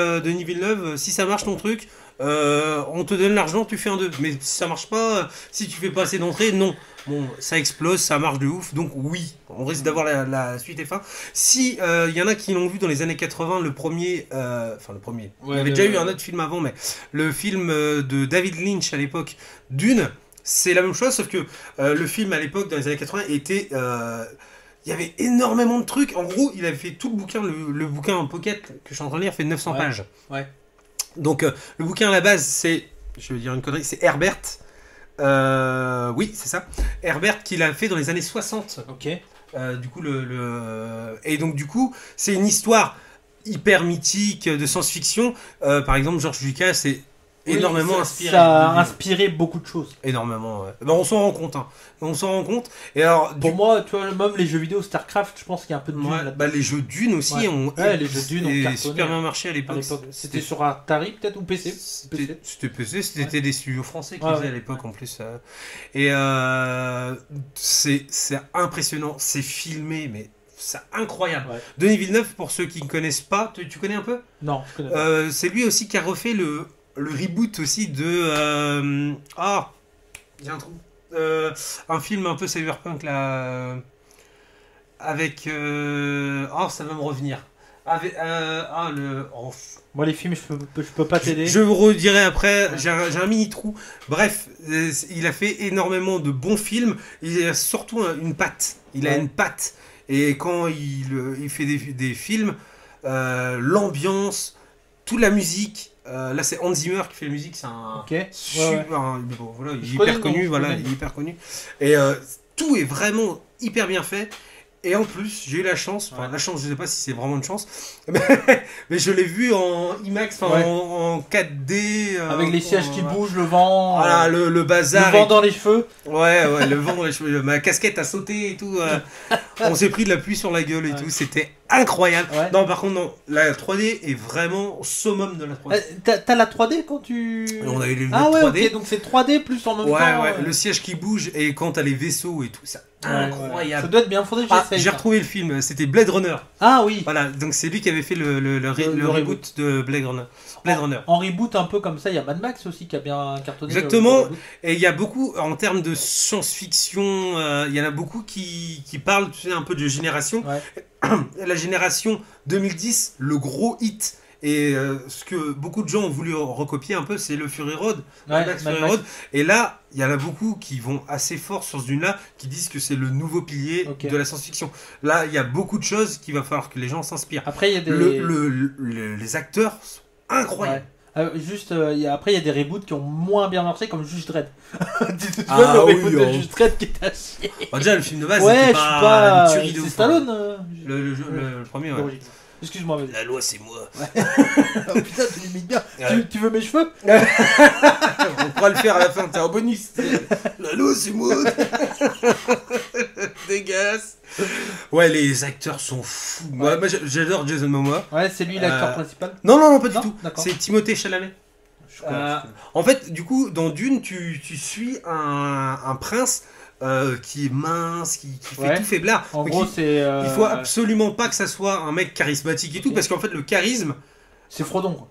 Villeneuve, si ça marche ton truc, on te donne l'argent, tu fais un 2. Mais si ça marche pas, si tu fais pas assez d'entrées, non. Bon, ça explose, ça marche de ouf, donc oui, on risque d'avoir la suite et fin. Si y en a qui l'ont vu dans les années 80, le premier, il y avait déjà eu un autre film avant, mais le film de David Lynch à l'époque, Dune, c'est la même chose, sauf que le film à l'époque, dans les années 80, était... il y avait énormément de trucs. En gros, il avait fait tout le bouquin, le bouquin en pocket que je suis en train de lire fait 900 pages. Ouais. Donc le bouquin à la base, c'est, je vais dire une connerie, c'est Herbert. Oui, c'est ça. Herbert qui l'a fait dans les années 60. Ok. Du coup, et donc du coup, c'est une histoire hyper mythiques de science-fiction. Par exemple, George Lucas c'est énormément ça, inspiré. Ça a inspiré beaucoup de choses. Énormément, ouais. Ben, on s'en rend compte, hein. On s'en rend compte. Et alors, Pour moi, tu vois, même les jeux vidéo StarCraft, je pense qu'il y a un peu de Dune ouais, là-dedans. bah, les jeux Dune aussi Ouais. ont Ouais, les jeux Dune ont et cartonné, super bien marché à À l'époque. l'époque. C'était sur Atari peut-être ou PC. C'était PC, c'était des studios français qui Ouais, faisaient ouais. à l'époque en plus. Et c'est impressionnant, c'est filmé, mais c'est incroyable. Ouais. Denis Villeneuve, pour ceux qui ne connaissent pas, tu connais un peu? Non, je connais pas. C'est lui aussi qui a refait le reboot aussi de... j'ai un trou. Un film un peu cyberpunk là... avec... ça va me revenir. Avec, Moi, les films, je peux pas t'aider. je vous redirai après, j'ai un mini trou. Bref, il a fait énormément de bons films. Il a surtout une patte. Il a Ouais. une patte. Et quand il fait des films, l'ambiance, toute la musique. Là, c'est Hans Zimmer qui fait la musique. C'est un Ok. Ouais, super. ouais. Bon, voilà, il est Je connais hyper le connu. nom, Voilà, je connais. il est hyper connu. Et tout est vraiment hyper bien fait. Et en plus, j'ai eu la chance, enfin Ouais. la chance, je sais pas si c'est vraiment une chance, mais je l'ai vu en IMAX, enfin Ouais. en 4D. Avec les sièges qui bougent, le vent. Voilà, le bazar. le vent et dans les cheveux. tout. Ouais, le vent dans les cheveux. Ma casquette a sauté et tout. On s'est pris de la pluie sur la gueule et Ouais. tout. C'était incroyable. Ouais. Non, par contre, non. La 3D est vraiment au summum de la 3D. T'as la 3D quand tu. On avait les lunettes Ah ouais, 3D. ok, donc c'est 3D plus en même Ouais, temps. ouais, le siège qui bouge et quand t'as les vaisseaux et tout, c'est Ouais, ouais. Ça incroyable. doit être bien, faudrait que Ah, j'essaye. j'ai ça. retrouvé le film, c'était Blade Runner. Ah oui. Voilà, donc c'est lui qui avait fait le reboot de Blade Runner. Blade Runner. En reboot un peu comme ça, il y a Mad Max aussi qui a bien cartonné. Exactement. le reboot. Et il y a beaucoup, en termes de science-fiction, il y en a beaucoup qui parlent, tu sais, un peu de génération. Ouais. La génération 2010, le gros hit. Et ce que beaucoup de gens ont voulu recopier un peu, c'est le Fury Road. Ouais, Max Mad Fury Max. Road. Et là, il y en a beaucoup qui vont assez fort sur ce dune-là, qui disent que c'est le nouveau pilier Ok. de la science-fiction. Là, il y a beaucoup de choses qu'il va falloir que les gens s'inspirent. Après, il y a des. Les acteurs sont incroyables. Ouais. Juste, après, il y a des reboots qui ont moins bien marché, comme Judge Dredd. Tu te Ah souviens, le oui, reboot de oh. Judge Dredd qui est à chier. Bah, déjà, le film de base, Ouais, je c'était suis pas pas. une tuerie de C'est ouf, Stallone. hein. Le premier, ouais. d'origine. Excuse-moi, vas-y. La loi, c'est moi. Oh putain, tu l'imites bien. Ouais. Tu veux mes cheveux? On pourra le faire à la fin, t'es en bonus. La loi, c'est moi. Dégueulasse. Ouais, les acteurs sont fous. Ouais. Moi, j'adore Jason Momoa. Ouais, c'est lui l'acteur principal. Non, pas du Non, tout. d'accord. C'est Timothée Chalamet. Je crois. En fait, du coup, dans Dune, tu suis un prince qui est mince, qui fait Ouais. tout faiblard. En Donc, gros, c'est. il faut absolument pas que ça soit un mec charismatique et tout, Ok. parce qu'en fait, le charisme, C'est Frodon, quoi.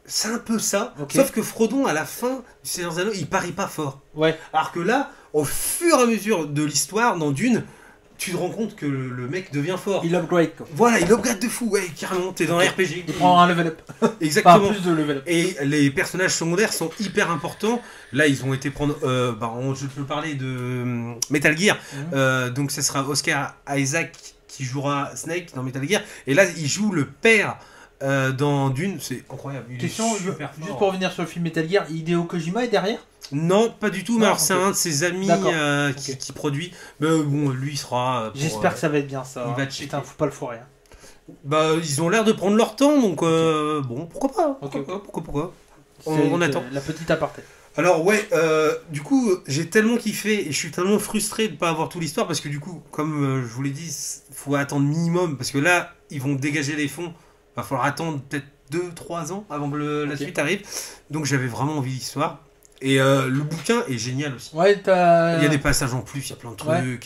c'est un peu ça. Ok. Sauf que Frodon, à la fin du Seigneur des Anneaux, il parie pas fort. Ouais. Alors que là, au fur et à mesure de l'histoire, dans Dune, tu te rends compte que le mec devient fort. Il upgrade, quoi. Voilà, il upgrade de fou, ouais, carrément. T'es dans Ok. RPG. Il prend un level up. Enfin, Exactement. plus de level up. Et les personnages secondaires sont hyper importants. Là, ils ont été prendre. Je peux parler de Metal Gear. Donc, ce sera Oscar Isaac qui jouera Snake dans Metal Gear. Et là, il joue le père dans Dune. C'est incroyable. Il est Question, super juste fort. pour revenir sur le film Metal Gear, Hideo Kojima est derrière? Non, pas du tout. Mais Non, alors, c'est ok. un de ses amis D'accord. qui, Ok. qui produit. Mais bon, lui, il sera. pour, J'espère que ça va être bien ça. il hein. va checker. Putain, faut pas le foirer. Hein. Bah, ils ont l'air de prendre leur temps. Donc, bon, pourquoi pas. Ok, Pourquoi C'est on attend. La petite aparté. Alors ouais, du coup, j'ai tellement kiffé et je suis tellement frustré de pas avoir toute l'histoire parce que du coup, comme je vous l'ai dit, faut attendre minimum parce que là, ils vont dégager les fonds. Va falloir attendre peut-être 2-3 ans avant que la Ok. suite arrive. Donc j'avais vraiment envie d'histoire. Et le bouquin est génial aussi. Ouais, t'as. Il y a des passages en plus, il y a plein de trucs. Ouais.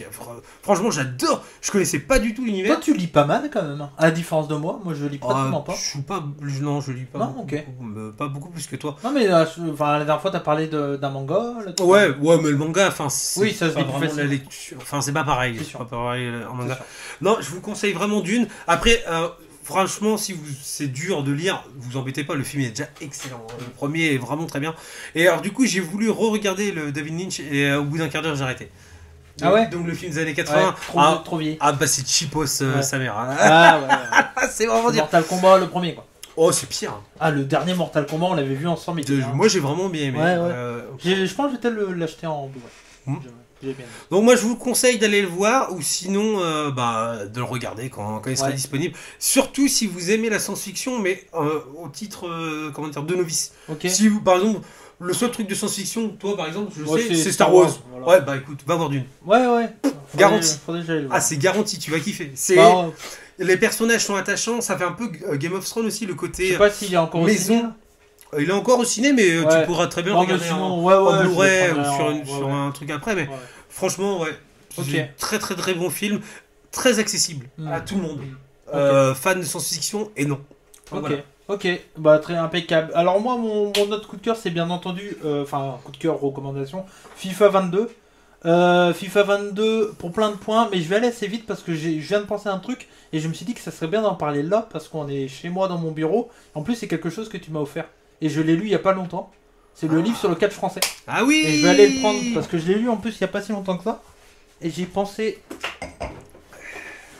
Franchement, j'adore. Je connaissais pas du tout l'univers. Toi, tu lis pas mal quand même. Hein. À la différence de moi, je lis pratiquement pas. Je suis pas. Non, je lis pas. Non, beaucoup, ok. pas beaucoup plus que toi. Non, mais enfin, la dernière fois, t'as parlé d'un manga. Là, tu- Ouais, mais le manga, enfin, c'est Oui, ça se pas lit plus vraiment de la facilement. lecture. Enfin, c'est pas pareil. C'est C'est sûr. pas pareil en C'est manga. sûr. Non, je vous conseille vraiment Dune. Après, franchement, si c'est dur de lire, vous embêtez pas. Le film est déjà excellent. Le premier est vraiment très bien. Et alors, du coup, j'ai voulu re-regarder le David Lynch et au bout d'un quart d'heure, j'ai arrêté. Ah ouais. Donc, le film des années Ouais, 80. trop vieilli. Bah, c'est cheapos, Ouais. sa mère. hein. Ah ouais. c'est vraiment dire. Mortal Kombat, le premier, quoi. Oh, c'est pire. Ah, le dernier Mortal Kombat, on l'avait vu ensemble. il était bien. Moi, j'ai vraiment bien aimé. Ouais, ouais. Je pense que je vais peut-être l'acheter en Blu-ray. Hmm. J'ai bien. Donc moi je vous conseille d'aller le voir ou sinon de le regarder quand il sera Ouais. disponible. Surtout si vous aimez la science-fiction, mais au titre de novice. Ok. Si vous, par exemple, le seul truc de science-fiction, toi par exemple, je Moi, sais, c'est c'est Star Star Wars. Wars, voilà. Ouais, bah écoute, va voir Dune. Ouais, ouais. Garanti. Faudrait que j'aille le voir. Ah, c'est garanti, tu vas kiffer. C'est Bah, les personnages sont attachants, ça fait un peu Game of Thrones aussi le je côté sais pas s'il est encore au maison. ciné, là. Il est encore au ciné, mais Ouais. tu pourras très bien Non, mais regarder sinon, en, ouais, en je le Blu-ray ou prendrai sur, en- sur ouais, un truc après. Mais ouais. franchement, ouais, Ok. c'est un très très très bon film, très accessible Mm. à tout le monde. Ok. Fan de science-fiction et non. Donc, Ok, voilà. ok, bah très impeccable. Alors moi, mon autre coup de cœur, c'est bien entendu, enfin coup de cœur, recommandation, FIFA 22. FIFA 22 pour plein de points, mais je vais aller assez vite parce que je viens de penser à un truc et je me suis dit que ça serait bien d'en parler là parce qu'on est chez moi dans mon bureau. En plus, c'est quelque chose que tu m'as offert et je l'ai lu il y a pas longtemps. C'est le livre sur le catch français. Ah oui. Et je vais aller le prendre parce que je l'ai lu en plus il y a pas si longtemps que ça. Et j'ai pensé.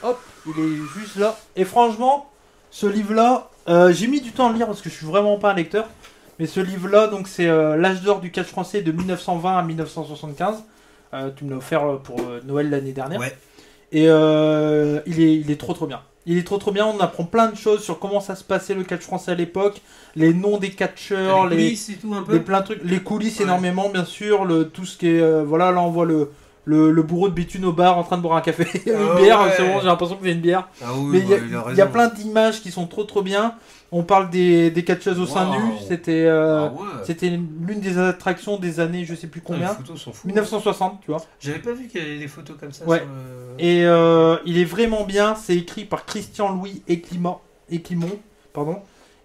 Hop, il est juste là. Et franchement, ce livre-là, j'ai mis du temps à le lire parce que je suis vraiment pas un lecteur. Mais ce livre-là, donc c'est l'âge d'or du catch français de 1920 à 1975. Tu me l'as offert pour Noël l'année dernière. Ouais. Et il est trop bien. Il est trop bien. On apprend plein de choses sur comment ça se passait le catch français à l'époque, les noms des catcheurs, Les coulisses et tout un peu. les plein de trucs, les coulisses Ouais. énormément bien sûr, tout ce qui est voilà, là on voit le bourreau de Béthune au bar en train de boire un café, une Ah bière, ouais. c'est bon, j'ai l'impression que c'est une bière. Ah oui, Mais bah, il il a y a raison. plein d'images qui sont trop bien. On parle des catcheuses au sein Wow. nu, c'était Ah ouais. c'était l'une des attractions des années je sais plus Ah, les combien, photos sont fous. 1960, tu vois. J'avais pas vu qu'il y avait des photos comme ça. Ouais. Sur le... Et il est vraiment bien, c'est écrit par Christian-Louis Éclimont, pardon.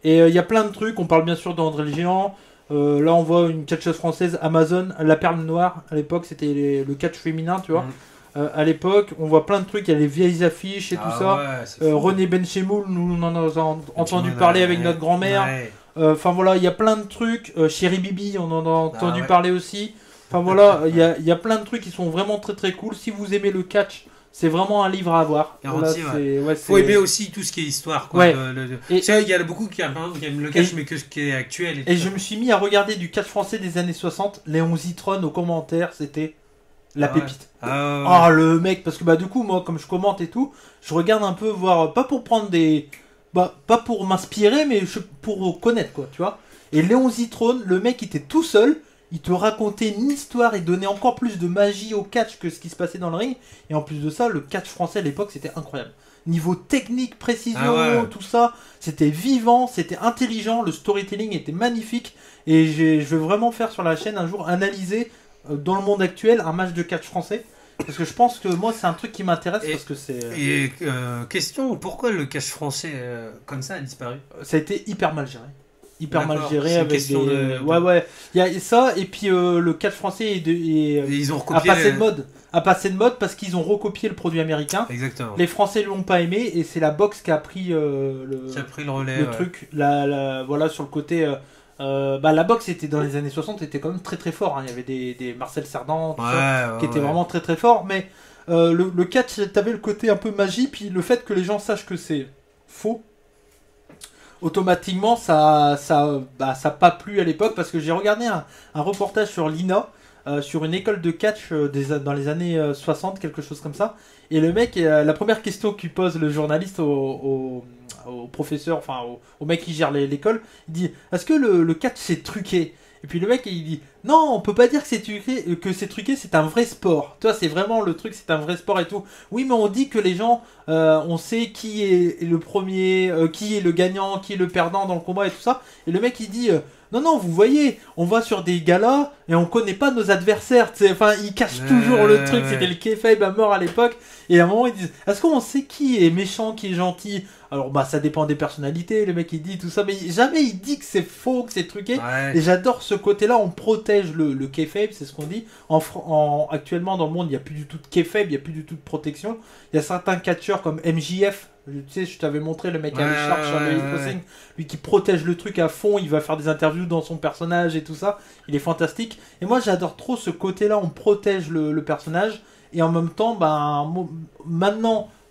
Et il y a plein de trucs, on parle bien sûr d'André le Géant. Là on voit une catcheuse française, Amazon, la perle noire, à l'époque c'était le catch féminin, tu vois. Mhm. À l'époque, on voit plein de trucs, il y a les vieilles affiches et tout ça. Ouais, c'est fou. René Benchemoul, nous on en a entendu Ouais, parler avec ouais. notre grand-mère. Ouais. Enfin voilà, il y a plein de trucs. Chéri Bibi, on en a entendu ouais. parler aussi. Enfin voilà, il y a plein de trucs qui sont vraiment très cool. Si vous aimez le catch, c'est vraiment un livre à avoir. Garanti, Voilà, ouais, Faut c'est- aimer aussi tout ce qui est histoire. Quoi. Ouais. Tu sais, il y a beaucoup qui aiment le catch, Et- mais que ce qui est actuel. Et tout je ça. me suis mis à regarder du catch français des années 60. Léon Zitron aux commentaires, c'était la Ah ouais. pépite. Ah, ouais. Ah le mec, parce que bah du coup moi comme je commente et tout, je regarde un peu voir, pas pour prendre des, bah pas pour m'inspirer mais pour connaître quoi, tu vois. Et Léon Zitrone, le mec il était tout seul, il te racontait une histoire, il donnait encore plus de magie au catch que ce qui se passait dans le ring. Et en plus de ça, le catch français à l'époque c'était incroyable. Niveau technique, précision, Ah ouais. tout ça, c'était vivant, c'était intelligent, le storytelling était magnifique. Et je vais vraiment faire sur la chaîne un jour analyser dans le monde actuel un match de catch français. Parce que je pense que moi c'est un truc qui m'intéresse Et- parce que c'est Et question, pourquoi le catch français comme ça a disparu? ça a été hyper mal géré. Hyper mal D'accord, géré c'est une avec des... question de- Ouais, il y a ça et puis le catch français Et ils ont a recopié. passé de mode. A passé de mode parce qu'ils ont recopié le produit américain. Exactement. Les Français l'ont pas aimé et c'est la boxe qui a pris Qui a pris le relais. le ouais. truc. Voilà sur le côté... bah, la boxe était dans les années 60 était quand même très fort. Hein. Il y avait des Marcel Cerdan, tout ça, Ouais, qui ouais, était ouais. vraiment très fort. Mais le catch, t'avais le côté un peu magie, puis le fait que les gens sachent que c'est faux, automatiquement ça a pas plu à l'époque parce que j'ai regardé un reportage sur l'INA, sur une école de catch dans les années 60, quelque chose comme ça. Et le mec, la première question qu'il pose le journaliste au professeur, enfin au mec qui gère l'école, il dit: est-ce que le catch c'est truqué? Et puis le mec il dit: non, on peut pas dire que c'est truqué, c'est un vrai sport. Toi, c'est vraiment le truc, c'est un vrai sport et tout. Oui, mais on dit que les gens, on sait qui est le premier, qui est le gagnant, qui est le perdant dans le combat et tout ça. Et le mec il dit: non, vous voyez, on va sur des galas et on connaît pas nos adversaires. Enfin, il cache toujours le truc. C'était le kayfabe à mort à l'époque. Et à un moment, ils disent: est-ce qu'on sait qui est méchant, qui est gentil? Alors, bah, ça dépend des personnalités. Le mec, il dit tout ça, mais jamais il dit que c'est faux, que c'est truqué. Ouais. Et j'adore ce côté-là. On protège le kayfabe, c'est ce qu'on dit. Actuellement, dans le monde, il n'y a plus du tout de kayfabe, il n'y a plus du tout de protection. Il y a certains catcheurs comme MJF. Tu sais, je t'avais montré le mec à l'écharpe sur le Crossing, lui qui protège le truc à fond, il va faire des interviews dans son personnage et tout ça, il est fantastique. Et moi j'adore trop ce côté-là, on protège le personnage, et en même temps, ben, maintenant,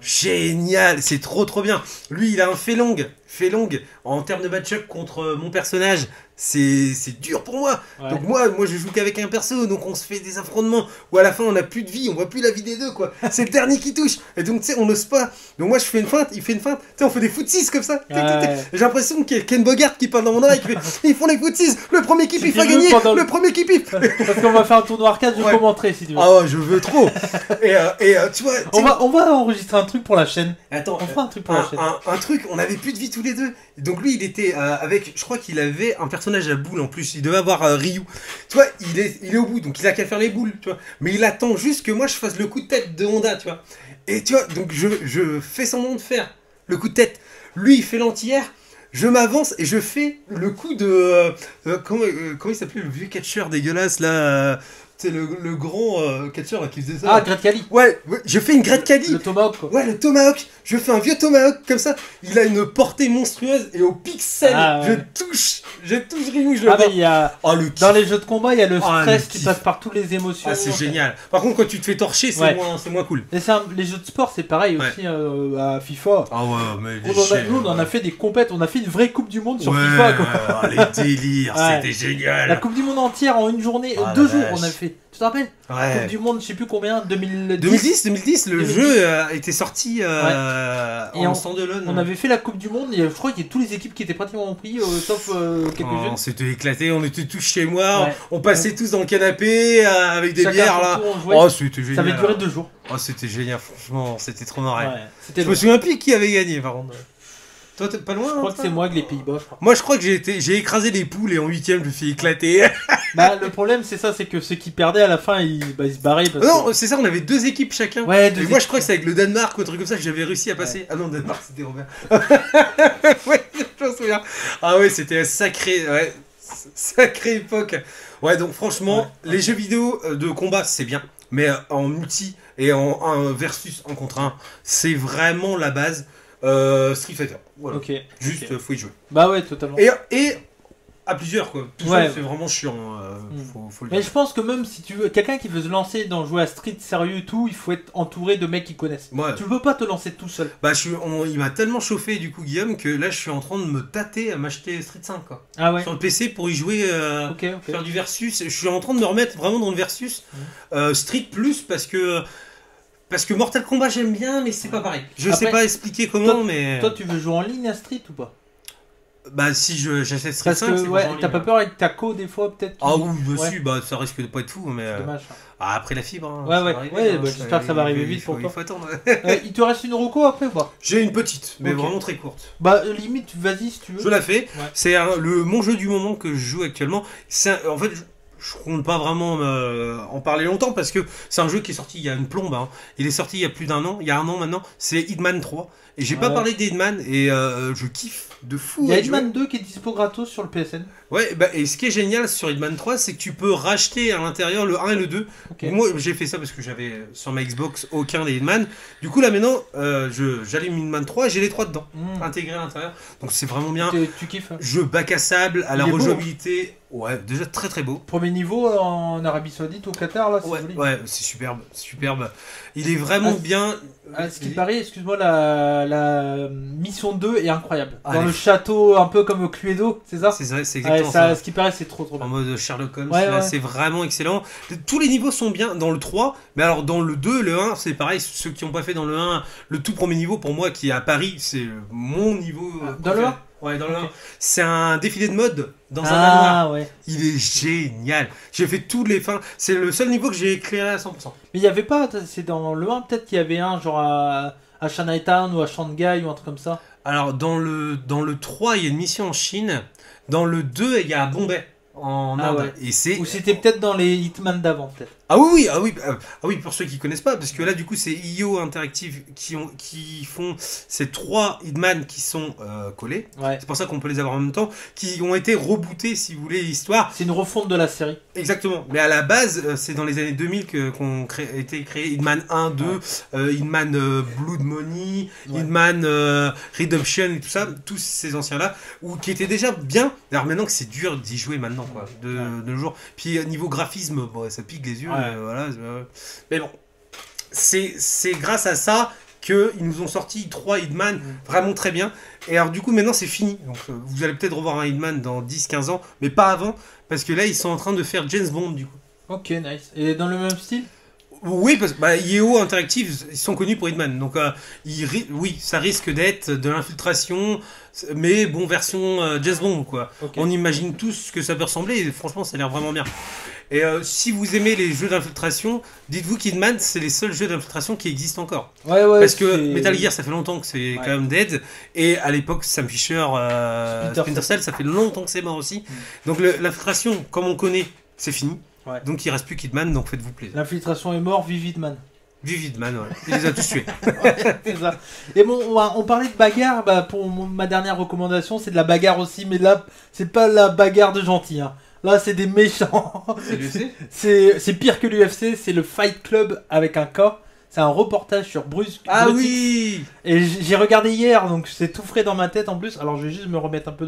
Génial, c'est trop bien. Lui, il a un Fei Long, en termes de match-up contre mon personnage, c'est dur pour moi. Ouais. Donc moi, je joue qu'avec un perso, donc on se fait des affrontements où à la fin on a plus de vie, on voit plus la vie des deux quoi. C'est le dernier qui touche. Et donc tu sais, on n'ose pas. Donc moi je fais une feinte, il fait une feinte. Tu sais, on fait des footsies comme ça. Ouais. J'ai l'impression qu'il y a Ken Bogart qui parle dans mon oreille, qui fait ils font les footsies. Le premier qui Tu pif dis a le gagné. pendant le- Le premier qui pif. Parce qu'on va faire un tournoi arcade, je Ouais. commenterai si tu veux. Ah ouais, je veux trop. Et tu vois. On va enregistrer un truc pour la chaîne. Attends, On fera un truc pour la chaîne. un truc, on avait plus de vie tous les deux. Donc lui, il était avec, je crois qu'il avait un personnage à boule en plus. Il devait avoir Ryu. Tu vois, il est au bout, donc il a qu'à faire les boules, tu vois. Mais il attend juste que moi je fasse le coup de tête de Honda, tu vois. Et tu vois, donc je fais semblant de faire le coup de tête. Lui, il fait l'anti-air. Je m'avance et je fais le coup de comment il s'appelait le vieux catcheur dégueulasse là. C'est le grand catcheur là, qui faisait ça. Ah, Great Kali. Ouais, je fais une Great Kali. Le Tomahawk quoi. Ouais, le Tomahawk, je fais un vieux Tomahawk comme ça, il a une portée monstrueuse et au pixel, Ah, ouais. je touche Ryu, je le Ah, vois. mais il y a. Oh, le kiff. Dans les jeux de combat, il y a le Ah, stress le qui kiff. passe par toutes les émotions. Ah, c'est génial. Par contre, quand tu te fais torcher, c'est Ouais. c'est moins cool. Et les jeux de sport, c'est pareil Ouais. aussi à FIFA. Ah ouais, mais Nous, on en a fait des compètes, on a fait une vraie Coupe du Monde sur ouais, FIFA. Quoi. ah, les délires, Ouais. c'était génial. La Coupe du Monde entière en une journée, Ah, 2 la jours, vache. on a fait. Tu te rappelles Coupe Ouais. du Monde, je sais plus combien, 2010. 2010, le 2010. jeu était sorti Et en standalone. On avait fait la Coupe du Monde, et je crois qu'il y a tous les équipes qui étaient pratiquement pris, sauf quelques-unes. On s'était éclaté, on était tous chez moi, Ouais. on passait tous dans le canapé avec des Chacun bières son là. tour, on jouait. Oh, c'était génial. Ça avait duré 2 jours. Oh, c'était génial, franchement, c'était trop marrant. Ouais, c'était Je me long. souviens plus qui avait gagné par contre. Toi, t'es pas loin Je hein, crois que toi c'est moi avec les Pays-Bas, je crois. Moi, je crois que j'ai écrasé les poules et en 8ème, je me suis éclaté. Bah, le problème, c'est ça, c'est que ceux qui perdaient à la fin, ils se barraient. Parce Non, que... c'est ça, on avait 2 équipes chacun. Ouais, Et moi, je crois que c'est avec le Danemark ou un truc comme ça que j'avais réussi à passer. Ah non, Danemark, c'était Robert. Ouais, je me souviens. Ah ouais, c'était un sacré, ouais, sacrée époque. Ouais, donc franchement, Ouais. les jeux vidéo de combat, c'est bien. Mais en multi et en 1 versus 1 contre 1, c'est vraiment la base. Street Fighter. Voilà. Ok. Juste, ok. faut y jouer. Bah ouais, totalement. Et à plusieurs, quoi. Tout Ouais. seul, c'est vraiment chiant. Faut le Mais dire. je pense que même si tu veux, quelqu'un qui veut se lancer dans jouer à Street sérieux et tout, il faut être entouré de mecs qui connaissent. Ouais. Tu peux pas te lancer tout seul. Bah, il m'a tellement chauffé, du coup, Guillaume, que là, je suis en train de me tâter à m'acheter Street 5, quoi. Ah ouais. Sur le PC pour y jouer, Ok, ok. faire du versus. Je suis en train de me remettre vraiment dans le versus. Street Plus, parce que Mortal Kombat, j'aime bien, mais c'est pas pareil. Je sais Après, pas expliquer comment, mais... Toi, tu veux jouer en ligne à Street ou pas? Bah, si j'achète Street Parce 5, que c'est ouais, pour jouer en t'as ligne, pas hein. peur avec ta co des fois peut-être? Ah oui, bah Ouais. si, bah ça risque de pas être fou, mais... Dommage. Ah, après la fibre, hein, Ouais, ça ouais, va arriver, ouais, hein, bah, j'espère que ça va arriver vite pour il toi. faut attendre. Il te reste une reco après ou pas? J'ai une petite, mais Ok. vraiment très courte. Bah limite, vas-y si tu veux. Je la fais. Ouais. C'est mon jeu du moment que je joue actuellement. En fait, je compte pas vraiment en parler longtemps parce que c'est un jeu qui est sorti il y a une plombe. Hein. Il est sorti il y a plus d'un an, il y a 1 an maintenant. C'est Hitman 3. Et j'ai pas Ouais. parlé d'Hitman et je kiffe de fou. Il y a à jouer. Hitman 2 qui est dispo gratos sur le PSN. Ouais, bah, et ce qui est génial sur Hitman 3, c'est que tu peux racheter à l'intérieur le 1 et le 2. Ok. Moi, j'ai fait ça parce que j'avais sur ma Xbox aucun des Hitman. Du coup, là maintenant, j'allume Hitman 3 et j'ai les 3 dedans, Mmh. intégrés à l'intérieur. Donc c'est vraiment bien. Tu kiffes. Hein. Jeu bac à sable, à la Il est beau. rejouabilité. Ouais, déjà très très beau. Premier niveau en Arabie Saoudite, au Qatar, là, c'est Ouais, joli. ouais, c'est superbe, superbe. Il est vraiment Ah, bien. Ah, ce qui paraît, excuse-moi, la mission 2 est incroyable. Ah, Dans les- le château, un peu comme au Cluedo, c'est ça? C'est ça, c'est Ouais, exactement ça. Ce qui paraît, c'est trop En bien. mode Sherlock Holmes, Ouais, là, ouais. c'est vraiment excellent. Tous les niveaux sont bien dans le 3, mais alors dans le 2, le 1, c'est pareil. Ceux qui n'ont pas fait dans le 1, le tout premier niveau pour moi qui est à Paris, c'est mon niveau. Dans le préféré. 1? Ouais, dans le Ok. 1. C'est un défilé de mode dans un manoir. Ah ouais. Il est génial. J'ai fait tous les fins. C'est le seul niveau que j'ai éclairé à 100%. Mais il y avait pas, c'est dans le 1 peut-être qu'il y avait un genre à Chinatown ou à Shanghai ou un truc comme ça. Alors, dans le 3, il y a une mission en Chine. Dans le 2, il y a à Bombay, en Ah Inde. ouais. Et c'est... Ou c'était peut-être dans les Hitman d'avant peut-être. Ah oui, oui, ah oui, pour ceux qui connaissent pas, parce que là, du coup, c'est IO Interactive qui font ces 3 Hitman qui sont collés. Ouais. C'est pour ça qu'on peut les avoir en même temps, qui ont été rebootés, si vous voulez, l'histoire. C'est une refonte de la série. Exactement. Mais à la base, c'est dans les années 2000 a été créé Hitman 1, 2, Hitman Blood Money, Ouais. Hitman Redemption et tout ça, tous ces anciens-là, qui étaient déjà bien. Alors maintenant que c'est dur d'y jouer maintenant, quoi, de nos jours. Puis niveau graphisme, bon, ça pique les yeux, Ouais. voilà. Mais bon, c'est grâce à ça qu'ils nous ont sorti 3 Hitman vraiment très bien. Et alors du coup maintenant c'est fini. Donc vous allez peut-être revoir un Hitman dans 10-15 ans, mais pas avant, parce que là ils sont en train de faire James Bond du coup. Ok, nice. Et dans le même style? Oui, parce que IEO Interactive, ils sont connus pour Hitman, donc oui, ça risque d'être de l'infiltration, mais bon, version James Bond, quoi. Ok. On imagine tous ce que ça peut ressembler, et franchement, ça a l'air vraiment bien. Et si vous aimez les jeux d'infiltration, dites-vous qu'Hitman, c'est les seuls jeux d'infiltration qui existent encore. Ouais, Parce que c'est- Metal Gear, ça fait longtemps que c'est quand même dead, et à l'époque, Sam Fisher, Splinter Cell, ça fait longtemps que c'est mort aussi. Donc l'infiltration, comme on connaît, c'est fini. Ouais. Donc il reste plus qu'Hitman, donc faites-vous plaisir. L'infiltration est mort, vive Hitman. Vive Hitman, ouais. Il les a tous tués. C'est ça. Et bon, on parlait de bagarre, bah, pour ma dernière recommandation, c'est de la bagarre aussi, mais là, c'est pas la bagarre de gentil, hein. Là, c'est des méchants. C'est l'UFC? C'est pire que l'UFC, c'est le Fight Club avec un K. C'est un reportage sur Bruce. Ah Brutix. oui. Et j'ai regardé hier, donc c'est tout frais dans ma tête en plus. Alors je vais juste me remettre un peu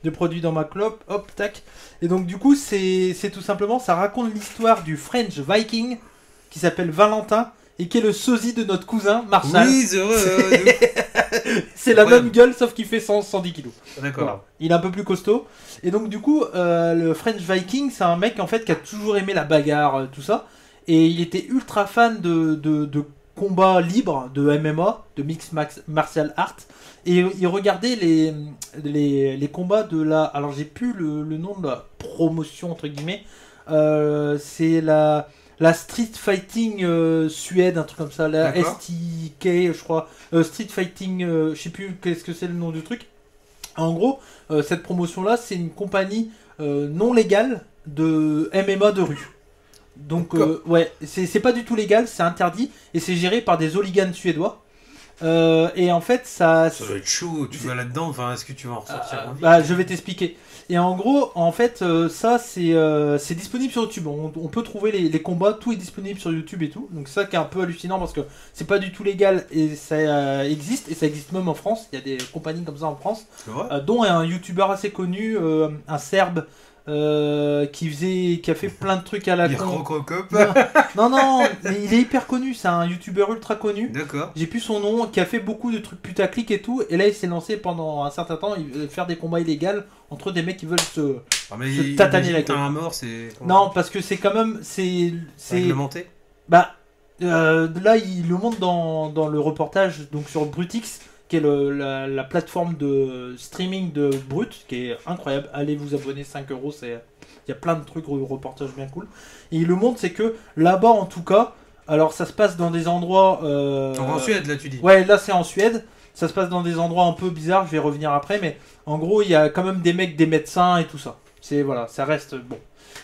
de produit dans ma clope. Hop, tac. Et donc du coup, c'est tout simplement, ça raconte l'histoire du French Viking qui s'appelle Valentin et qui est le sosie de notre cousin Marshall. Oui, c'est vrai. C'est la Incroyable. même gueule sauf qu'il fait 110 kilos. D'accord. Voilà. Il est un peu plus costaud. Et donc du coup, le French Viking, c'est un mec en fait qui a toujours aimé la bagarre, tout ça. Et il était ultra fan de combats libres, de MMA, de Mixed Martial Arts. Et il regardait les combats de la... Alors j'ai plus le nom de la promotion, entre guillemets. C'est la Street Fighting Suède, un truc comme ça. La D'accord. STK, je crois. Street Fighting, je sais plus qu'est-ce que c'est le nom du truc. En gros, cette promotion-là, c'est une compagnie non légale de MMA de rue. Donc, ouais, c'est pas du tout légal, c'est interdit et c'est géré par des hooligans suédois. Et en fait, ça doit être chaud, tu vas là-dedans, enfin, est-ce que tu vas en ressortir en vie? bah, je vais t'expliquer. Et en gros, en fait, ça, c'est disponible sur YouTube. On peut trouver les combats, tout est disponible sur YouTube et tout. Donc, c'est ça qui est un peu hallucinant parce que c'est pas du tout légal et ça existe. Et ça existe même en France. Il y a des compagnies comme ça en France, C'est vrai? dont un YouTuber assez connu, un Serbe. Qui a fait plein de trucs à la Il con. Crococop. Non, mais il est hyper connu, c'est un youtubeur ultra connu. D'accord. J'ai plus son nom, qui a fait beaucoup de trucs putaclic et tout. Et là, il s'est lancé pendant un certain temps, il veut faire des combats illégaux entre des mecs qui veulent se. Ah, mais Se tataner la imagine, gueule. t'as un mort, c'est. Non, parce que c'est quand même. C'est. Réglementé. Bah. Là, il le montre dans le reportage donc sur Brutix, qui est la plateforme de streaming de Brut, qui est incroyable. Allez vous abonner, 5 €, il y a plein de trucs, reportages bien cool. Et il le montre, c'est que là-bas, en tout cas, alors ça se passe dans des endroits... Donc en Suède, là, tu dis. Ouais, là c'est en Suède. Ça se passe dans des endroits un peu bizarres, je vais revenir après, mais en gros, il y a quand même des mecs, des médecins et tout ça. C'est, voilà, ça reste bon.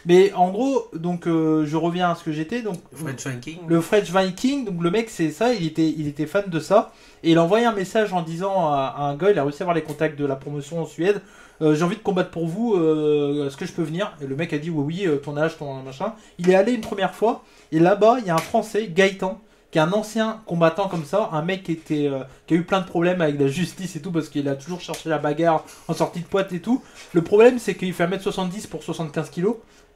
Mais en gros, donc je reviens à ce que j'étais, donc... French Viking. Le French Viking, donc le mec c'est ça, il était fan de ça, et il a envoyé un message en disant à un gars, il a réussi à avoir les contacts de la promotion en Suède, j'ai envie de combattre pour vous, est-ce que je peux venir? Et le mec a dit oui, ton âge, ton machin. Il est allé une première fois, et là-bas il y a un Français, Gaëtan, qui est un ancien combattant comme ça, un mec qui a eu plein de problèmes avec la justice et tout, parce qu'il a toujours cherché la bagarre en sortie de pointe et tout. Le problème c'est qu'il fait 1m70 pour 75 kg,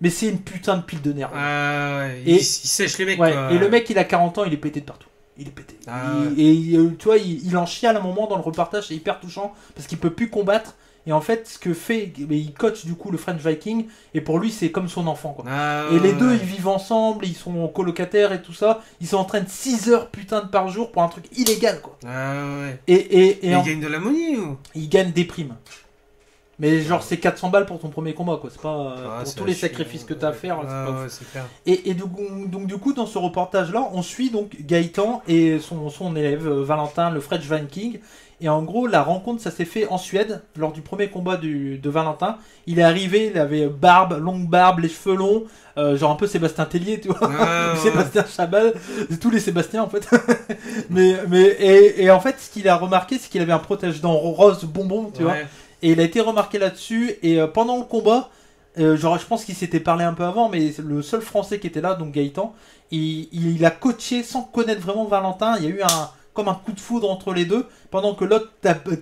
mais c'est une putain de pile de nerfs. Ah ouais, Et- il sèche les mecs. Ouais, quoi. et le mec il a 40 ans, il est pété de partout. Il est pété. Ah Tu vois, il en chiale à un moment dans le reportage, c'est hyper touchant parce qu'il peut plus combattre. Et en fait, ce que fait, il coach du coup le French Viking, et pour lui c'est comme son enfant quoi. Ah Et les deux ouais. ils vivent ensemble, ils sont colocataires et tout ça. Ils s'entraînent 6 heures putain de par jour pour un truc illégal quoi. Ah ouais. Et Il gagne de la monnaie ou? ils gagnent des primes. Mais genre c'est 400 balles pour ton premier combat quoi. C'est pas Ah, pour c'est tous les chiant. sacrifices que t'as à faire. c'est Ah pas ouais, c'est clair. Et donc du coup dans ce reportage là on suit donc Gaëtan et son élève Valentin, le French Viking, et en gros la rencontre ça s'est fait en Suède lors du premier combat de Valentin. Il est arrivé, il avait longue barbe, les cheveux longs, genre un peu Sébastien Tellier tu vois, Ah, ou ouais. Sébastien Chabal, tous les Sébastiens en fait. et en fait ce qu'il a remarqué c'est qu'il avait un protège-dents rose bonbon tu vois. Ouais. Et il a été remarqué là-dessus. Et pendant le combat, genre, je pense qu'il s'était parlé un peu avant, mais le seul Français qui était là, donc Gaëtan, il a coaché sans connaître vraiment Valentin. Il y a eu comme un coup de foudre entre les deux, pendant que l'autre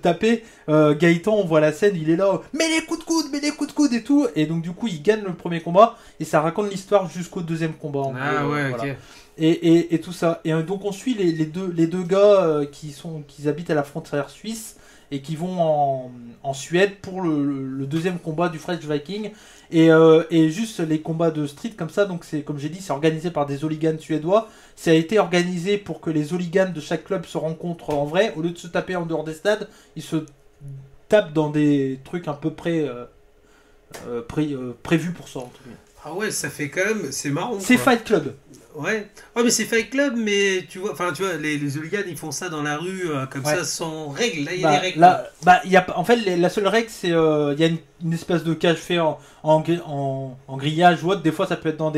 tapait, Gaëtan, on voit la scène, il est là, mets les coups de coude et tout, et donc du coup il gagne le premier combat, et ça raconte l'histoire jusqu'au deuxième combat. En Ah gros, ouais, voilà. ok. Et tout ça. Et donc on suit les deux gars qui habitent à la frontière suisse et qui vont en Suède pour le deuxième combat du Fresh Viking. Et juste les combats de street comme ça, donc c'est comme j'ai dit, c'est organisé par des hooligans suédois. Ça a été organisé pour que les hooligans de chaque club se rencontrent en vrai. Au lieu de se taper en dehors des stades, ils se tapent dans des trucs à peu près prévus pour ça. En tout cas. Ah ouais, ça fait quand même, c'est marrant. C'est quoi. Fight Club. Ouais. Ouais, mais c'est Fight Club, mais tu vois, les hooligans ils font ça dans la rue comme Ouais. ça sans règles. Là, il y a des règles. En fait, la seule règle, c'est il y a une espèce de cage fait en grillage ou autre. Des fois, ça peut être dans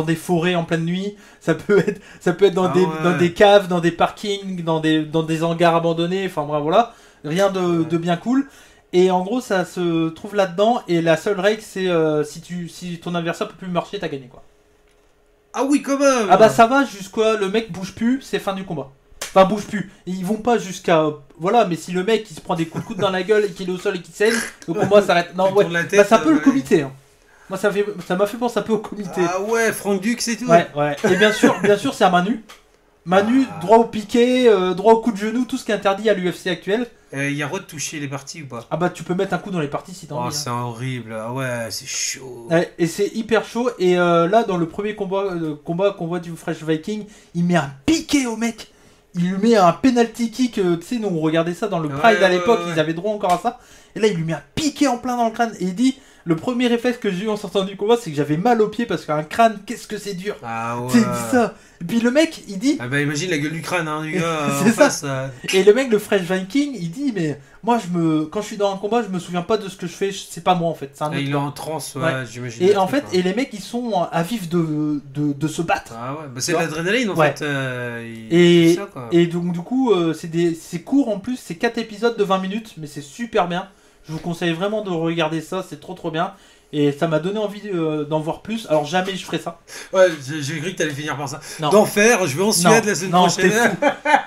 des forêts en pleine nuit. Ça peut être dans Ah ouais. des caves, dans des parkings, dans des hangars abandonnés. Enfin, bref, voilà. Rien de bien cool. Et en gros, ça se trouve là-dedans. Et la seule règle, c'est si ton adversaire peut plus marcher, t'as gagné, quoi. Ah oui, quand même. Ah bah ça va jusqu'à le mec bouge plus, c'est fin du combat. Enfin bouge plus. Ils vont pas jusqu'à voilà, mais si le mec il se prend des coups de coude dans la gueule et qu'il est au sol et qu'il saigne, le combat s'arrête. Non Tu ouais. tournes la tête, Bah c'est un peu le ouais. comité. Hein. Moi ça m'a fait penser un peu au comité. Ah ouais, Franck Dux et tout. Ouais. Et bien sûr c'est à main nue. Main nue, droit au piqué, droit au coup de genou, tout ce qui est interdit à l'UFC actuel. Il y a droit de toucher les parties ou pas? Ah bah tu peux mettre un coup dans les parties si t'as Oh, envie. c'est horrible. Ah ouais, c'est chaud. Ouais, et c'est hyper chaud. Et là, dans le premier combat qu'on voit du Fresh Viking, il met un piqué au mec. Il lui met un penalty kick. Tu sais, nous on regardait ça dans le Pride à l'époque, ouais. ils avaient droit encore à ça. Et là, il lui met un piqué en plein dans le crâne. Et il dit le premier réflexe que j'ai eu en sortant du combat, c'est que j'avais mal au pied parce qu'un crâne, qu'est-ce que c'est dur. Ah ouais. Tu sais, il dit ça. Et puis le mec, il dit. Ah bah imagine la gueule du crâne hein, du gars. C'est en ça. face, Et le mec, le Fresh Viking, il dit mais moi, quand je suis dans un combat, je me souviens pas de ce que je fais. C'est pas moi en fait. C'est un autre il est gars. en transe, ouais, Ouais. j'imagine. Et le en truc, fait, hein. et les mecs, ils sont à vif de se battre. Ah ouais, bah c'est de l'adrénaline en Ouais. fait. Et, ça, quoi. et donc du coup, c'est court en plus, c'est 4 épisodes de 20 minutes, mais c'est super bien. Je vous conseille vraiment de regarder ça, c'est trop bien. Et ça m'a donné envie d'en voir plus. Alors jamais je ferai ça. Ouais, j'ai cru que t'allais finir par ça. Non. D'enfer, je vais en Suède la semaine non, prochaine.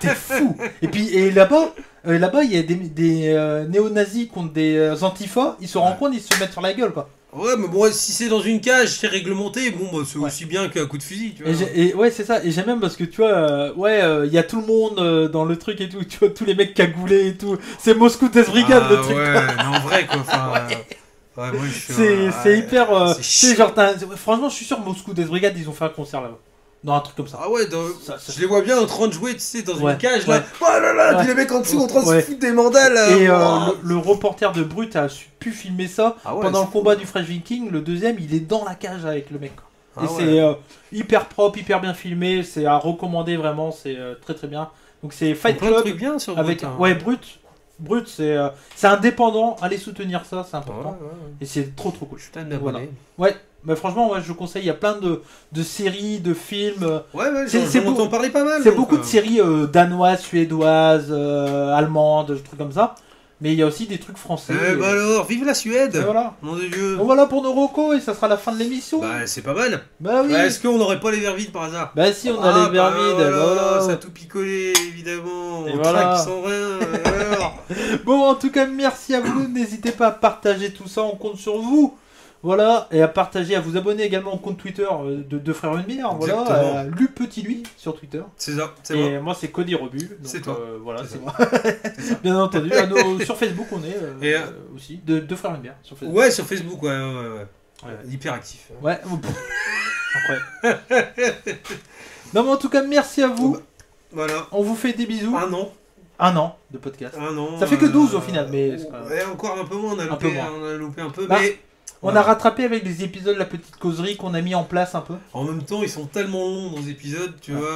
t'es fou. Et puis là-bas, il y a des néo-nazis contre des antifas. Ils se rencontrent, ils se mettent sur la gueule quoi. Ouais, mais bon, si c'est dans une cage, c'est réglementé, bon, bah, c'est Ouais. aussi bien qu'un coup de fusil, tu vois. Et ouais, c'est ça. Et j'aime même parce que tu vois, il y a tout le monde dans le truc et tout. Tu vois, tous les mecs cagoulés et tout. C'est Moscou Test Brigade le truc. Ouais, mais en vrai, quoi. Enfin, ouais, moi, je suis C'est hyper. c'est Tu sais, chiant. genre, franchement, je suis sûr, Moscou Death Brigade, ils ont fait un concert là-bas. Dans un truc comme ça. Ah ouais, Ça- je les vois bien en train de jouer, tu sais, dans Ouais, une cage, ouais. là. Oh là là, Ouais. puis les mecs en dessous en train de Ouais. se foutre des mandales. Et wow. le reporter de Brut a pu filmer ça Ah ouais, pendant c'est le combat du Fresh Viking. Le deuxième, il est dans la cage avec le mec. Ah Et ouais. c'est hyper propre, hyper bien filmé. C'est à recommander vraiment. C'est très bien. Donc c'est Fight Plein de Club trucs bien sur avec. Brut, hein. Ouais, Brut, c'est indépendant. Allez soutenir ça, c'est Ouais, important. ouais, ouais. Et c'est trop cool. Je suis plein d'abonnés. Ouais, mais franchement, ouais, je conseille. Il y a plein de séries, de films. Ouais, ouais, C'est j'en entends parler pas mal. C'est donc, beaucoup de séries danoises, suédoises, allemandes, des trucs comme ça. Mais il y a aussi des trucs français. Bah alors, vive la Suède. Et voilà. Mon Dieu. Donc voilà pour nos recos et ça sera la fin de l'émission. Bah, c'est pas mal. Bah oui. Bah, est-ce qu'on n'aurait pas les verres vides par hasard? Bah si, on a les vermides. Voilà, Voilà. ça a tout picolé, évidemment. Et On voilà. traque sans rien. alors. Bon, en tout cas, merci à vous. N'hésitez pas à partager tout ça. On compte sur vous. Voilà. Et à partager, à vous abonner également au compte Twitter de Deux Frères Une Bière. Voilà. Exactement. Lu Petit Lui sur Twitter. C'est ça, c'est Et bon. moi, c'est Cody Rebu. donc, C'est toi. Voilà, C'est c'est ça. moi. C'est ça. Bien entendu. Sur Facebook, on est Et, aussi. Deux Frères Une Bière sur Facebook. Ouais, sur Facebook, ouais. Hyper actif. Ouais. Après. Non, mais en tout cas, merci à vous. Voilà. On vous fait des bisous. Un an. De podcast. Un an. Ça fait que 12 au final, mais c'est pas grave. Ouais, encore un peu moins, on a peu loupé, moins. on a loupé un peu, Bah, mais On a rattrapé avec les épisodes la petite causerie qu'on a mis en place un peu. en même temps, ils sont tellement longs dans les épisodes, tu vois.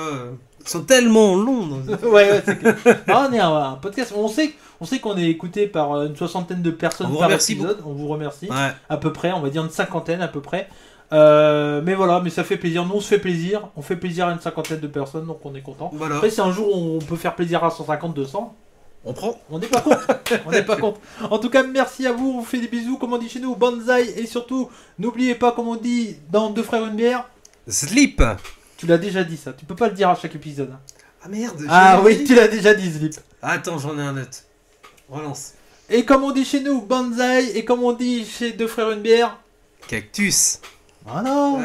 Ils sont tellement longs dans les épisodes. Ouais, c'est que... Ah, on est un podcast. On sait qu'on est écouté par une soixantaine de personnes On vous par remercie épisode. On vous remercie. Ouais. À peu près, on va dire une cinquantaine à peu près. Mais voilà, mais ça fait plaisir. Nous, on se fait plaisir. On fait plaisir à une cinquantaine de personnes, donc on est content. Voilà. Après, si un jour on peut faire plaisir à 150, 200, On prend. on n'est pas contre. On n'est pas contre. En tout cas, merci à vous. On vous fait des bisous, comme on dit chez nous, bonsaï. Et surtout, n'oubliez pas, comme on dit dans Deux Frères Une Bière, Slip. tu l'as déjà dit ça. Tu peux pas le dire à chaque épisode. Hein. Ah merde. Ah j'ai- oui, tu l'as déjà dit, Slip. Attends, j'en ai un autre. Relance. Et comme on dit chez nous, Banzai. Et comme on dit chez Deux Frères Une Bière. Cactus. Ah non. Non,